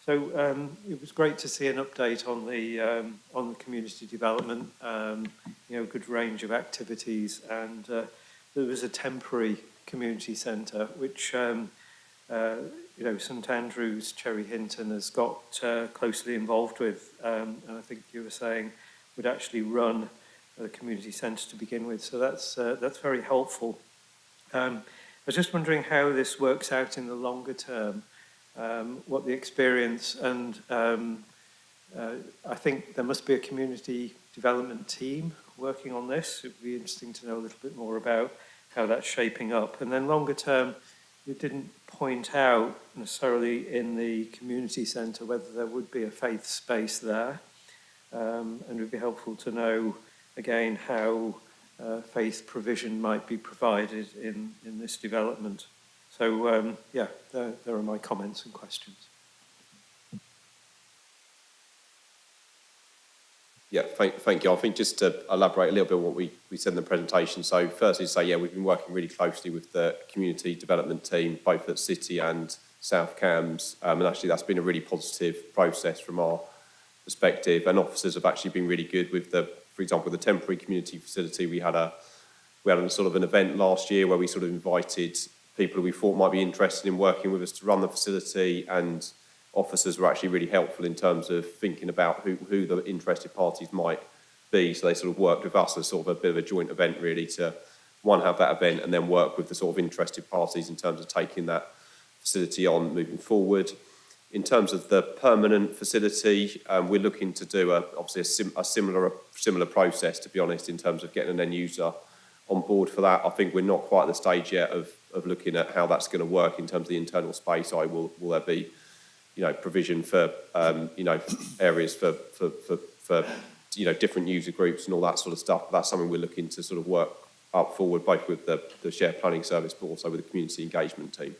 Speaker 6: So it was great to see an update on the community development, good range of activities, and there was a temporary community centre which St Andrews, Cherry Hinton has got closely involved with, and I think you were saying would actually run the community centre to begin with. So that's very helpful. I was just wondering how this works out in the longer term, what the experience, and I think there must be a community development team working on this. It would be interesting to know a little bit more about how that's shaping up. And then longer term, you didn't point out necessarily in the community centre whether there would be a faith space there, and it would be helpful to know again how faith provision might be provided in this development. So there are my comments and questions.
Speaker 17: Yeah, thank you. I think just to elaborate a little bit on what we said in the presentation. So firstly to say, yeah, we've been working really closely with the community development team, both at City and South Cambs, and actually that's been a really positive process from our perspective, and officers have actually been really good with for example, the temporary community facility. We had a sort of an event last year where we sort of invited people who we thought might be interested in working with us to run the facility, and officers were actually really helpful in terms of thinking about who the interested parties might be. So they sort of worked with us as sort of a bit of a joint event, really, to have that event and then work with the sort of interested parties in terms of taking that facility on moving forward. In terms of the permanent facility, we're looking to do obviously a similar process, to be honest, in terms of getting an end user on board for that. I think we're not quite at the stage yet of looking at how that's going to work in terms of the internal space. Will there be provision for areas for different user groups and all that sort of stuff. That's something we're looking to sort of work up forward, both with the shared planning service, but also with the community engagement team.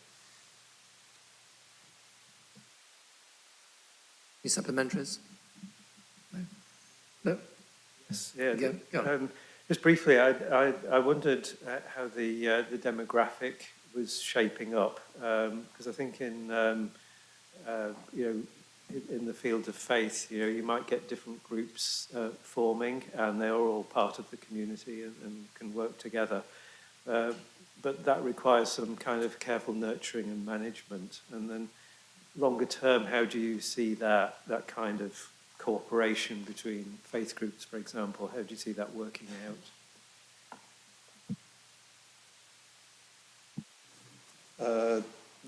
Speaker 2: Any supplementaries? No? No?
Speaker 6: Yes, yeah.
Speaker 2: Go on.
Speaker 6: Just briefly, I wondered how the demographic was shaping up, because I think in in the field of faith, you might get different groups forming, and they are all part of the community and can work together. But that requires some kind of careful nurturing and management. And then longer term, how do you see that kind of cooperation between faith groups, for example? How do you see that working out?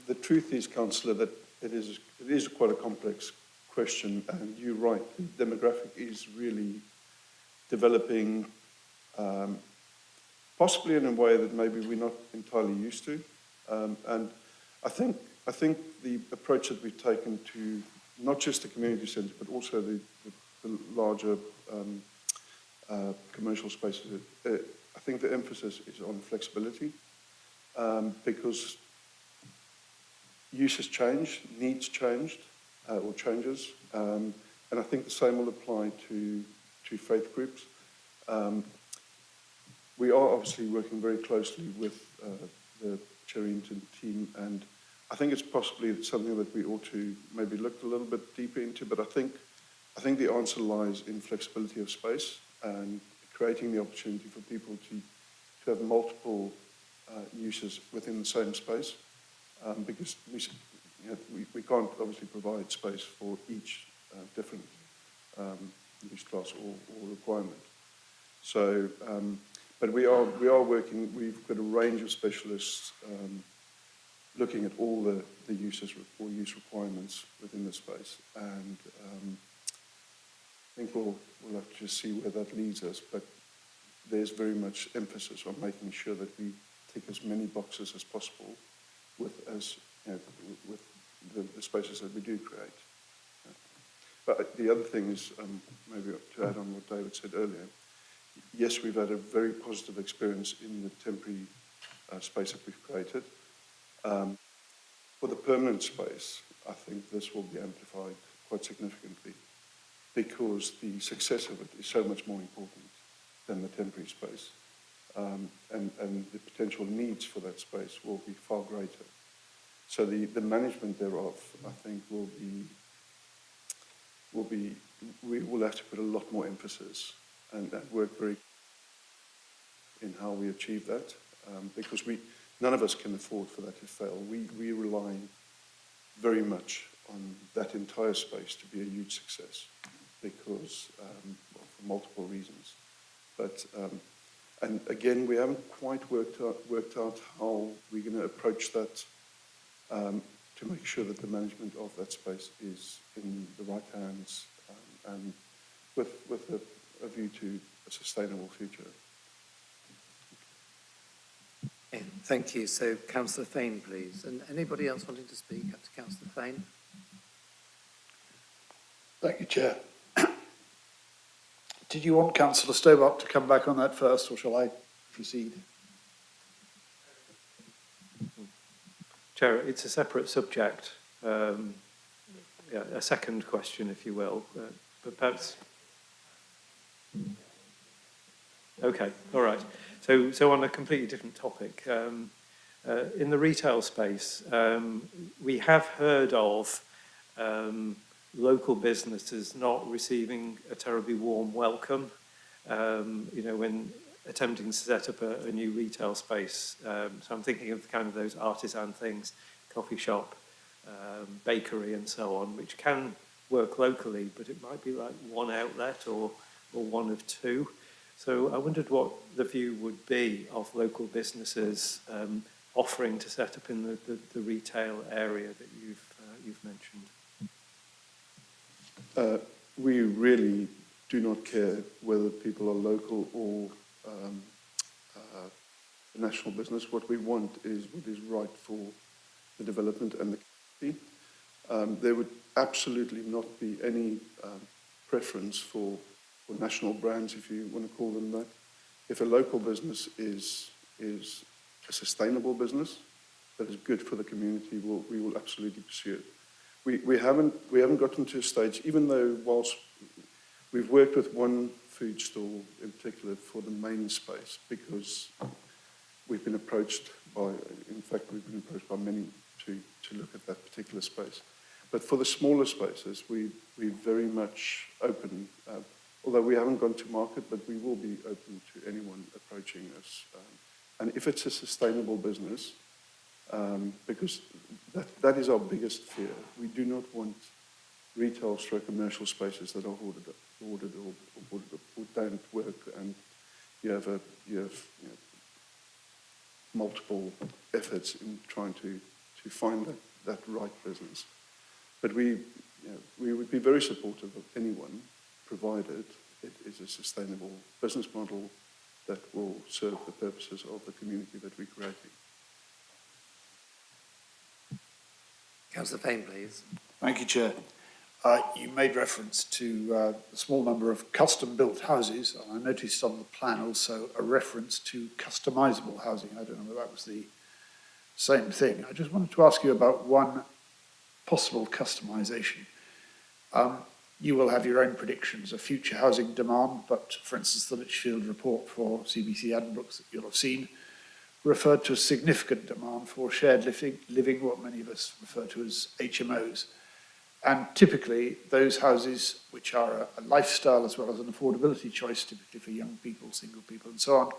Speaker 18: The truth is, Councillor, that it is quite a complex question, and you're right, the demographic is really developing, possibly in a way that maybe we're not entirely used to. And I think the approach that we've taken to not just the community centre, but also the larger commercial spaces, I think the emphasis is on flexibility, because use has changed, needs changed, or changes, and I think the same will apply to faith groups. We are obviously working very closely with the Cherrington team, and I think it's possibly something that we ought to maybe look a little bit deeper into, but I think the answer lies in flexibility of space and creating the opportunity for people to have multiple uses within the same space, because we can't obviously provide space for each different use class or requirement. So, but we are working, we've got a range of specialists looking at all the uses or use requirements within the space, and I think we'll have to just see where that leads us, but there's very much emphasis on making sure that we tick as many boxes as possible with the spaces that we do create. But the other thing is, maybe to add on what David said earlier, yes, we've had a very positive experience in the temporary space that we've created. For the permanent space, I think this will be amplified quite significantly, because the success of it is so much more important than the temporary space. And the potential needs for that space will be far greater. So the management thereof, I think, we will have to put a lot more emphasis and work very in how we achieve that, because none of us can afford for that to fail. We rely very much on that entire space to be a huge success, because for multiple reasons. But and again, we haven't quite worked out how we're going to approach that, to make sure that the management of that space is in the right hands, and with a view to a sustainable future.
Speaker 2: Okay, thank you. So, Councillor Fane, please. And anybody else wanting to speak? Up to Councillor Fane.
Speaker 16: Thank you, Chair. Did you want Councillor Stobart to come back on that first, or shall I proceed?
Speaker 6: Chair, it's a separate subject. A second question, if you will, but perhaps. Okay, all right. So on a completely different topic, in the retail space, we have heard of local businesses not receiving a terribly warm welcome, when attempting to set up a new retail space. So I'm thinking of kind of those artisan things, coffee shop, bakery and so on, which can work locally, but it might be like one outlet or one of two. So I wondered what the view would be of local businesses offering to set up in the retail area that you've mentioned.
Speaker 18: We really do not care whether people are local or a national business. What we want is what is right for the development and the community. There would absolutely not be any preference for national brands, if you want to call them that. If a local business is a sustainable business that is good for the community, we will absolutely pursue it. we haven't gotten to a stage, even though whilst we've worked with one food stall in particular for the main space, because we've been approached by, in fact, we've been approached by many to look at that particular space. But for the smaller spaces, we're very much open, although we haven't gone to market, but we will be open to anyone approaching us. And if it's a sustainable business, because that is our biggest fear. We do not want retail / commercial spaces that are ordered or don't work, and you have multiple efforts in trying to find that right business. But we would be very supportive of anyone, provided it is a sustainable business model that will serve the purposes of the community that we're creating.
Speaker 2: Councillor Payne, please.
Speaker 16: Thank you, Chair. You made reference to the small number of custom-built houses, and I noticed on the plan also a reference to customisable housing. I don't know whether that was the same thing. I just wanted to ask you about one possible customisation. You will have your own predictions of future housing demand, but for instance, the Litchfield report for CBC Addenbrooke's that you'll have seen referred to a significant demand for shared living, what many of us refer to as HMOs. And typically, those houses, which are a lifestyle as well as an affordability choice, typically for young people, single people, and so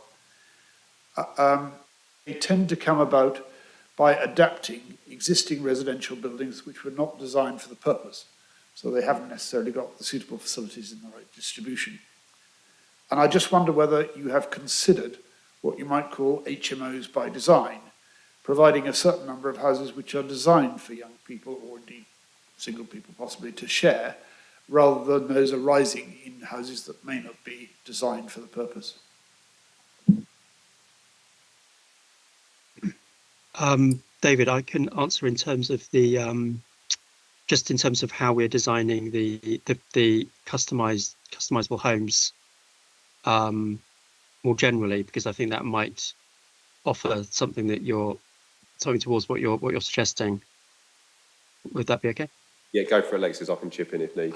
Speaker 16: on, they tend to come about by adapting existing residential buildings which were not designed for the purpose. So they haven't necessarily got the suitable facilities in the right distribution. And I just wonder whether you have considered what you might call HMOs by design, providing a certain number of houses which are designed for young people, or indeed single people possibly, to share, rather than those arising in houses that may not be designed for the purpose.
Speaker 20: David, I can answer in terms of the just in terms of how we're designing the customizable homes more generally, because I think that might offer something towards what you're suggesting. Would that be okay?
Speaker 17: Yeah, go for it, Alexis. I can chip in if need.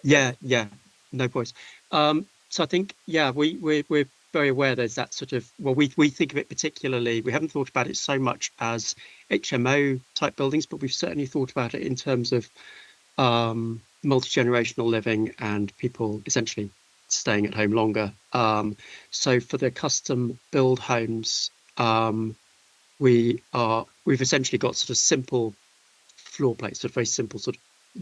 Speaker 20: Yeah, no points. So I think, yeah, we're very aware there's that sort of, well, we think of it particularly, we haven't thought about it so much as HMO type buildings, but we've certainly thought about it in terms of multi-generational living and people essentially staying at home longer. So for the custom build homes, we've essentially got sort of simple floor plates, sort of very simple sort of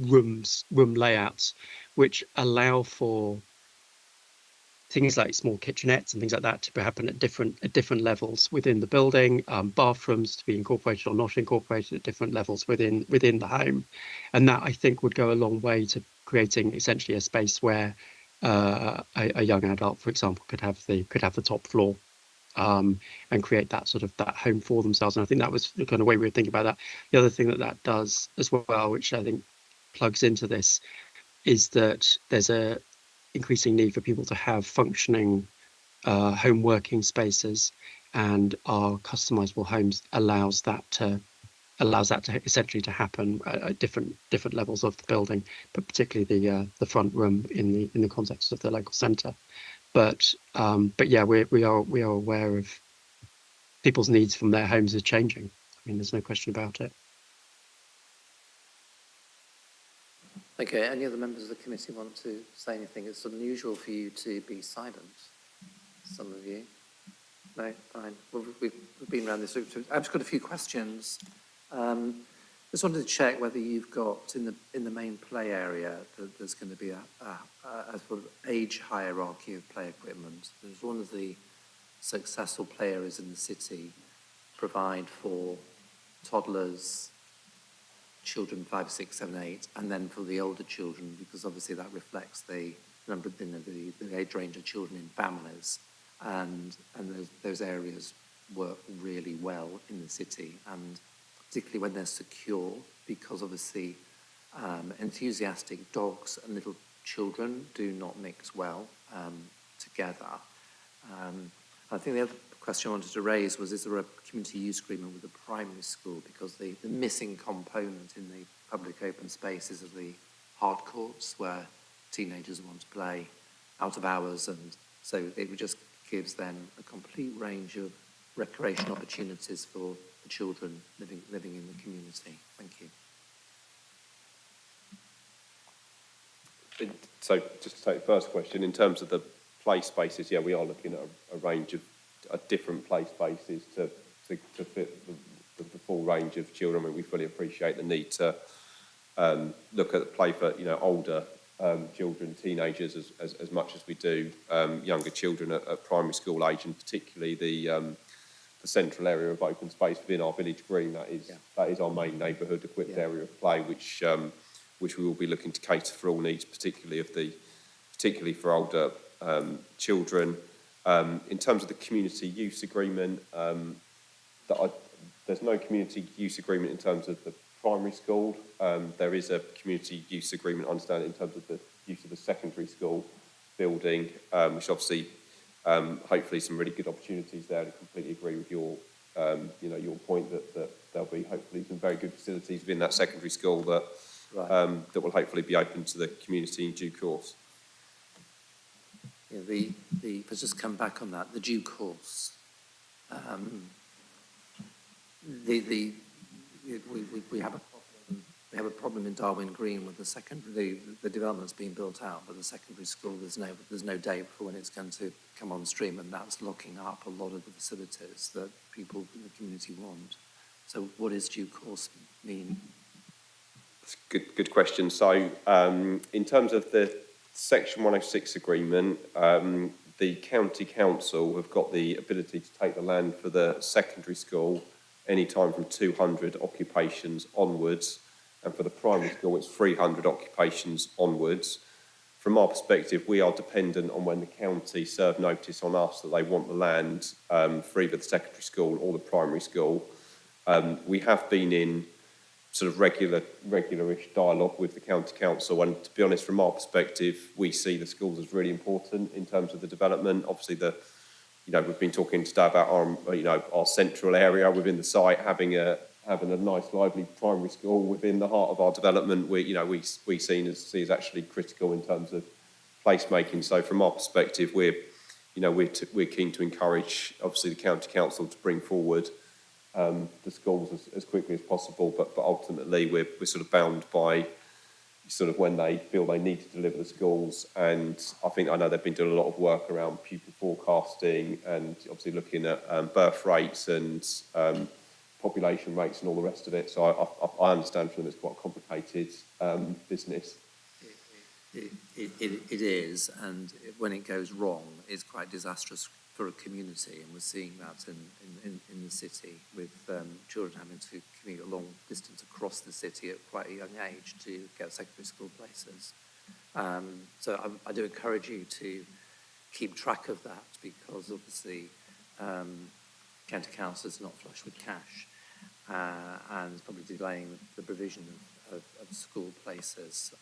Speaker 20: room layouts, which allow for things like small kitchenettes and things like that to happen at different levels within the building, bathrooms to be incorporated or not incorporated at different levels within the home, and that I think would go a long way to creating essentially a space where a young adult, for example, could have the top floor and create that sort of that home for themselves. And I think that was the kind of way we were thinking about that. The other thing that does as well, which I think plugs into this, is that there's a increasing need for people to have functioning home working spaces, and our customizable homes allows that to essentially to happen at different levels of the building, but particularly the front room in the context of the local centre. But yeah, we are aware of people's needs from their homes is changing. I mean, there's no question about it.
Speaker 2: Okay, any other members of the committee want to say anything? It's unusual for you to be silent, some of you. No, fine. Well, we've been around this. I've just got a few questions. Just wanted to check whether you've got in the main play area that there's going to be a sort of age hierarchy of play equipment. There's one of the successful play areas in the city provide for toddlers, children 5, 6, 7, 8, and then for the older children, because obviously that reflects the number, the age range of children in families, and those areas work really well in the city, and particularly when they're secure, because obviously enthusiastic dogs and little children do not mix well together. I think the other question I wanted to raise was, is there a community use agreement with the primary school? Because the missing component in the public open spaces are the hard courts where teenagers want to play out of hours, and so it just gives then a complete range of recreation opportunities for the children living in the community. Thank you.
Speaker 17: So just to take the first question, in terms of the play spaces, yeah, we are looking at a range of different play spaces to fit the full range of children. I mean, we fully appreciate the need to look at the play for, you know, older children, teenagers, as much as we do younger children at primary school age, and particularly the central area of open space within our village green. That is our main neighbourhood equipped area of play, which we will be looking to cater for all needs, particularly for older children. In terms of the community use agreement, there's no community use agreement in terms of the primary school. There is a community use agreement, I understand, in terms of the use of the secondary school building, which obviously, hopefully some really good opportunities there. And completely agree with your point that there'll be hopefully some very good facilities within that secondary school that will hopefully be open to the community in due course.
Speaker 2: Yeah, let's just come back on that. The due course. We have a problem in Darwin Green with the development's being built out, but the secondary school there's no date for when it's going to come on stream, and that's locking up a lot of the facilities that people in the community want. So, what does due course mean?
Speaker 17: That's a good question. So, in terms of the Section 106 agreement, the county council have got the ability to take the land for the secondary school any time from 200 occupations onwards, and for the primary school it's 300 occupations onwards. From our perspective, we are dependent on when the county serve notice on us that they want the land for either the secondary school or the primary school. We have been in sort of regularish dialogue with the county council, and to be honest, from our perspective, we see the schools as really important in terms of the development. Obviously, we've been talking today about our central area within the site having a nice, lively primary school within the heart of our development. We see as actually critical in terms of placemaking. So, from our perspective, we're keen to encourage, obviously, the county council to bring forward the schools as quickly as possible, but ultimately we're sort of bound by sort of when they feel they need to deliver the schools. And I know they've been doing a lot of work around pupil forecasting and obviously looking at birth rates and population rates and all the rest of it. So I understand from them it's quite a complicated business.
Speaker 2: It is, and when it goes wrong, it's quite disastrous for a community, and we're seeing that in the city with children having to commute a long distance across the city at quite a young age to get secondary school places. So I do encourage you to keep track of that, because obviously county council is not flush with cash, and probably delaying the provision of school places,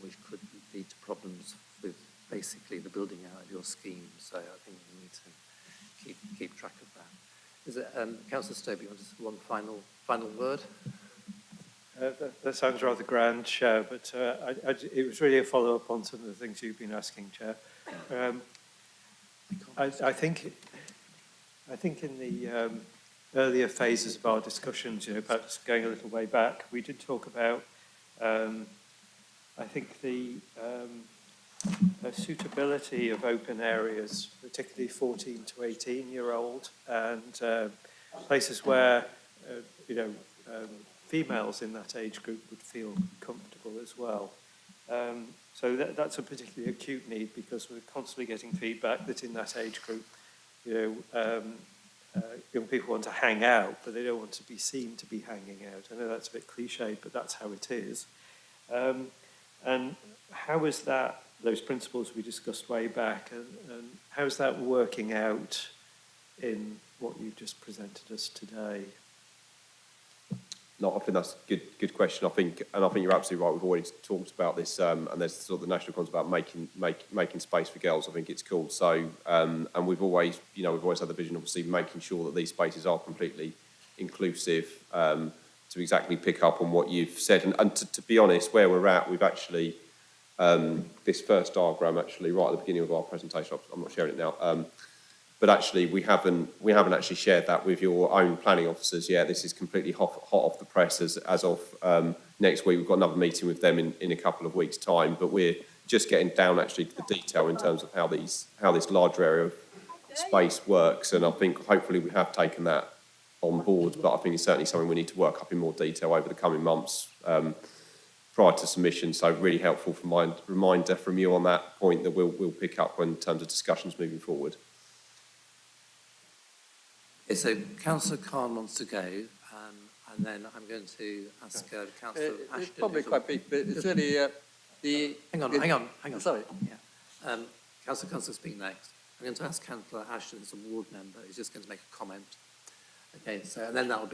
Speaker 2: which could lead to problems with basically the building out of your scheme. So I think we need to keep track of that. Is it, Councillor Stobe, you want just one final word?
Speaker 6: That sounds rather grand, Chair, but it was really a follow-up on some of the things you've been asking, Chair. I think in the earlier phases of our discussions, perhaps going a little way back, we did talk about, I think the suitability of open areas, particularly 14 to 18-year-old, and places where, females in that age group would feel comfortable as well. So that's a particularly acute need, because we're constantly getting feedback that in that age group, young people want to hang out, but they don't want to be seen to be hanging out. I know that's a bit cliched, but that's how it is. And how is that, those principles we discussed way back, and how is that working out in what you've just presented us today?
Speaker 17: No, I think that's a good question. I think you're absolutely right. We've already talked about this, and there's sort of the national concept about making space for girls. I think it's called. So, and we've always had the vision, obviously, making sure that these spaces are completely inclusive. To exactly pick up on what you've said, and to be honest, where we're at, we've actually this first diagram actually right at the beginning of our presentation. I'm not sharing it now. But actually, we haven't actually shared that with your own planning officers yet. This is completely hot off the press as of next week. We've got another meeting with them in a couple of weeks' time. But we're just getting down actually to the detail in terms of how this larger area of space works. And I think hopefully we have taken that on board. But I think it's certainly something we need to work up in more detail over the coming months prior to submission. So really helpful reminder from you on that point that we'll pick up in terms of discussions moving forward.
Speaker 2: Okay, so Councillor Khan wants to go, and then I'm going to ask Councillor Ashton.
Speaker 13: It's probably quite big, but it's really the...
Speaker 2: Hang on.
Speaker 13: Sorry.
Speaker 2: Yeah. Councillor Constance speak next. I'm going to ask Councillor Ashton, as a ward member, who's just going to make a comment. Okay, so, and then that's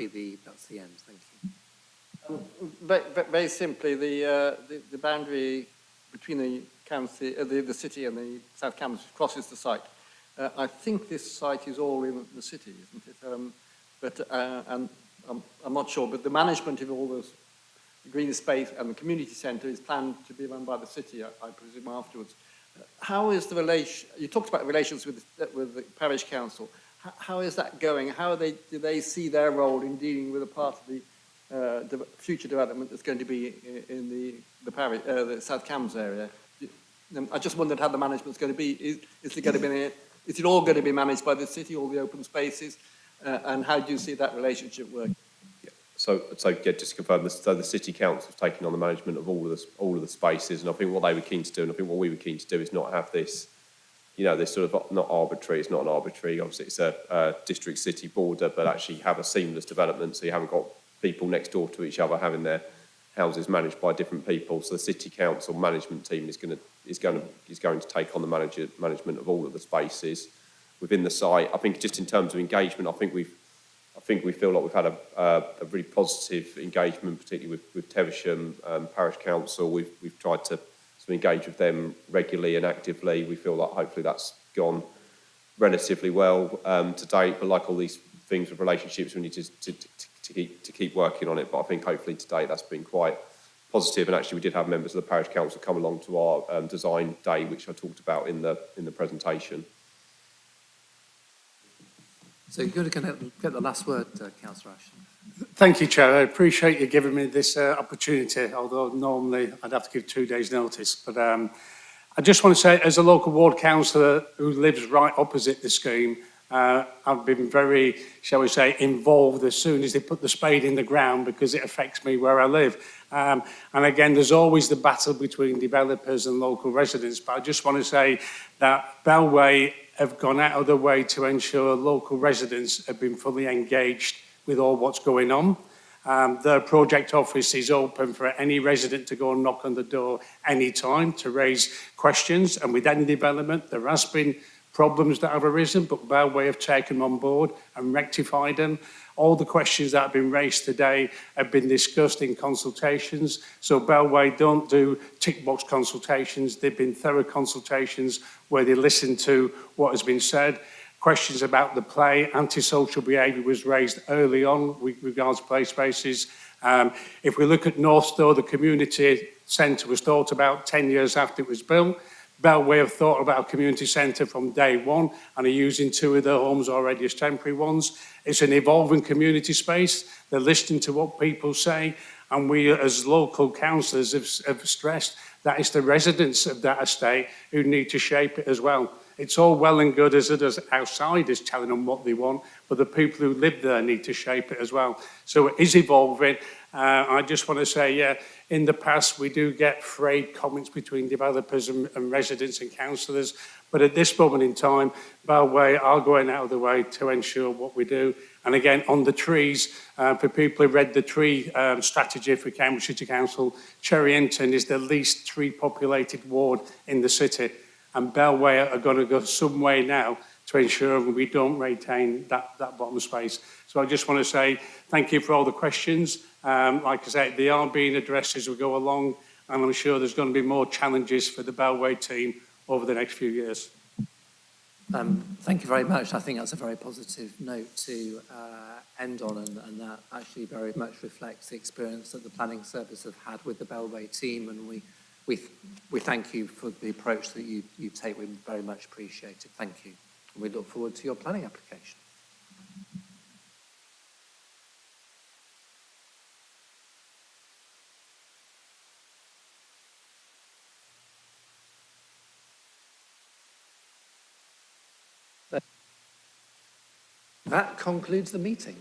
Speaker 2: the end. Thank you.
Speaker 13: Very simply, the boundary between the county, the city and the South Cambs crosses the site. I think this site is all in the city, isn't it? And I'm not sure, but the management of all this green space and the community centre is planned to be run by the city, I presume, afterwards. How is the relation? You talked about relations with the parish council. How is that going? Do they see their role in dealing with a part of the future development that's going to be in the parish, the South Cambs area? I just wondered how the management's going to be. Is it all going to be managed by the city, all the open spaces? And how do you see that relationship work?
Speaker 17: Yeah. So yeah, just to confirm, the city council has taken on the management of all of the spaces, and I think what they were keen to do, and I think what we were keen to do, is not have this, this sort of not arbitrary. It's not an arbitrary. Obviously, it's a district city border, but actually have a seamless development, so you haven't got people next door to each other having their houses managed by different people. So the city council management team is going to take on the management of all of the spaces within the site. I think just in terms of engagement, I think we feel like we've had a really positive engagement, particularly with Tevisham Parish Council. We've tried to engage with them regularly and actively. We feel like hopefully that's gone relatively well to date. But like all these things with relationships, we need to keep working on it. But I think hopefully today that's been quite positive. And actually, we did have members of the parish council come along to our design day, which I talked about in the presentation.
Speaker 2: So you're going to get the last word, Councillor Ashton.
Speaker 21: Thank you, Chair. I appreciate you giving me this opportunity, although normally I'd have to give 2 days' notice. But I just want to say, as a local ward councillor who lives right opposite the scheme, I've been very, shall we say, involved as soon as they put the spade in the ground, because it affects me where I live. And again, there's always the battle between developers and local residents. But I just want to say that Bellway have gone out of their way to ensure local residents have been fully engaged with all what's going on. Their project office is open for any resident to go and knock on the door anytime to raise questions. And with any development, there has been problems that have arisen, but Bellway have taken them on board and rectified them. All the questions that have been raised today have been discussed in consultations. So Bellway don't do tick box consultations. They've been thorough consultations where they listen to what has been said. Questions about the play, antisocial behaviour was raised early on with regards to play spaces. If we look at North Store, the community centre was thought about 10 years after it was built. Bellway have thought about a community centre from day one and are using 2 of their homes already as temporary ones. It's an evolving community space. They're listening to what people say, and we as local councillors have stressed that it's the residents of that estate who need to shape it as well. It's all well and good as outsiders telling them what they want, but the people who live there need to shape it as well. So it is evolving. I just want to say, yeah, in the past we do get frayed comments between developers and residents and councillors, but at this moment in time, Bellway are going out of the way to ensure what we do. And again, on the trees, for people who read the tree strategy for Cambridge City Council, Cherry Hinton is the least tree populated ward in the city. And Bellway are going to go some way now to ensure we don't retain that bottom space. So I just want to say thank you for all the questions. Like I said, they are being addressed as we go along, and I'm sure there's going to be more challenges for the Bellway team over the next few years.
Speaker 2: Thank you very much. I think that's a very positive note to end on, and that actually very much reflects the experience that the planning service have had with the Bellway team, and we thank you for the approach that you take. We very much appreciate it. Thank you. And we look forward to your planning application. That concludes the meeting.